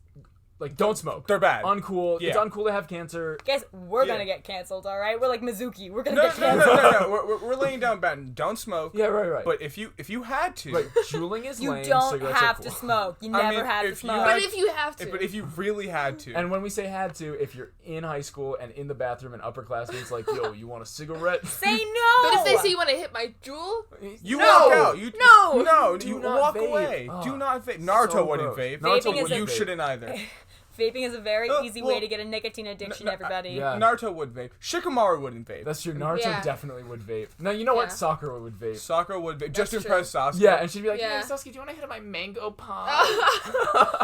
like, don't smoke. they're bad. Uncool. It's Yeah. uncool to have cancer. Guys, we're Yeah. gonna get canceled, all right? We're like Mizuki. We're gonna No, get no, canceled. no. We're laying down bad. Don't smoke. Yeah, right. But if you had to, Right, juuling is You lame, don't cigarettes have are to cool. smoke. You I never mean, have to if you smoke. had- But if you have to. but if you really had to, And when we say had to, if you're in high school and in the bathroom and upperclassmen's like, yo, you want a cigarette? Say no. But if they say you want to hit my jewel, you No! walk out. You No! Do you not walk vape. away. Oh, Do not vape. Naruto so wouldn't gross. vape. Naruto Vaping is wouldn't You vape. shouldn't either. Vaping is a very easy well, way to get a nicotine addiction, no, everybody. Yeah. Naruto would vape. Shikamaru wouldn't vape. That's true. Naruto Yeah. definitely would vape. No, you know what? Yeah. Sakura would vape. Sakura would vape just to That's impress Sasuke. Yeah, and she'd be like, Yeah. hey, Sasuke, do you want to hit my mango palm?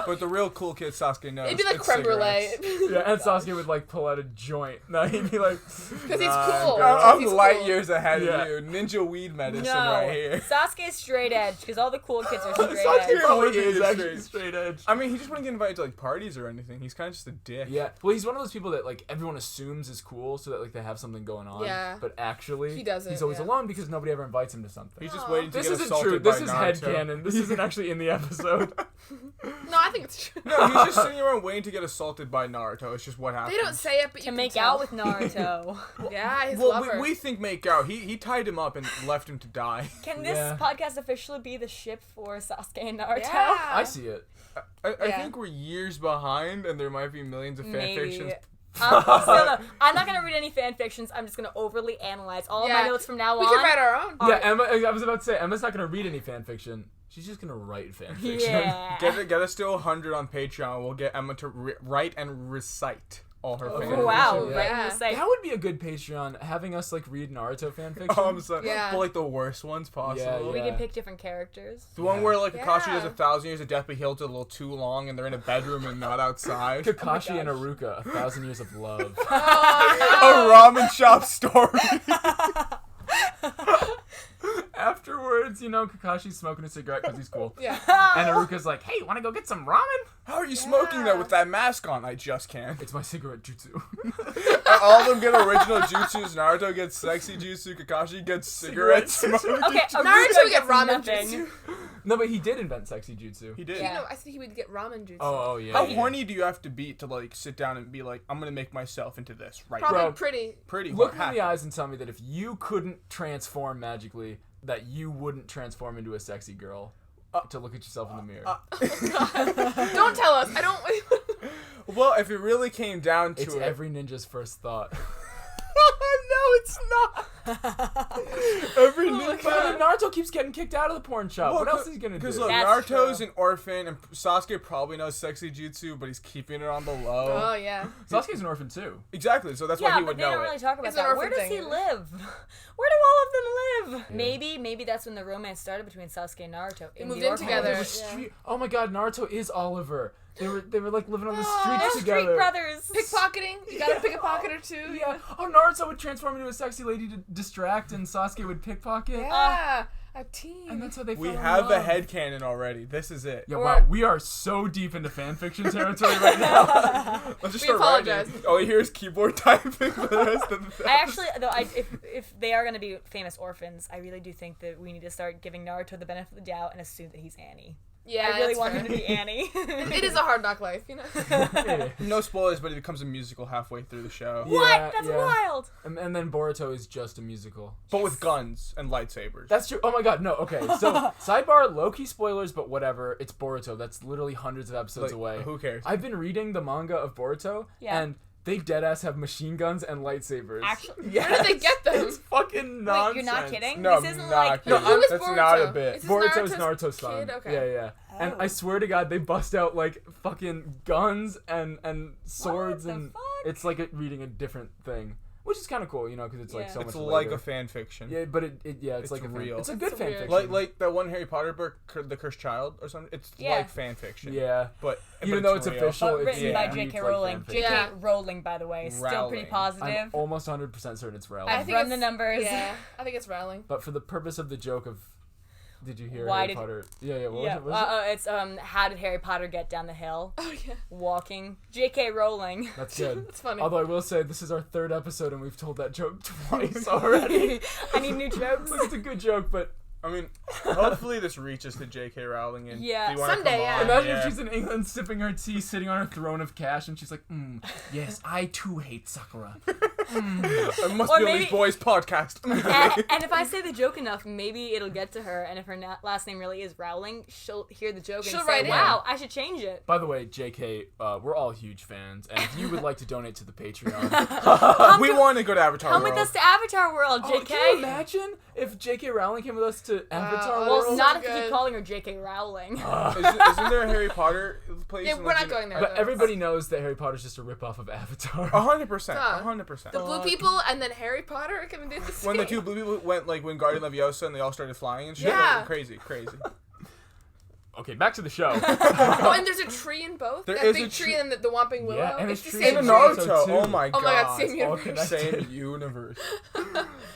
But the real cool kid Sasuke knows. it'd be like it's creme brulee. cigarettes. Yeah, and Sasuke would, like, pull out a joint. No, he'd be like... Because he's cool. girl. I'm He's light cool. years ahead Yeah. of you. Ninja weed medicine No, right here. Sasuke's straight edge because all the cool kids are straight Sasuke edge. probably would be is straight. actually straight edge. I mean, he just wouldn't get invited to like parties or anything. He's kind of just a dick. Yeah, well, he's one of those people that, like, everyone assumes is cool so that, like, they have something going on. Yeah. But actually, He doesn't, he's always yeah. alone because nobody ever invites him to something. He's just Aw. waiting to This get isn't assaulted true. by This is Naruto. headcanon. This isn't actually in the episode. No, I think it's true. No, he's just sitting around waiting to get assaulted by Naruto. It's just what happens. They don't say it, but you To can make tell. out with Naruto. Yeah, his Well, lover. we think make out. He tied him up and left him to die. Can this Yeah. podcast officially be the ship for Sasuke and Naruto? Yeah. I see it. I Yeah. think we're years behind, and there might be millions of fan Maybe. fictions. Still no. I'm not gonna read any fan fictions. I'm just gonna overly analyze all of my Yeah. notes from now We on. can write our own. Yeah, Emma. I was about to say Emma's not gonna read any fan fiction. She's just gonna write fan fiction. Yeah. Get us to 100 on Patreon. We'll get Emma to write and recite all her fan Oh, wow. fiction. Right Yeah. in the site. That would be a good Patreon, having us like read Naruto fan fiction. Oh, I'm sorry. Yeah. But like the worst ones possible. We Yeah. can pick different characters. The one where like Kakashi Yeah. does 1,000 years of death, but he holds it a little too long, and they're in a bedroom and not outside. Kakashi and Aruka, 1,000 Years of Love. A ramen shop story. Afterwards, you know, Kakashi's smoking a cigarette because he's cool. Yeah. And Aruka's like, hey, wanna go get some ramen? How are you smoking that with that mask on? I just can't. It's my cigarette jutsu. And all of them get original jutsus. Naruto gets sexy jutsu. Kakashi gets cigarette Cigarette smoke. Okay, Naruto Naruto would get gets ramen nothing. jutsu. No, but he did invent sexy jutsu. He did. Yeah. No, I think he would get ramen jutsu. Oh, yeah. How yeah. horny do you have to be to like sit down and be like, I'm gonna make myself into this right Probably now? Bro. pretty. Pretty Look me hot. in the eyes and tell me that if you couldn't transform magically, that you wouldn't transform into a sexy girl to look at yourself in the mirror. Don't tell us. I don't. Well, if it really came down to It's it, every ninja's first thought. no, it's not. Every ninja. But Naruto keeps getting kicked out of the porn shop. What else is he gonna do? Because look, That's Naruto's true. an orphan, and Sasuke probably knows sexy jutsu, but he's keeping it on the low. Oh yeah. Sasuke's an orphan too. Exactly, so that's why Yeah, he but would they know don't it. really talk about It's an that. Where orphan does he thing. live? Where do all of them live? Maybe that's when the romance started between Sasuke and Naruto. They in moved the in orphanage. together. They were Yeah. Oh my god, Naruto is Oliver. They were like living on the They're streets street together. brothers. Pickpocketing. You gotta pick a pocket or two. Yeah. Oh, Naruto would transform into a sexy lady to distract, and Sasuke would pickpocket. Yeah. A team. And that's how they We fell in have a love. headcanon already. This is it. Yeah, Or- wow, we are so deep into fanfiction territory right now. Let's just We start apologize. writing. All you hear is keyboard typing for the rest of the I actually, though, if they are going to be famous orphans, I really do think that we need to start giving Naruto the benefit of the doubt and assume that he's Annie. Yeah, I really that's want fair. him to be Annie. It is a hard knock life, you know. Yeah. No spoilers, but it becomes a musical halfway through the show. Yeah, What? That's yeah. wild. And then Boruto is just a musical. But with guns and lightsabers. That's true. Oh my god, no, okay. So, sidebar, low-key spoilers, but whatever. It's Boruto. That's literally hundreds of episodes Like, away. who cares? I've been reading the manga of Boruto, Yeah. and they deadass have machine guns and lightsabers. Actually- yes. Where did they get them? It's fucking nonsense. Wait, you're not kidding? No, This isn't I'm like... not No, kidding. who is That's Boruto? not a bit. Is this Boruto's Naruto's Naruto's son. kid? Okay. Yeah. And I swear to God, they bust out like fucking guns and swords, the and fuck? it's like reading a different thing, which is kind of cool, you know, because it's like Yeah. so It's much like later. a fan fiction. Yeah, but it's like a real. It's a That's good so fan weird. fiction. Like that one Harry Potter book, The Cursed Child or something. It's Yeah. like fan fiction. yeah, But even though it's real. official, But it's written by reads J.K. like Rowling. fan J.K. fiction. Yeah. Rowling, by the way. Still pretty Rowling. positive. I'm almost 100% certain it's Rowling. I've run the numbers. Yeah, I think it's Rowling. But for the purpose of the joke of, did you hear Why Harry did- Potter? Yeah. What Yeah, was it? it's how did Harry Potter get down the hill? Oh yeah. Walking. J.K. Rowling. That's good. That's funny. Although I will say this is our third episode and we've told that joke twice already. I need new jokes. Like, it's a good joke, but I mean, hopefully this reaches to J.K. Rowling and Yeah, do you wanna someday, come yeah. on? imagine Yeah. if she's in England sipping her tea, sitting on her throne of cash, and she's like, yes, I too hate Sakura. It must Or be on maybe- these boys' podcast. and if I say the joke enough, maybe it'll get to her. And if her last name really is Rowling, she'll hear the joke She'll and say, write in. "Wow, I should change it." By the way, JK, we're all huge fans, and if you would like to donate to the Patreon, We want to go to Avatar Come World. with us to Avatar World, oh, JK. can you imagine if JK Rowling came with us to Avatar oh, Well, World? not so if you keep good. calling her J.K. Rowling. Isn't there a Harry Potter place? Yeah, in, we're like, not going there. But though. everybody knows that Harry Potter's just a ripoff of Avatar. 100%. Huh. 100%. The blue people and then Harry Potter are gonna do the same. When the two blue people went, like, when Guardian Leviosa and they all started flying and shit. Yeah. Like, crazy. Okay, back to the show. Oh, and there's a tree in both. There That is big a tree tree- and the Whomping Willow. Yeah, and it's a the tree same In in tree. Naruto, too. oh my god. Oh my god, same all universe. connected. Same universe.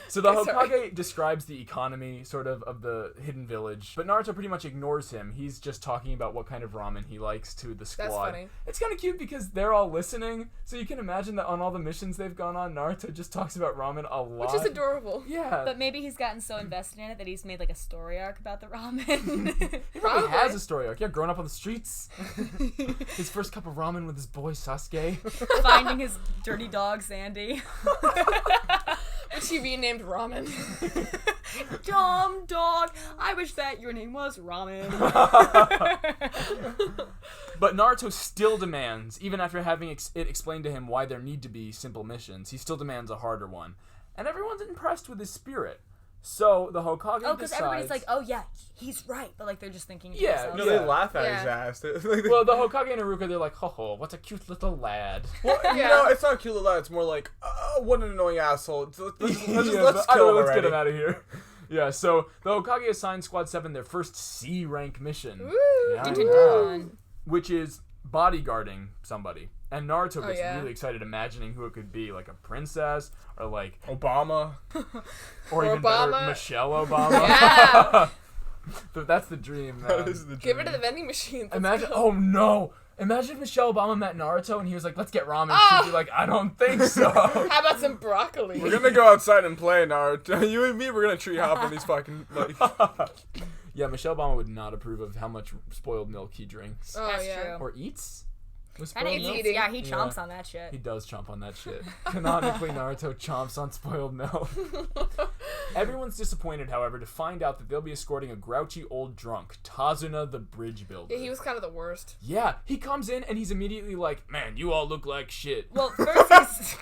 So the Okay, sorry. Hokage describes the economy, sort of the hidden village, but Naruto pretty much ignores him. He's just talking about what kind of ramen he likes to the squad. That's funny. It's kind of cute because they're all listening, so you can imagine that on all the missions they've gone on, Naruto just talks about ramen a lot. Which is adorable. Yeah. But maybe he's gotten so invested in it that he's made like a story arc about the ramen. He probably Probably. has a story arc. Yeah, growing up on the streets. His first cup of ramen with his boy Sasuke. Finding his dirty dog Sandy. Which he renamed Ramen. Dumb dog. I wish that your name was Ramen. But Naruto still demands, even after having it explained to him why there need to be simple missions, he still demands a harder one. And everyone's impressed with his spirit. So the Hokage Oh, because everybody's decides- like, oh yeah, he's right. But like they're just thinking to Yeah, themselves. No, Yeah. they laugh at his Yeah. ass. Well, the Hokage and Iruka, they're like, ho ho, what a cute little lad. Well, you Yeah. know, it's not cute lad. It's more like, what an annoying asshole. Let's Yeah, kill but I don't know, him let's already. get him out of here. Yeah, so the Hokage assigned Squad 7 their first C rank mission. Woo! Yeah, Dun, dun, yeah. dun. Which is bodyguarding somebody. And Naruto gets yeah. really excited imagining who it could be, like a princess, or like, Obama. or even better, Obama. Michelle Obama. Yeah. But that's the dream, man. That is the Get rid dream. of the vending machines. Let's Imagine, go. oh no! Imagine if Michelle Obama met Naruto and he was like, let's get ramen. Oh. She'd be like, I don't think so. How about some broccoli? We're gonna go outside and play, Naruto. You and me, we're gonna tree hop in these fucking, like... Yeah, Michelle Obama would not approve of how much spoiled milk he drinks. Oh That's yeah. true. Or eats? With And spoiled milk? eating. yeah, he chomps on that shit. He does chomp on that shit. Canonically, Naruto chomps on spoiled milk. Everyone's disappointed, however, to find out that they'll be escorting a grouchy old drunk, Tazuna the bridge builder. Yeah, he was kind of the worst. Yeah, he comes in and he's immediately like, man, you all look like shit. Well, first he's...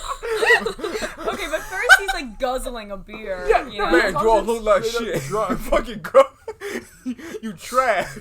Okay, but first he's like guzzling a beer. Yeah, you know? Man, you all look like Straight up shit. drunk. Fucking gross. You trash.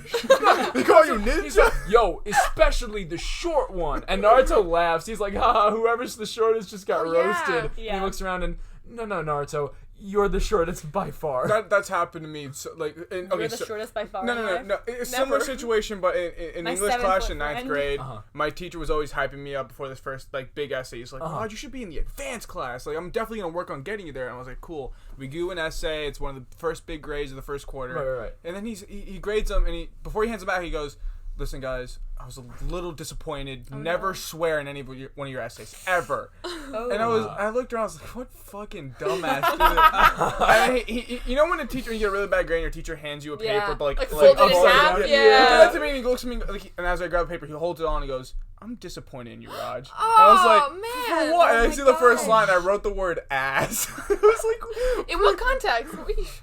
They call you He's ninja? like, yo, especially the short one. And Naruto laughs. He's like, haha, whoever's the shortest just got Oh, yeah. roasted. And Yeah. he looks around and, no, Naruto, you're the shortest by far. That's happened to me. So, like, okay, You're the shortest by far. No, in no, life. no. It's a similar situation, but in My English 7 class foot in 9th friend. grade, Uh-huh. my teacher was always hyping me up before this first like big essay. He's like, "Oh, you should be in the advanced class. Like, I'm definitely gonna work on getting you there." And I was like, "Cool." We do an essay. It's one of the first big grades of the first quarter. Right. And then he grades them, and before he hands them back, he goes, "Listen, guys, I was a little disappointed. Never swear in one of your essays ever." And I looked around. I was like, "What fucking dumbass did it?" And he, you know when a teacher, you get a really bad grade, and your teacher hands you a paper, Yeah. but like folded in upside half. down? Yeah. He did that to me, and he looks at me, like, and as I grab the paper, he holds it on, and he goes, "I'm disappointed in you, Raj." Oh, I was like, man. "For what?" And Oh I my see the first gosh. line. I wrote the word "ass." It was like, In what context?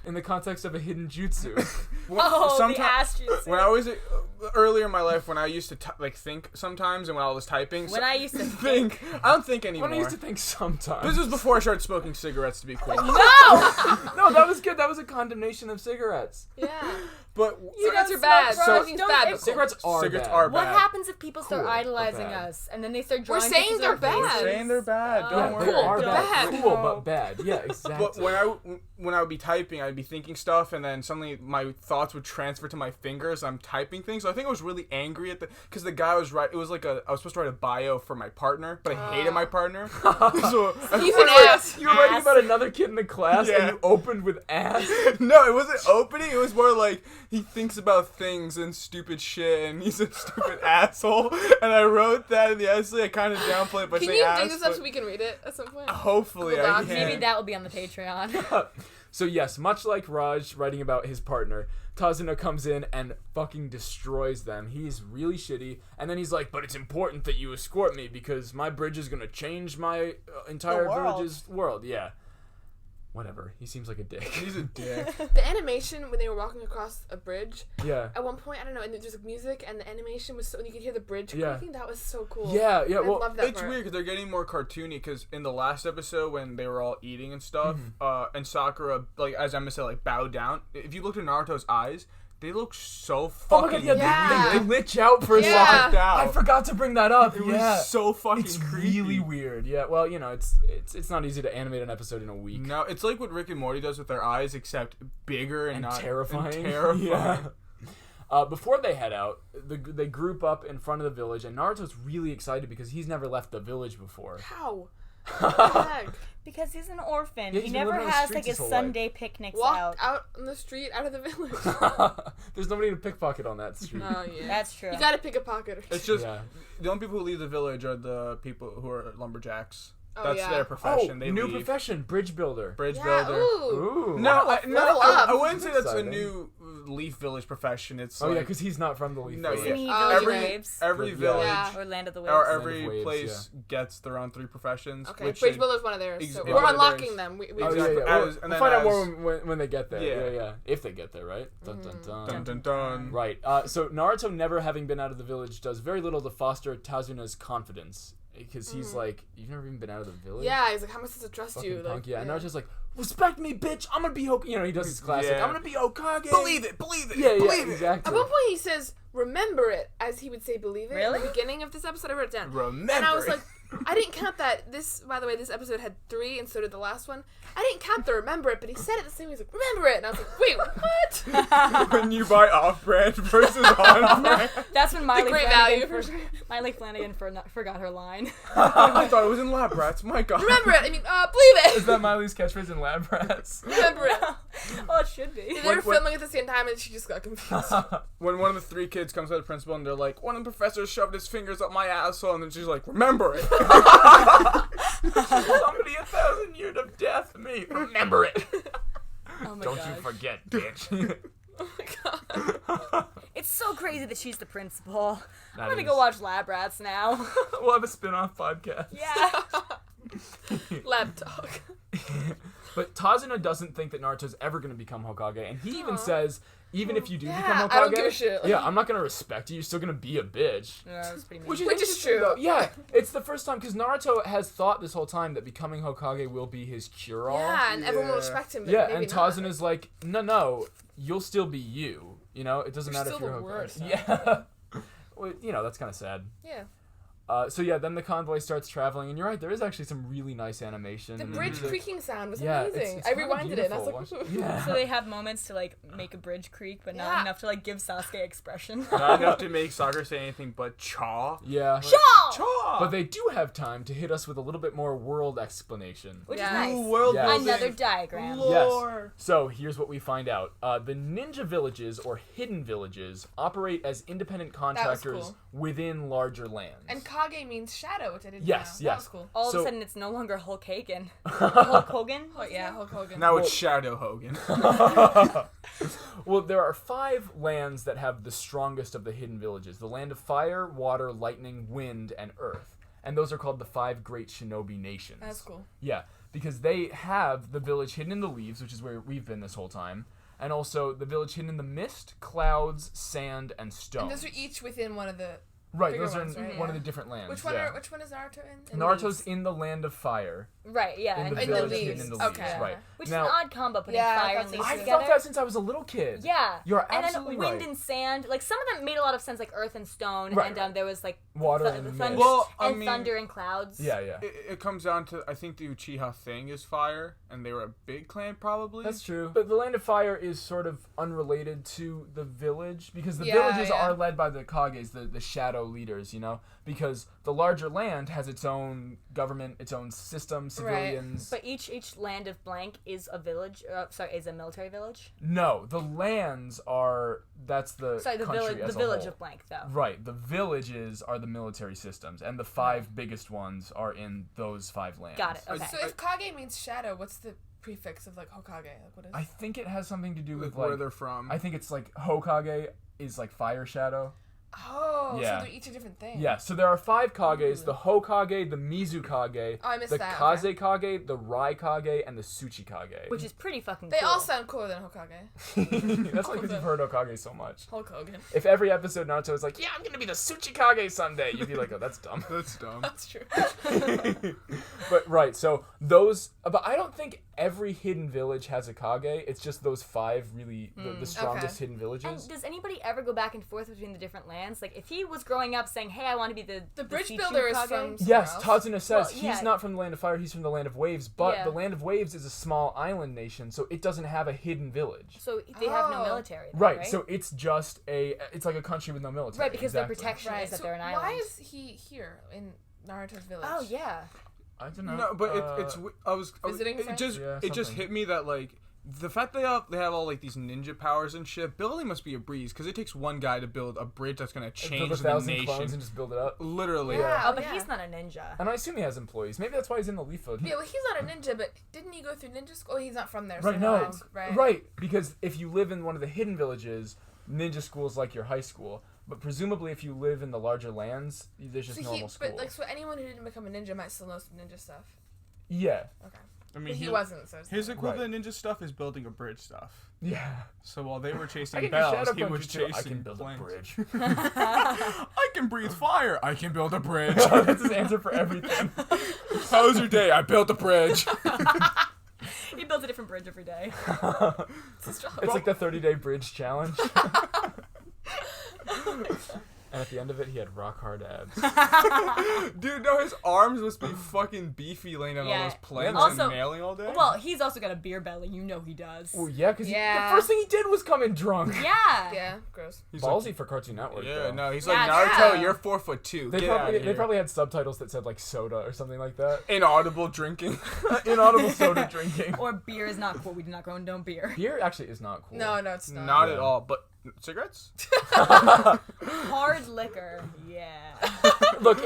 In the context of a hidden jutsu. Oh, sometime- the ass juice. when I was earlier in my life, when I used to like think sometimes, and when I was typing, When I used to think, I don't think anymore. When I used to think sometimes. This was before I started smoking cigarettes, to be clear. No! No, that was good. That was a condemnation of cigarettes. Yeah. But Cigarettes don't are bad. smoke, Smoking's don't- bad. if- Cigarettes are Cigarettes bad. are What bad. happens if people start Cool or idolizing bad? us and then they start drawing saying pictures they're of our bad. faces? saying they're bad. Yeah, Don't they worry. are Cool, bad. bad. Cool, but bad. Yeah, exactly. But when I would be typing, I'd be thinking stuff, and then suddenly my thoughts would transfer to my fingers. I'm typing things, so I think I was really angry at because the guy was right. It was like I was supposed to write a bio for my partner, but I hated my partner. So He's an ass. You were writing Ass. about another kid in the class Yeah. and you opened with ass. No, it wasn't opening. It was more like he thinks about things and stupid shit, and he's a stupid asshole. And I wrote that in the essay. I kind of downplayed it by Can saying you ass. dig this up but so we can read it at some point? hopefully, Google I Docs. can. Maybe that will be on the Patreon. So yes, much like Raj writing about his partner, Tazuna comes in and fucking destroys them. He's really shitty, and then he's like, "But it's important that you escort me because my bridge is gonna change my entire world." village's world." Yeah, whatever. He seems like a dick. He's a dick. The animation when they were walking across a bridge, Yeah. at one point, I don't know, and there's like music, and the animation was so, and you could hear the bridge Yeah. creaking. That was so cool. Yeah. I Well, love that It's part. weird because they're getting more cartoony. Because in the last episode when they were all eating and stuff, Mm-hmm. and Sakura, like as Emma said, like bowed down. If you looked at Naruto's eyes, they look so oh my fucking. god, yeah, Yeah. they glitch out for a Yeah. second. Out. I forgot to bring that up. It yeah. was so fucking It's creepy. really weird. Yeah, well, you know, it's not easy to animate an episode in a week. No, it's like what Rick and Morty does with their eyes, except bigger and, And not terrifying. And terrifying. Yeah. Before they head out, they group up in front of the village, and Naruto's really excited because he's never left the village before. How? What the heck? Because he's an orphan. Yeah, he he's been never living on the has streets like his his whole life. Sunday picnics Walk out. out on the street, out of the village. There's nobody to pickpocket on that street. Oh, yeah. That's true. You gotta pick a pocket or It's just Yeah. the only people who leave the village are the people who are lumberjacks. Oh, That's yeah. their profession. Oh, they new leave. profession, bridge builder. Bridge Yeah, builder. ooh. Ooh. No, Level up. I wouldn't say that's a Exciting. new Leaf Village profession. It's Oh like, yeah, because he's not from the Leaf No, Village. yeah. Isn't he Oh, Village every Waves? every Yeah. village Yeah. Or Land of the Waves? or Land of every Waves, place gets their own 3 professions. Okay, which Bridge should- Builder's one of theirs. So Exactly. we're One of unlocking theirs. them. We Oh, Exactly. yeah, yeah. As- and We'll then find out as- more when they get there. Yeah. Yeah. If they get there, right? Dun, dun, dun. Dun dun dun. Right. So Naruto, never having been out of the village, does very little to foster Tazuna's confidence. Because he's like, you've never even been out of the village? Yeah, he's like, how am I supposed to trust Fucking you? punk. Like, Yeah. And Naruto's like, respect me, bitch. I'm gonna be Hokage. You know, he does his classic. Yeah. I'm gonna be Hokage. Believe it. Yeah, believe it. exactly. At one point he says, remember it, as he would say believe it. Really? At the beginning of this episode, I wrote it down. Remember. And I was it. like, I didn't count that. This, by the way, this episode had 3, and so did the last one. I didn't count the remember it, but he said it the same way. He was like, remember it. And I was like, wait, what? when you buy off-brand versus on-brand. That's when Miley great Flanagan, value. Miley Flanagan forgot her line. I thought it was in Lab Rats. My God. Remember it. I mean, believe Is it. that Miley's catchphrase in Lab Rats? Remember it. Oh, it should be. They were What- filming at the same time, and she just got confused. When one of the 3 kids comes to the principal and they're like, one of the professors shoved his fingers up my asshole, and then she's like, remember it. Somebody 1,000 years of death, me. Remember it. Oh my Don't gosh. you forget, bitch. Oh my god. It's so crazy that she's the principal. That I'm gonna is. go watch Lab Rats now. We'll have a spin-off podcast. Yeah. Lab talk. But Tazuna doesn't think that Naruto's ever going to become Hokage, and he even says, even if you do Yeah, become Hokage, I don't give a shit. yeah, I'm not going to respect you. You're still going to be a bitch. Yeah, that was pretty mean. Which is true. interesting, though. Yeah, it's the first time, because Naruto has thought this whole time that becoming Hokage will be his cure-all. Yeah, and everyone will respect him. But Yeah, maybe and not. Tazuna's like, no, you'll still be you. You know, it doesn't You're matter if still you're the Hokage. worst, Yeah. Well, that's kind of sad. Yeah. So yeah, then the convoy starts traveling, and you're right, there is actually some really nice animation. The and bridge music. creaking sound was Yeah, amazing. it's I kinda rewinded it and I was beautiful. like, Yeah. So they have moments to like make a bridge creak, but not Yeah. enough to like give Sasuke expression. Not enough to make Sakura say anything but chaw. Yeah. Chaw! But they do have time to hit us with a little bit more world explanation. Which Yeah. is nice. World Yes. building. Another diagram. Yes. So here's what we find out. The ninja villages, or hidden villages, operate as independent contractors cool. within larger lands. And Kage means shadow, which I didn't Yes, know. That yes. was cool. All of So- a sudden, it's no longer Hulk Hogan. Hulk Hogan? Oh, yeah, Hulk Hogan. Now it's Shadow Hogan. Well, there are 5 lands that have the strongest of the hidden villages. The land of fire, water, lightning, wind, and earth. And those are called the 5 great shinobi nations. That's cool. Yeah, because they have the village hidden in the leaves, which is where we've been this whole time, and also the village hidden in the mist, clouds, sand, and stone. And those are each within one of the right, bigger those are ones, in right? one of Yeah. the different lands. Which one yeah. which one is Naruto in? Naruto's leaves. in the land of fire. Right, yeah. In and the In the village leaves. hidden in the leaves, Okay. right. Which Now, is an odd combo, putting Yeah, fire I and thought leaves so I too. together. thought that since I was a little kid. Yeah. You're and absolutely then wind right. and sand. Like, some of them made a lot of sense, like earth and stone. Right. And there was, like, Water and thunder, mist. Well, I and mean- thunder and clouds. Yeah, yeah. It comes down to, I think the Uchiha thing is fire, and they were a big clan probably. That's true. But the Land of Fire is sort of unrelated to the village, because the Yeah, villages yeah. are led by the Kages, the shadow leaders, because the larger land has its own government, its own system, civilians. But each land of blank is a village. Is a military village. No, the lands are, that's the Sorry, the country village. as The a village whole. of blank, though. Right, the villages are the military systems, and the 5 biggest ones are in those 5 lands. Got it. Okay. So if Kage means shadow, what's the prefix of like Hokage? Like what is I think it has something to do with, With where they're from. I think it's like Hokage is like fire shadow. Oh, Yeah. so they're each a different thing. Yeah, so there are 5 Kages, the Hokage, the Mizukage, Oh, I missed the that, Kaze okay. Kage, the Rai Kage, and the Tsuchi Kage. Which is pretty fucking They cool. all sound cooler than Hokage. That's only because you've heard Hokage so much. Hulk Hogan. If every episode Naruto was like, yeah, I'm gonna be the Tsuchi Kage someday, you'd be like, oh, that's dumb. That's dumb. That's true. But right, so those, but I don't think every hidden village has a Kage. It's just those 5 really, the strongest okay. hidden villages. And does anybody ever go back and forth between the different lands? Like, if he was growing up saying, "Hey, I want to be the bridge Shichu builder is Kage," from- Yes, somewhere else. Tazuna says Well, yeah. he's not from the Land of Fire, he's from the Land of Waves, but Yeah. the Land of Waves is a small island nation, so it doesn't have a hidden village. so they have no Oh. military. Then, Right, right, so it's just it's like a country with no military. right, because exactly. their protection Right. is that So they're an why island. is he here in Naruto's village? Oh yeah. I don't know. No, but it's I was Visiting it friends? just Yeah, it just something. hit me that like the fact they have all like these ninja powers and shit. Building must be a breeze because it takes one guy to build a bridge that's gonna build change 1,000 the clones nation. and just build it up. Literally. Yeah. Oh, but yeah. he's not a ninja. And I assume he has employees. Maybe that's why he's in the Leaf Village. Yeah, well, he's not a ninja, but didn't he go through ninja school? Oh, he's not from there. Right, so no. not, right. Right, because if you live in one of the hidden villages, ninja school's like your high school. But presumably if you live in the larger lands, there's just So normal school. but like, so anyone who didn't become a ninja might still know some ninja stuff. Yeah. Okay. I But mean, he wasn't. So it's His not- equivalent ninja stuff is building a bridge stuff. Yeah. So while they were I chasing can do bells, shadow he was punches too. chasing I can build planes. a bridge. I can breathe fire. I can build a bridge. That's his answer for everything. How was your day? I built a bridge. He builds a different bridge every day. It's like the 30-day bridge challenge. And at the end of it, he had rock hard abs. Dude, no, his arms must be fucking beefy laying on all Yeah. those planks Also- and nailing all day. Well, he's also got a beer belly. You know he does. Well, yeah, because Yeah. the first thing he did was come in drunk. Yeah. Yeah, gross. He's Ballsy like, for Cartoon Network. yeah, though. no, he's Yeah, like Naruto. yeah. You're 4'2". They Get probably out of they here. probably had subtitles that said like soda or something like that. Inaudible drinking. Inaudible soda drinking. Or beer is not cool. We do not condone beer. Beer actually is not cool. No, it's not. Not Yeah. at all. But cigarettes? Hard liquor. Yeah. Look,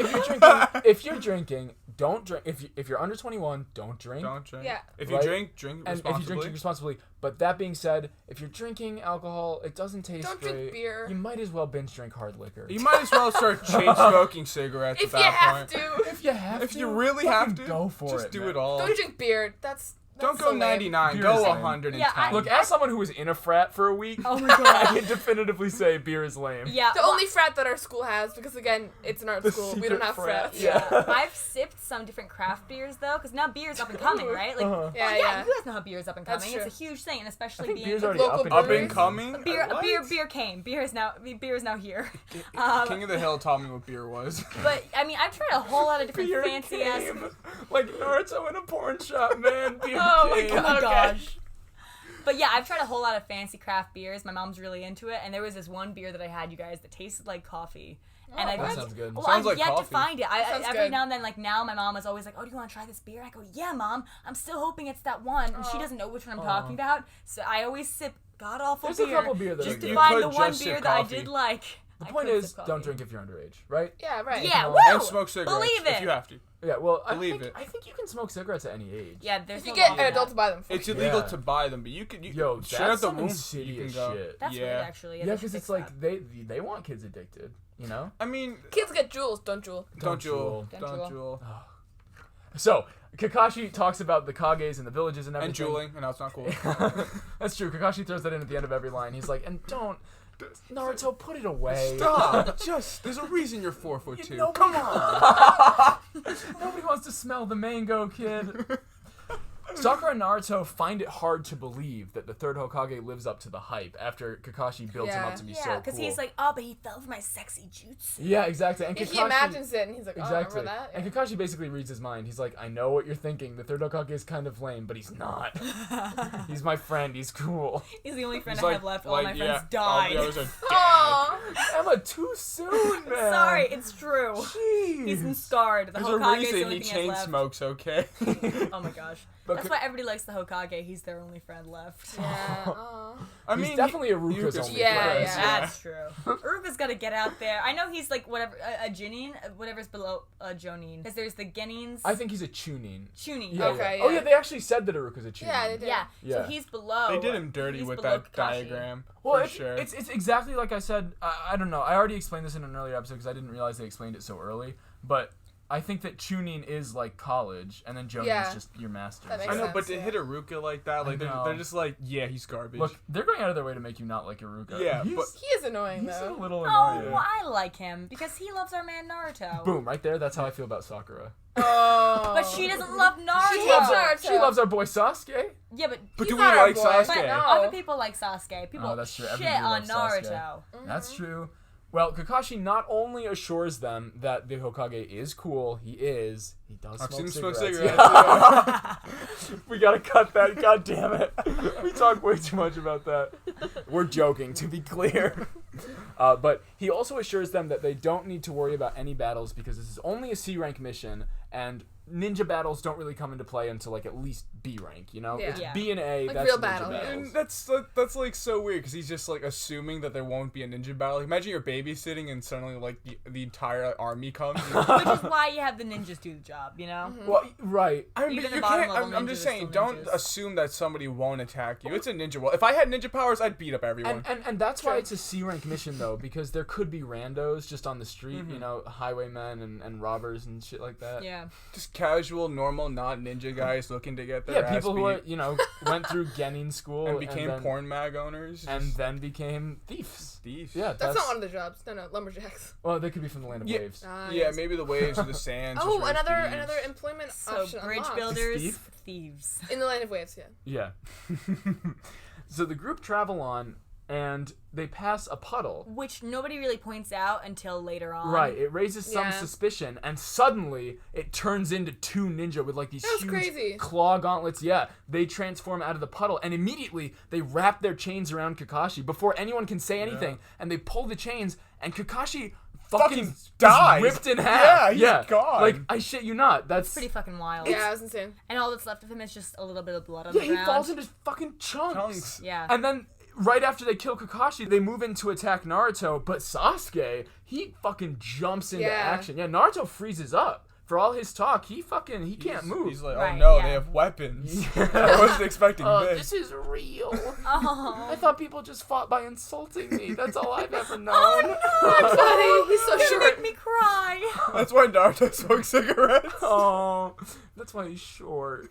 if you're drinking don't drink. If you're under 21, don't drink. Don't drink. Yeah. If you Right? drink And responsibly. if you drink responsibly. But that being said, if you're drinking alcohol, it doesn't taste Don't great. drink beer. You might as well binge drink hard liquor. You might as well start chain smoking cigarettes If at you that have point. to. If you have If to, you really fucking have to, go for just it. do man. it all. Don't drink beer. That's Don't go so lame. 99. Beer Go is lame. 110. Yeah, Look, as someone who was in a frat for a week, Oh my God. I can definitively say beer is lame. Yeah. The well, only frat that our school has, because again, it's an art The school. We secret don't have frat. frats. Yeah. I've sipped some different craft beers though, because now beer's up and coming, right? Like, Uh-huh. Yeah, well, yeah. You guys know how beer's up and That's coming. It's a true. huge thing, and I especially think being beer's already local up and Up breweries. and coming? beer. What? Beer came. Beer is now here. King of the Hill taught me what beer was. But I mean, I've tried a whole lot of different Beer fancy ass. came. Like Naruto in a porn shop, man. Beer Oh my came. God. Oh my Okay. gosh. But yeah, I've tried a whole lot of fancy craft beers. My mom's really into it, and there was this one beer that I had, you guys, that tasted like coffee. And I've That sounds good. Well, Sounds I've like yet coffee. to find it. sounds Every good. now and then, like now, my mom is always like, "Oh, do you want to try this beer?" I go, "Yeah, mom. I'm still hoping it's that one." And she doesn't know which one I'm talking about, so I always sip god awful There's a beer couple beer that just are to good. find You the could one just beer sip that I coffee. did like. The I point could is, sip don't coffee. drink if you're underage, right? Yeah, right. Yeah, And woo! And smoke cigarettes Believe it. if you have to. Yeah, well, Believe it. I think you can smoke cigarettes at any age. Yeah, there's If you no get law an on adult that. to buy them for It's you. illegal Yeah. to buy them, but you can Yo, share that's the some room. insidious You can go. shit. That's yeah. weird, actually. Yeah, they because should it's fix like that. they want kids addicted, you know? I mean, Kids get jewels, don't jewel. don't jewel. Don't Don't jewel. jewel. So, Kakashi talks about the Kages and the villages and everything. And jeweling, and that's not cool. That's true. Kakashi throws that in at the end of every line. He's like, and don't, Naruto, put it away. Stop. Just, there's a reason you're 4'2". Nobody- Come on. Nobody wants to smell the mango, kid. Sakura and Naruto find it hard to believe that the third Hokage lives up to the hype after Kakashi builds him Yeah. up to be so Yeah, cool. because he's like, oh, but he fell for my sexy jutsu. Yeah, exactly. And He Kakashi imagines it and he's like, oh, Exactly. remember that? And Kakashi basically reads his mind. He's like, I know what you're thinking. The third Hokage is kind of lame, but he's not. He's my friend. He's cool. He's the only friend He's I like- have left. All like, my yeah, friends all died. the others are dead. Aw. Emma, too soon, man. Sorry, it's true. Jeez. He's been scarred. The There's a Hokage is the reason only he thing chain left. smokes, okay? Oh my gosh. But That's why everybody likes the Hokage. He's their only friend left. Yeah. Aw. I He's mean, definitely Iruka's only Yeah, friend. yeah. That's true. Uruka's got to get out there. I know he's like whatever a Jinin, whatever's below a Jonin. Because there's the Genins. I think he's a Chunin. Chunin. Yeah, Okay, yeah. Oh yeah. yeah, they actually said that Iruka's a Chunin. Yeah, they did. Yeah. Yeah. So he's below. They did him dirty he's with below that Kakashi. diagram. Well, for it's, sure. it's exactly like I said. I don't know. I already explained this in an earlier episode because I didn't realize they explained it so early. But I think that Chunin is like college, and then Jonin Yeah. is just your master's. That makes I know, sense, but to yeah. hit Iruka like that, like know. they're just like, yeah, he's garbage. Look, they're going out of their way to make you not like Iruka. Yeah, he's, but- He is annoying, he's a though. little Oh, annoying. well, I like him because he loves our man Naruto. Boom, right there. That's how I feel about Sakura. Oh. But she doesn't love Naruto. She loves Naruto. She loves our boy Sasuke. Yeah, but But He's do we not our like boy. Sasuke? But no. other people like Sasuke. People Oh, that's true. shit Everybody on loves Sasuke. Naruto. That's true. Well, Kakashi not only assures them that the Hokage is cool, he is. He does I've smoke seen him smoke cigarettes. cigarettes. Yeah. We gotta cut that. God damn it. We talk way too much about that. We're joking, to be clear. But he also assures them that they don't need to worry about any battles because this is only a C rank mission, and ninja battles don't really come into play until like at least B rank. You know, Yeah. it's Yeah. B and A. Like that's real ninja battle, yeah. battles. And that's like so weird because he's just like assuming that there won't be a ninja battle. Imagine you're babysitting and suddenly like the entire army comes. Which is why you have the ninjas do the job, you know? Well, right. I mean, Even but the you bottom can't. level I'm ninjas just are saying, still don't ninjas. assume that somebody won't attack you. It's a ninja world. If I had ninja powers, I'd beat up everyone. And that's why it's a C rank mission though, because there could be randos just on the street, you know, highwaymen and robbers and shit like that. Yeah. Just casual, normal, not ninja guys looking to get their Yeah, ass people beat who are, you know, went through Genin school and became then, porn mag owners. and then became thieves. thieves. Yeah, That's not one of the jobs. No, lumberjacks. Well, they could be from the land of Yeah. waves. Ah, Yeah, yes. maybe the waves or the sands. Oh, just raise thieves. another employment So option bridge unlocked. builders, Thief? thieves. In the land of waves, yeah. Yeah. So the group travel on, and they pass a puddle. Which nobody really points out until later on. Right, it raises some Yeah. suspicion, and suddenly it turns into two ninja with like these That was huge crazy. claw gauntlets. Yeah, they transform out of the puddle, and immediately they wrap their chains around Kakashi before anyone can say anything, and they pull the chains, and Kakashi fucking is dies. ripped in half. Yeah, he's gone. Like, I shit you not, that's Pretty fucking wild. Yeah, it was insane. And all that's left of him is just a little bit of blood on yeah, the he ground. falls into fucking chunks. Chunks. Yeah. And then right after they kill Kakashi, they move in to attack Naruto, but Sasuke, he fucking jumps into Yeah. action. Yeah, Naruto freezes up for all his talk, he can't move. He's like, oh Right, no, yeah. they have weapons. I wasn't expecting this. This is real. Oh. I thought people just fought by insulting me. That's all I've ever known. Buddy, he's so You short. make me cry. That's why Naruto smokes cigarettes. Oh, that's why he's short.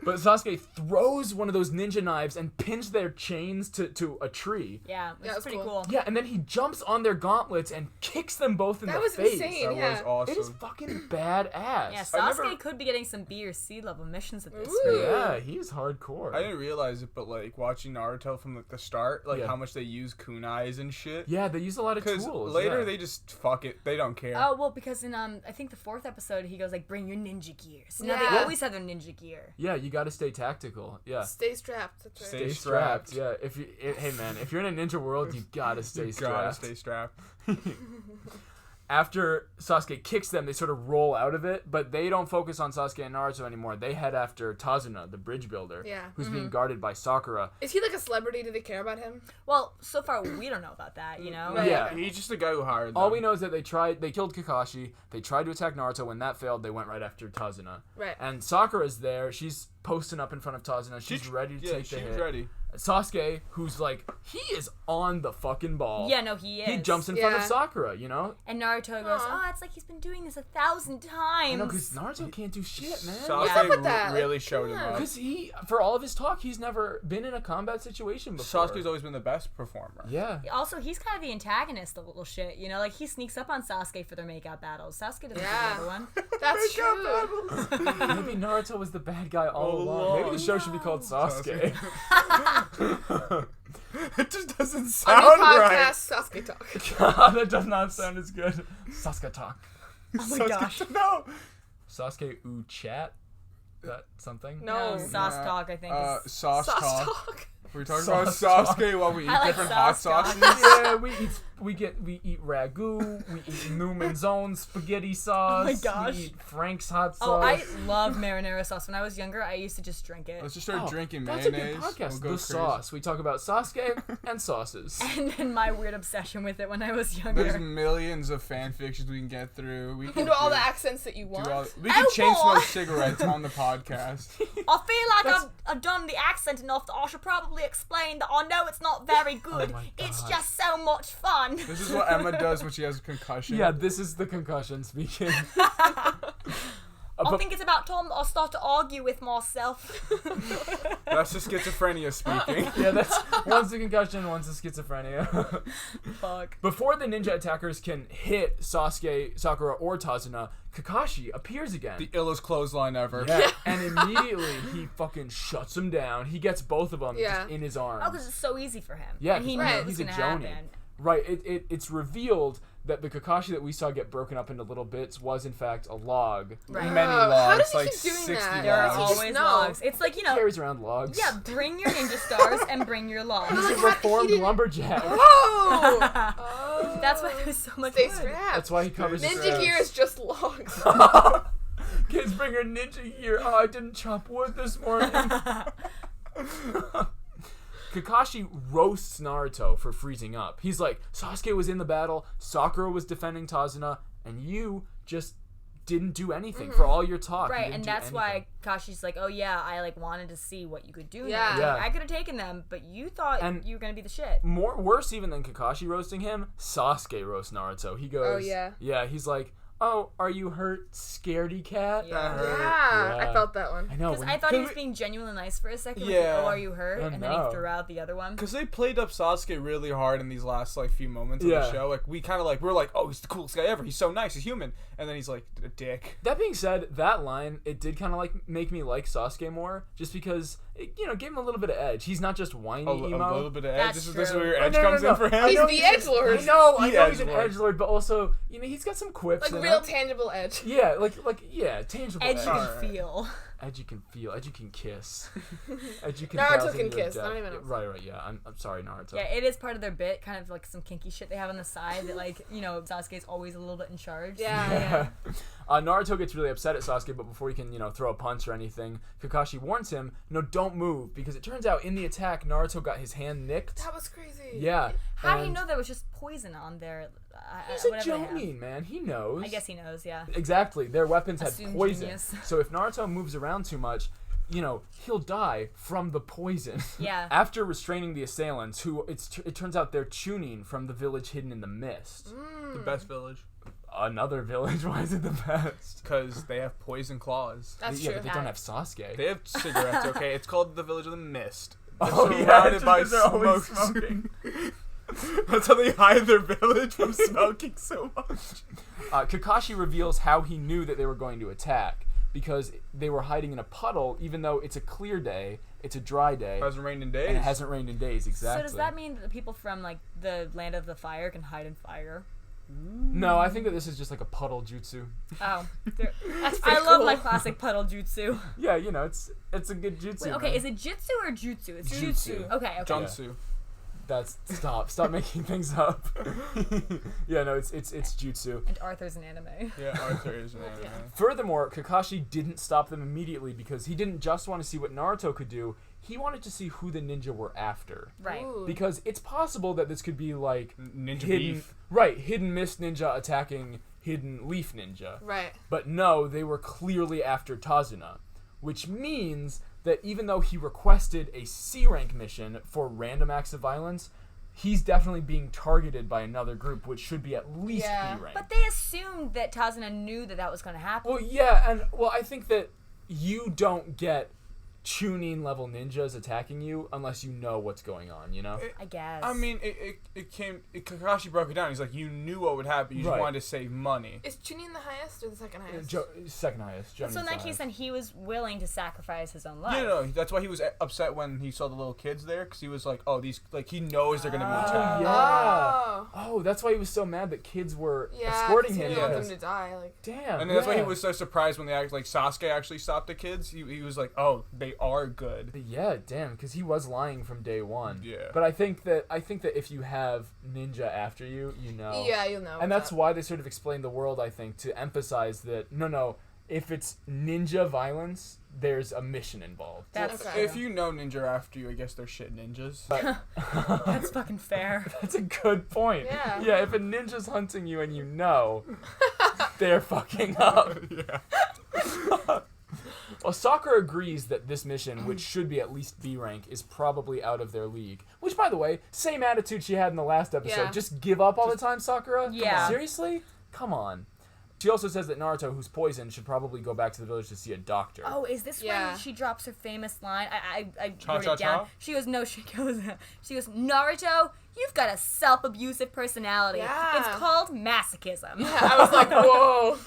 But Sasuke throws one of those ninja knives and pins their chains to a tree. Yeah, Yeah, it's it's pretty cool. cool. Yeah, and then he jumps on their gauntlets and kicks them both in That the was face. insane. That Yeah. was awesome. It is fucking badass. Yeah, I Sasuke never- could be getting some B or C level missions at this Ooh. rate. Yeah, he's hardcore. I didn't realize it, but like watching Naruto from like the start, like Yeah. how much they use kunais and shit. Yeah, they use a lot of Because tools. later yeah. they just fuck it. They don't care. Oh, well, because in, I think the 4th episode, he goes, like, bring your ninja gear. So now Yeah. they always have their ninja gear. Yeah, you gotta stay tactical. Yeah. Stay strapped. That's right. Stay Stay strapped. strapped. Yeah, hey man, if you're in a ninja world, you gotta stay You strapped. gotta stay strapped. After Sasuke kicks them, they sort of roll out of it, but they don't focus on Sasuke and Naruto anymore. They head after Tazuna, the bridge builder, Yeah. who's being guarded by Sakura. Is he like a celebrity? Do they care about him? Well, so far, we don't know about that, you know? Right. Yeah. He's just a guy who hired them. All we know is that they killed Kakashi. They tried to attack Naruto. When that failed, they went right after Tazuna. Right. And Sakura's there. She's posting up in front of Tazuna. She's ready to take the she's hit. ready. Sasuke, who's like, he is on the fucking ball. Yeah, no, he is. He jumps in front of Yeah. Sakura, you know? And Naruto goes, oh, it's like he's been doing this 1,000 times. I know, because Naruto can't do shit, man. Sasuke What's up with that? really Like, showed him come on. up. Because for all of his talk, he's never been in a combat situation before. Sasuke's always been the best performer. Yeah. Also, he's kind of the antagonist of little shit, you know? Like, he sneaks up on Sasuke for their makeout battles. Sasuke doesn't Yeah. do the other one. That's true. Maybe Naruto was the bad guy all along. Maybe the show should be called Sasuke. It just doesn't A new sound podcast, right. Sasuke Talk. God, that does not sound as good. Sasuke talk. Oh my gosh. No. Sasuke chat? That something? No, No. sauce talk, I think. Is... Sauce Sauce talk. Talk. We're talking Sauce about talk. Sasuke while we eat I like different hot sauce talk. sauces. Yeah, we eat ragu, we eat Newman's own spaghetti sauce. Oh my gosh. We eat Frank's hot Oh, sauce. I love marinara sauce. When I was younger, I used to just drink it. Let's just start drinking That's a mayonnaise. good podcast. We'll The go crazy. sauce. We talk about Sasuke and sauces. And then my weird obsession with it when I was There's younger. millions of fan fictions we can get through. We You can can do all do- the accents that you do want. all- we can Oh, chain boy. smoke cigarettes on the podcast. I feel like I've done the accent enough that I should probably explain that I know it's not very good. my It's God. just so much fun. This is what Emma does when she has a concussion. Yeah, this is the concussion speaking. I think it's about time that I start to argue with myself. That's the schizophrenia speaking. Yeah, that's one's the concussion, one's the schizophrenia. Fuck. Before the ninja attackers can hit Sasuke, Sakura, or Tazuna, Kakashi appears again. The illest clothesline ever. Yeah, and immediately he fucking shuts them down. He gets both of them Yeah. just in his arms. Oh, because it's so easy for him. Yeah, and he 'cause knew right, it was he's a gonna Jonin. happen. Right, it's revealed that the Kakashi that we saw get broken up into little bits was in fact a log. Right. Many How logs, does he like keep doing 60 that? There are logs. He just always know. logs. It's like, you know, Carries around logs. yeah, bring your ninja stars and bring your logs. He's a Like, how- reformed he didn't- lumberjack. Oh! Oh. That's why it was so much Stay fun. strapped. That's why he covers his Ninja gear is just logs. Kids bring her ninja gear. Oh, I didn't chop wood this morning. Kakashi roasts Naruto for freezing up. He's like, Sasuke was in the battle, Sakura was defending Tazuna, and you just didn't do anything for all your talk. You Right, didn't and do that's anything. why Kashi's like, oh yeah, I like wanted to see what you could do. Yeah. now. Yeah. I could have taken them, but you thought And- you were gonna be the shit. Worse even than Kakashi roasting him, Sasuke roasts Naruto. He goes, Oh, yeah. Yeah, he's like, oh, are you hurt, scaredy cat? Yeah. hurt. Yeah, Yeah. I felt that one. I know. Because when- I thought he was we- being genuinely nice for a second. Like, Yeah. oh, are you hurt? Oh, And then no. he threw out the other one. Because they played up Sasuke really hard in these last like few moments of Yeah. the show. Like we kind of like we're like, oh, he's the coolest guy ever. He's so nice. He's human. And then he's like a dick. That being said, that line, it did kind of like make me like Sasuke more, just because it, gave him a little bit of edge. He's not just whiny A emo. little bit of edge. That's This is true. where your Oh, edge no, no, comes no. in for him. He's know the he's- edgelord. I know he's an edgelord. edgelord, but also, he's got some quips. Like in real him. tangible edge. Yeah, tangible Edge edge. you can Alright. feel. Edge you can feel. Edge you can kiss. Edge you can. Naruto thousand can your kiss, not death. even else. Right. Yeah. I'm sorry, Naruto. Yeah, it is part of their bit, kind of like some kinky shit they have on the side that, like, Sasuke's always a little bit in charge. Yeah. Naruto gets really upset at Sasuke, but before he can, throw a punch or anything, Kakashi warns him, don't move, because it turns out in the attack, Naruto got his hand nicked. That was crazy. Yeah. How do you know there was just poison on there? He's a Jonin, man. He knows. I guess he knows, yeah. Exactly. Their weapons had Assume poison. genius. So if Naruto moves around too much, he'll die from the poison. Yeah. After restraining the assailants, who it turns out they're Chunin from the village hidden in the mist. The best village. Another village. Why is it the best? Because they have poison claws. That's Yeah, true. but they don't have Sasuke. They have cigarettes, okay? It's called the Village of the Mist. They're Oh, surrounded yeah, by they're always smoke. smoking. That's how they hide their village from smoking so much. Kakashi reveals how he knew that they were going to attack, because they were hiding in a puddle, even though it's a clear day, it's a dry day, It hasn't rained in days. and it hasn't rained in days, exactly. So does that mean that the people from, like, the Land of the Fire can hide in fire? No, I think that this is just like a puddle jutsu. Oh. That's I pretty love cool. my classic puddle jutsu. Yeah, it's a good jutsu. Wait, okay, man. is it jitsu or jutsu? It's Jutsu. Okay. Junsu. Stop making things up. Yeah, no, it's jutsu. And Arthur's an anime. Yeah, Arthur is an anime. Furthermore, Kakashi didn't stop them immediately because he didn't just want to see what Naruto could do. He wanted to see who the ninja were after. Right. Ooh. Because it's possible that this could be like Ninja hidden, beef. right? Hidden mist ninja attacking hidden leaf ninja. Right. But no, they were clearly after Tazuna, which means that even though he requested a C rank mission for random acts of violence, he's definitely being targeted by another group, which should be at least Yeah. B rank. But they assumed that Tazuna knew that was going to happen. Well, yeah, and I think that you don't get Chunin level ninjas attacking you unless you know what's going on, you know? I guess. I mean, Kakashi broke it down. He's like, you knew what would happen. You just Right. wanted to save money. Is Chunin the highest or the second highest? Second highest. So in Jonin's that case, highest. then he was willing to sacrifice his own life. Yeah, no, that's why he was upset when he saw the little kids there, because he was like, oh, these, like, he knows they're going to be attacked. Yeah. Oh. Oh, that's why he was so mad that kids were Yeah, escorting 'cause he him. didn't want because- them to die. Like, Damn. And that's why he yeah. was so surprised when they act like Sasuke actually stopped the kids. He was like, oh, they are good. Yeah, damn, because he was lying from day one. Yeah. But I think that if you have ninja after you, you know. yeah, you'll know. And that's that. why they sort of explain the world, I think, to emphasize that no, if it's ninja violence, there's a mission involved. That's Okay. If you know ninja after you, I guess they're shit ninjas. That's fucking fair. That's a good point. Yeah. Yeah, if a ninja's hunting you and you know, they're fucking up. Yeah. Well, Sakura agrees that this mission, which should be at least B rank, is probably out of their league. Which, by the way, same attitude she had in the last episode. Yeah. Just give up all the time, Sakura? Yeah. Seriously? Come on. She also says that Naruto, who's poisoned, should probably go back to the village to see a doctor. Oh, is this Yeah. when she drops her famous line? I Cha, wrote cha, it down. cha? She goes, Naruto, you've got a self-abusive personality. Yeah. It's called masochism. Yeah, I was like, whoa.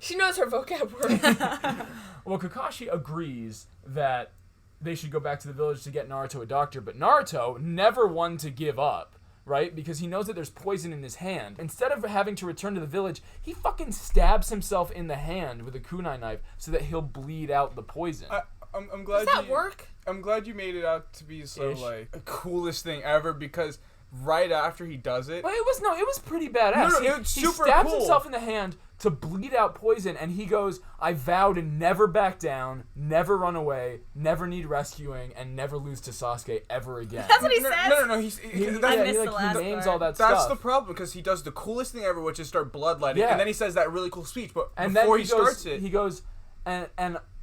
She knows her vocab word. Well, Kakashi agrees that they should go back to the village to get Naruto a doctor, but Naruto, never one to give up, right? Because he knows that there's poison in his hand. Instead of having to return to the village, he fucking stabs himself in the hand with a kunai knife so that he'll bleed out the poison. I'm glad Does that work? I'm glad you made it out to be so Ish. like the coolest thing ever, because right after he does it, Well, it was pretty badass. No, he, it's he super stabs cool. himself in the hand to bleed out poison, and he goes, I vow to never back down, never run away, never need rescuing, and never lose to Sasuke ever again. That's what he no, says. no, he's He I that's, missed the last he names part. all that that's stuff. the problem, because he does the coolest thing ever, which is start bloodletting, Yeah. and then he says that really cool speech, but And before then he starts it, he goes, and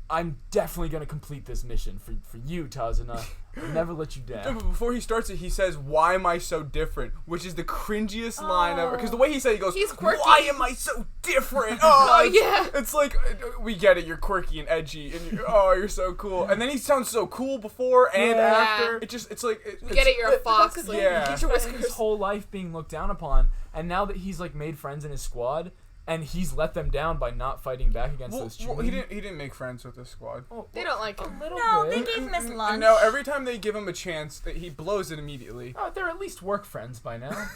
I'm definitely gonna complete this mission for you, Tazuna. I'll never let you Yeah, down. but before he starts it, he says, "Why am I so different?" Which is the cringiest line ever. Because the way he said it, he goes, He's quirky. "Why am I so different?" Oh, Oh, yeah. It's like, we get it. You're quirky and edgy, and you're so cool. And then he sounds so cool before and Yeah. after. It's like, You get it, you're a fox. Like, yeah. get your His whiskers. whole life being looked down upon, and now that he's like made friends in his squad, and he's let them down by not fighting back against those Well, Chunin. he didn't make friends with this squad. They don't like him. Little No, bit. they gave him his lunch. And no, every time they give him a chance, he blows it immediately. Oh, they're at least work friends by now.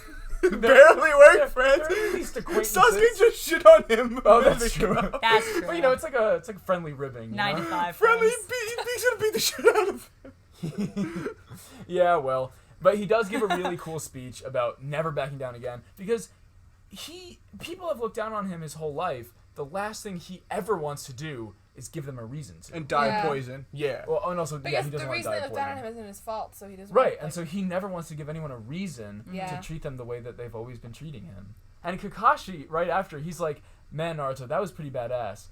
Barely work They're friends. at least acquaintances. Sasuke just shit on him. Oh, that's true. That's true. But you know, it's like a friendly ribbing. You know? 95 Friendly, friends. he's gonna beat the shit out of him. Yeah, well, but he does give a really cool speech about never backing down again, because people have looked down on him his whole life. The last thing he ever wants to do is give them a reason to. And die Yeah. poison. Yeah. Well, and also, Because he doesn't the want to reason die they of looked down on poison. him isn't his fault, so he doesn't. Right, want, and so he never wants to give anyone a reason Yeah. to treat them the way that they've always been treating him. And Kakashi, right after, he's like, man, Naruto, that was pretty badass.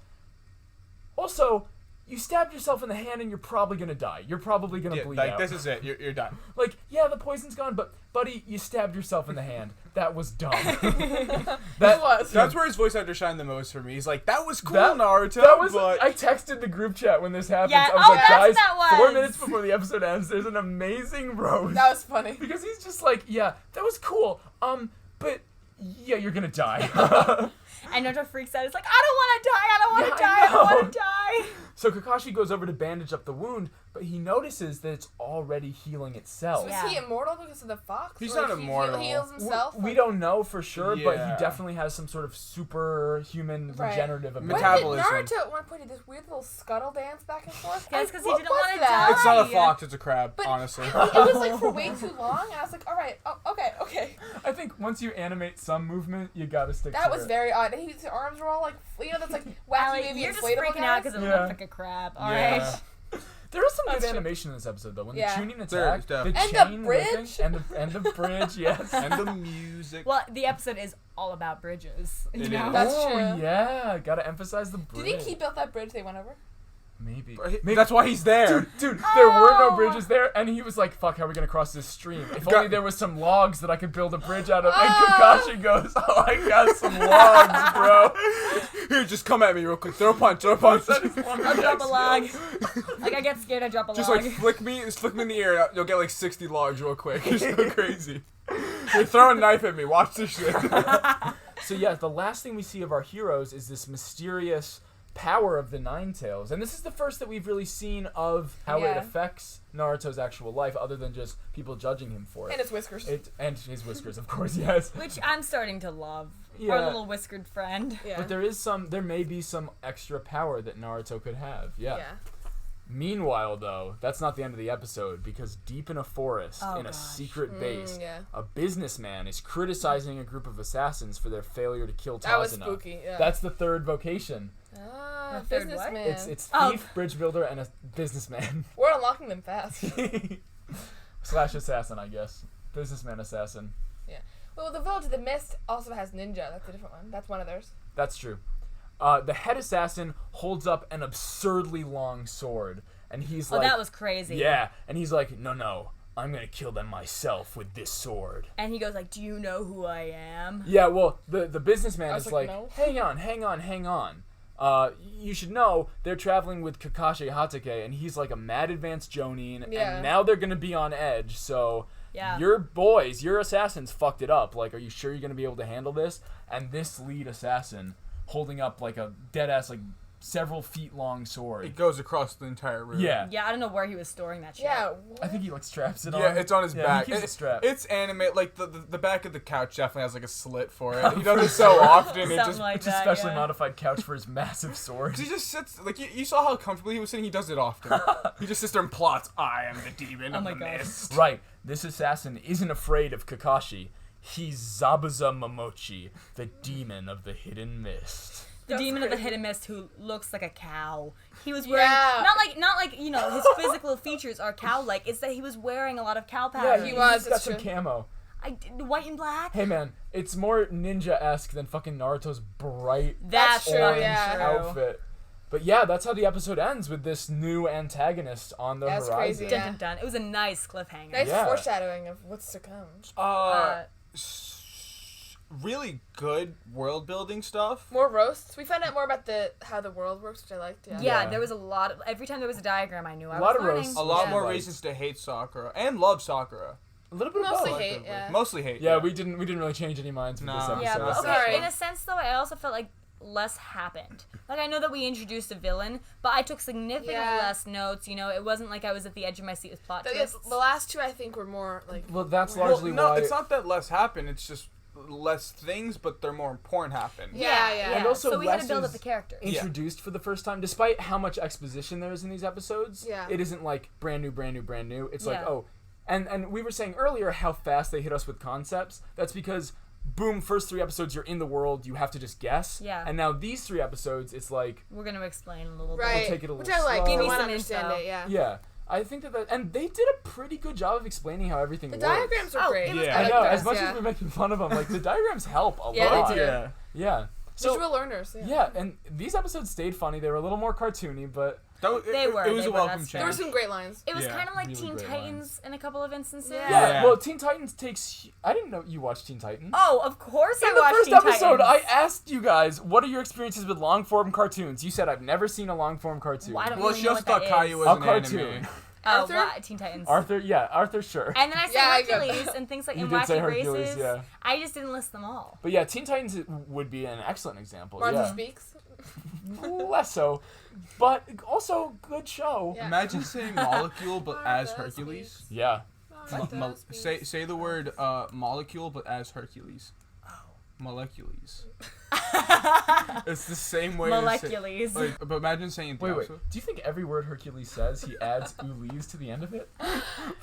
Also, you stabbed yourself in the hand and you're probably going to die. You're probably going to bleed out. this is it. You're done. Like, yeah, the poison's gone, but, buddy, you stabbed yourself in the hand. That was dumb. It was. That's where his voice actor shined the most for me. He's like, that was cool, That- Naruto, That was. but... I texted the group chat when this happened. Yeah, I was oh, like, that's guys, what that 4 was. minutes before the episode ends, there's an amazing roast. That was funny. Because he's just like, yeah, that was cool. But yeah, you're gonna die. And Naruto freaks out. He's like, I don't want to die. I don't want to Yeah, I die. I don't know. want to die. So Kakashi goes over to bandage up the wound, but he notices that it's already healing itself. So Yeah. is he immortal because of the fox? He's Or, not like, immortal. He heals himself. We don't know for sure, but Yeah. he definitely has some sort of superhuman Right. regenerative When ability. Metabolism. did Naruto at one point did this weird little scuttle dance back and forth? That's 'cause he What didn't was wanna that? die. It's not a Hi. fox, it's a crab, But honestly. it was like for way too long, and I was like, all right, okay. I think once you animate some movement, you gotta stick That to was it. very odd. And his arms were all like, that's like wacky Allie, baby you're just inflatable freaking out guys. because it Yeah. looked like a crab. All Yeah. right. There is some good That's true. animation in this episode though. When Yeah. the tuning There attack, is, the definitely. And the chain bridge. whipping, and the bridge, yes. And the music. Well, the episode is all about bridges. You It know? is. That's oh, true. yeah, gotta emphasize the Do bridge. you think he built that bridge they went over? Maybe. That's why he's there. Dude, there were no Oh. bridges there, and he was like, fuck, how are we gonna cross this stream? If Got- only there was some logs that I could build a bridge out of. And Kakashi goes, oh, I got some logs, bro. Here, just come at me real quick. Throw a punch, throw a punch. That is one of I'll the drop a log. skills. Like, I get scared, I drop a Just log. like flick me in the ear. You'll get like 60 logs real quick. Just go crazy. Here, throw a knife at me. Watch this shit. So yeah, the last thing we see of our heroes is this mysterious power of the Nine Tails, and this is the first that we've really seen of how it Yeah. affects Naruto's actual life, other than just people judging him for it. And his whiskers. And his whiskers, of course, yes. Which I'm starting to love. Yeah. Our little whiskered friend. Yeah. But there may be some extra power that Naruto could have. Yeah. Yeah. Meanwhile, though, that's not the end of the episode, because deep in a forest, Oh, in a gosh. secret base, yeah. a businessman is criticizing a group of assassins for their failure to kill Tazuna. That was spooky. Yeah. That's the third vocation. Ah, The third what? businessman. It's Oh. thief, bridge builder, and a businessman. We're unlocking them fast. Slash assassin, I guess. Businessman assassin. Well, the Village of the Mist also has ninja. That's a different one. That's one of theirs. That's true. The head assassin holds up an absurdly long sword, and he's Oh, like, that was crazy. yeah, and he's like, no, I'm gonna kill them myself with this sword. And he goes like, do you know who I am? Yeah, well, the businessman I was is like, like, no. hang on. You should know they're traveling with Kakashi Hatake, and he's like a mad advanced Jonin, Yeah. and now they're gonna be on edge, so Yeah. your assassins fucked it up. Like, are you sure you're gonna be able to handle this? And this lead assassin holding up like a dead ass, like several feet long sword. It goes across the entire room. Yeah. Yeah, I don't know where he was storing that shit. Yeah. I think he like straps it on. Yeah, it's on his Yeah, back. He keeps it strapped. It's animate. Like the back of the couch definitely has like a slit for it. He does it so often. It Something just like It's a that, specially yeah. modified couch for his massive sword. he just sits like you saw how comfortably he was sitting. He does it often. He just sits there and plots. I am the demon Oh of my the God. mist. Right, this assassin isn't afraid of Kakashi. He's Zabuza Momochi, the demon of the hidden mist. The That's demon of the crazy. hidden mist who looks like a cow. He was wearing Yeah. not like you know his physical features are cow-like. It's that he was wearing a lot of cow Yeah, patterns. he was. He's got It's some true. camo. White and black. Hey man, it's more ninja-esque than fucking Naruto's bright That's true, fucking yeah. true. outfit. But yeah, that's how the episode ends, with this new antagonist on the That's horizon. crazy, Dun, yeah. dun, dun. It was a nice cliffhanger. Nice Yeah. foreshadowing of what's to come. Really good world building stuff. More roasts. We found out more about how the world works, which I liked. Yeah. Yeah, Yeah. there was a lot of every time there was a diagram I knew I A lot was of learning. roasts. A lot Yeah. more Right. reasons to hate Sakura and love Sakura. A little bit of Mostly both. hate, Collectively. yeah. Mostly hate. Yeah, we didn't really change any minds with No. this episode. Yeah, but okay, Sorry. in a sense though, I also felt like less happened. Like I know that we introduced a villain, but I took significantly Yeah. less notes. You know, it wasn't like I was at the edge of my seat with plot The, twists. the last two I think were more like. Well, that's Well, largely no, why. it's not that less happen. It's just less things, but they're more important happen. Yeah. And also so we had to less build up is the characters. introduced for the first time, despite how much exposition there is in these episodes. Yeah. It isn't like brand new. It's like, Yeah. oh, and we were saying earlier how fast they hit us with concepts. That's because boom, first 3 episodes you're in the world, you have to just guess. Yeah. And now these 3 episodes, it's like, We're gonna explain a little bit. Right. take it a Which little I like. slow. You Give me want to some understand info. it, yeah. yeah. I think that and they did a pretty good job of explaining how everything The works. diagrams are great. it was Yeah. I good. know, like as this, much yeah. as we're making fun of them, like, the diagrams help a Yeah, they lot. do. Yeah. Yeah. So, Visual learners. Yeah. yeah, and these episodes stayed funny. They were a little more cartoony, but That was, They were, It was they a were, welcome that's There were change. some great lines. It was Yeah, kind of like really Teen great Titans in a couple of instances. Yeah. yeah. Well, Teen Titans takes. I didn't know you watched Teen Titans. Oh, of course I In the watched first Teen episode, I Titans. asked you guys, what are your experiences with long form cartoons? You said I've never seen a long form cartoon. Well, I don't Well, really she know also what thought that Caillou is. was A an cartoon. anime. Oh, Arthur? what? Teen Titans. Arthur, sure. And then I said Yeah, I get Hercules that. and things like You in did say Wacky Hercules, Races. yeah. I just didn't list them all. But yeah, Teen Titans would be an excellent example. Martha Yeah. Speaks. Less so, but also good show. Yeah. Imagine saying molecule but as Martha Hercules. Speaks. Yeah. Martha Speaks. Say the word molecule but as Hercules. Molecules. It's the same way. Molecules. But imagine saying. Wait. Do you think every word Hercules says he adds ules to the end of it?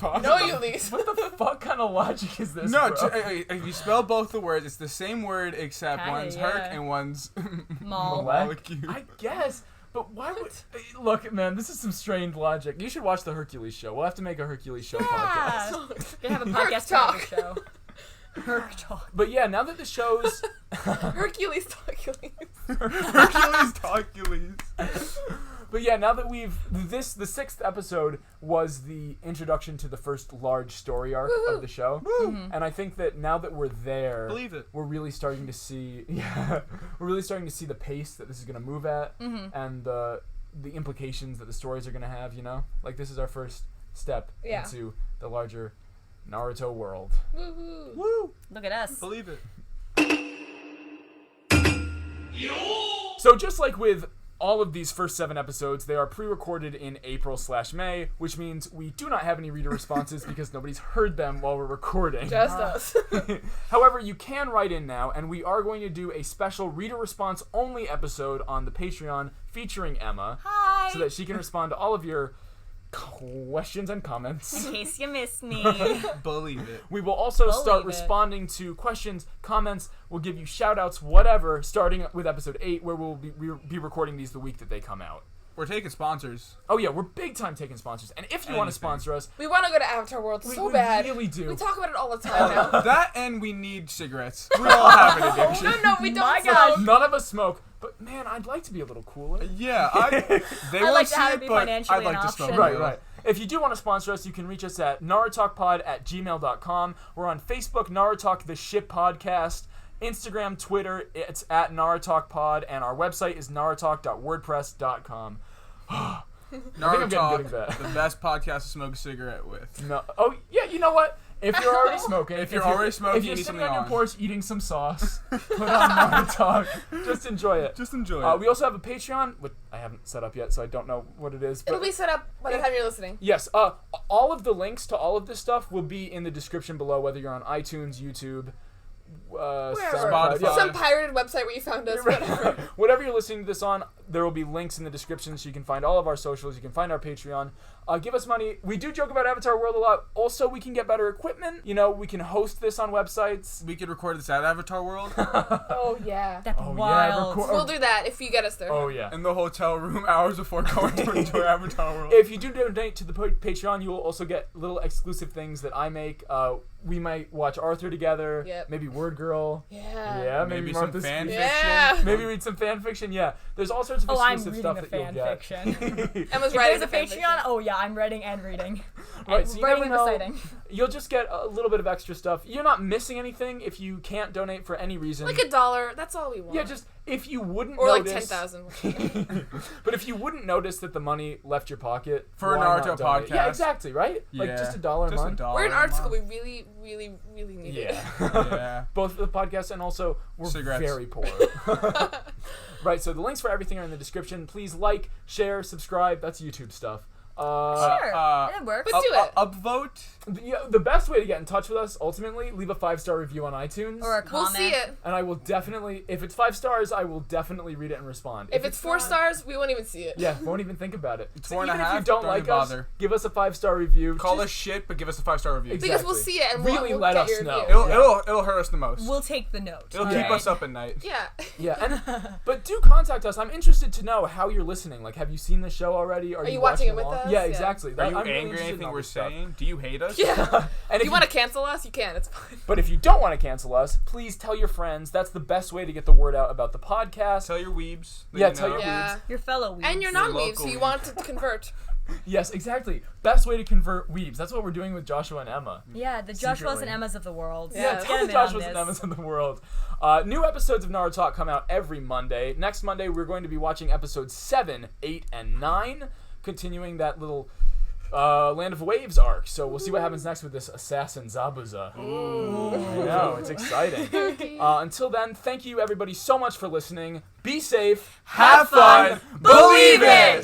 No, Ulysses. What the fuck kind of logic is this? No, bro? if you spell both the words, it's the same word except Kinda, one's yeah. Herc and one's Mol. molecule. I guess. But why would look, man? This is some strained logic. You should watch the Hercules show. We'll have to make a Hercules show podcast. Yeah. Gonna have a Herc podcast talk. about the show. Herc talk. But yeah, now that the show's Hercules Hercules. Hercules. But yeah, now that the 6th episode was the introduction to the first large story arc of the show. And I think that now that we're there, Believe it. we're really starting to see we're really starting to see the pace that this is going to move at and the implications that the stories are going to have, you know? Like, this is our first step Yeah. into the larger Naruto world. Woohoo. Woo! Look at us. Believe it. So just like with all of these first 7 episodes, they are pre-recorded in April/May, which means we do not have any reader responses because nobody's heard them while we're recording. Just us. However, you can write in now, and we are going to do a special reader response only episode on the Patreon featuring Emma, Hi. so that she can respond to all of your questions and comments. In case you missed me. Believe it. We will also start Believe it. responding to questions, comments. We'll give you shout-outs, whatever, starting with episode 8, where we'll be recording these the week that they come out. We're taking sponsors. Oh yeah, we're big time taking sponsors. And if you want to Anything. sponsor us, We want to go to Avatar World so we bad. really do. We talk about it all the time now. That and we need cigarettes. We all have an addiction. No, we don't. My smoke. gosh. None of us smoke, but man, I'd like to be a little cooler. Yeah, they I won't like to see have it, it be but financially I'd like an to smoke. option. Right. If you do want to sponsor us, you can reach us at narutalkpod@gmail.com. We're on Facebook, NaruTalk the Ship Podcast. Instagram, Twitter, it's at NaruTalkPod, and our website is narutalk.wordpress.com. I think I'm getting good at that. The best podcast to smoke a cigarette with. No. Oh, yeah, you know what? If you're already smoking, If you're already smoking, if you're you need sitting something on your on. porch eating some sauce, put on NaruTalk. Just enjoy it. Just enjoy it. We also have a Patreon, which I haven't set up yet, so I don't know what it is. But It'll be set up by the time you're listening. yes, all of the links to all of this stuff will be in the description below, whether you're on iTunes, YouTube, SoundCloud, Spotify. Some pirated website where you found us. Whatever. whatever you're listening to this on, there will be links in the description so you can find all of our socials. You can find our Patreon. Give us money. We do joke about Avatar World a lot. Also, we can get better equipment. You know, we can host this on websites. We could record this at Avatar World Oh yeah. That'd be Oh, yeah, wild. We'll do that if you get us there. Oh, yeah. in the hotel room hours before going to enjoy Avatar World. If you do donate to the Patreon, you will also get little exclusive things that I make. We might watch Arthur together. Yep. Maybe Word Girl. Yeah. Yeah, Maybe Martha some fan Speaks. fiction. Yeah. Maybe read some fan fiction. Yeah, there's all sorts of Oh, I'm exclusive reading stuff a that you'll fan get. fiction. Emma's If writing there's a fan Patreon, fiction. oh yeah, I'm writing and reading. Right, And so you writing never and know. reciting. You'll just get a little bit of extra stuff. You're not missing anything if you can't donate for any reason. Like $1. That's all we want. yeah, just if you wouldn't or like notice, 10,000. but if you wouldn't notice that the money left your pocket For a why not Naruto donate? Yeah, podcast. exactly, right? Like Yeah. just $1 a Just month. $1 We're in a art month. school. We really, really, really need it. Yeah. Yeah. Both the podcast and also we're Cigarettes. very poor. Right, so the links for everything are in the description. Please like, share, subscribe. That's YouTube stuff. Sure, it works. Let's do it. Upvote. The best way to get in touch with us, ultimately, leave a 5-star review on iTunes. Or a We'll comment. see it. And I will definitely, if it's 5 stars, I will definitely read it and respond. If it's 4 not- stars, we won't even see it. Yeah, won't even think about it. So 4.5, even if you don't like us, bother. give us a 5-star review. Call Just us shit, but give us a 5-star review. Exactly. Because we'll see it and Really we'll let get us your know. review. It'll hurt us the most. We'll take the note. It'll okay? keep us up at night. Yeah. Yeah, but do contact us. I'm interested to know how you're listening. Like, have you seen the show already? Are you watching it with along? us? Yeah, Yeah. exactly. Are you I'm really angry interested at in anything all we're this stuff. saying? Do you hate us? Yeah. And If you want to cancel us, you can. It's fine. But if you don't want to cancel us, please tell your friends. That's the best way to get the word out about the podcast. Tell your weebs. that Yeah, you tell know. your Yeah. Your fellow weebs. And you're Your non-weebs, so local you weeb. want to convert. Yes, exactly. Best way to convert weebs. That's what we're doing with Joshua and Emma. Yeah, the Joshuas and Emmas of the world. Yeah, Yeah, Let's tell get the 'em in on Joshua's and this. Emmas in the world. New episodes of NaruTalk come out every Monday. Next Monday, we're going to be watching episodes 7, 8, and 9, continuing that little Land of Waves arc. So we'll see what happens next with this assassin Zabuza. I know, it's exciting. Until then, thank you everybody so much for listening. Be safe, Have fun, believe it!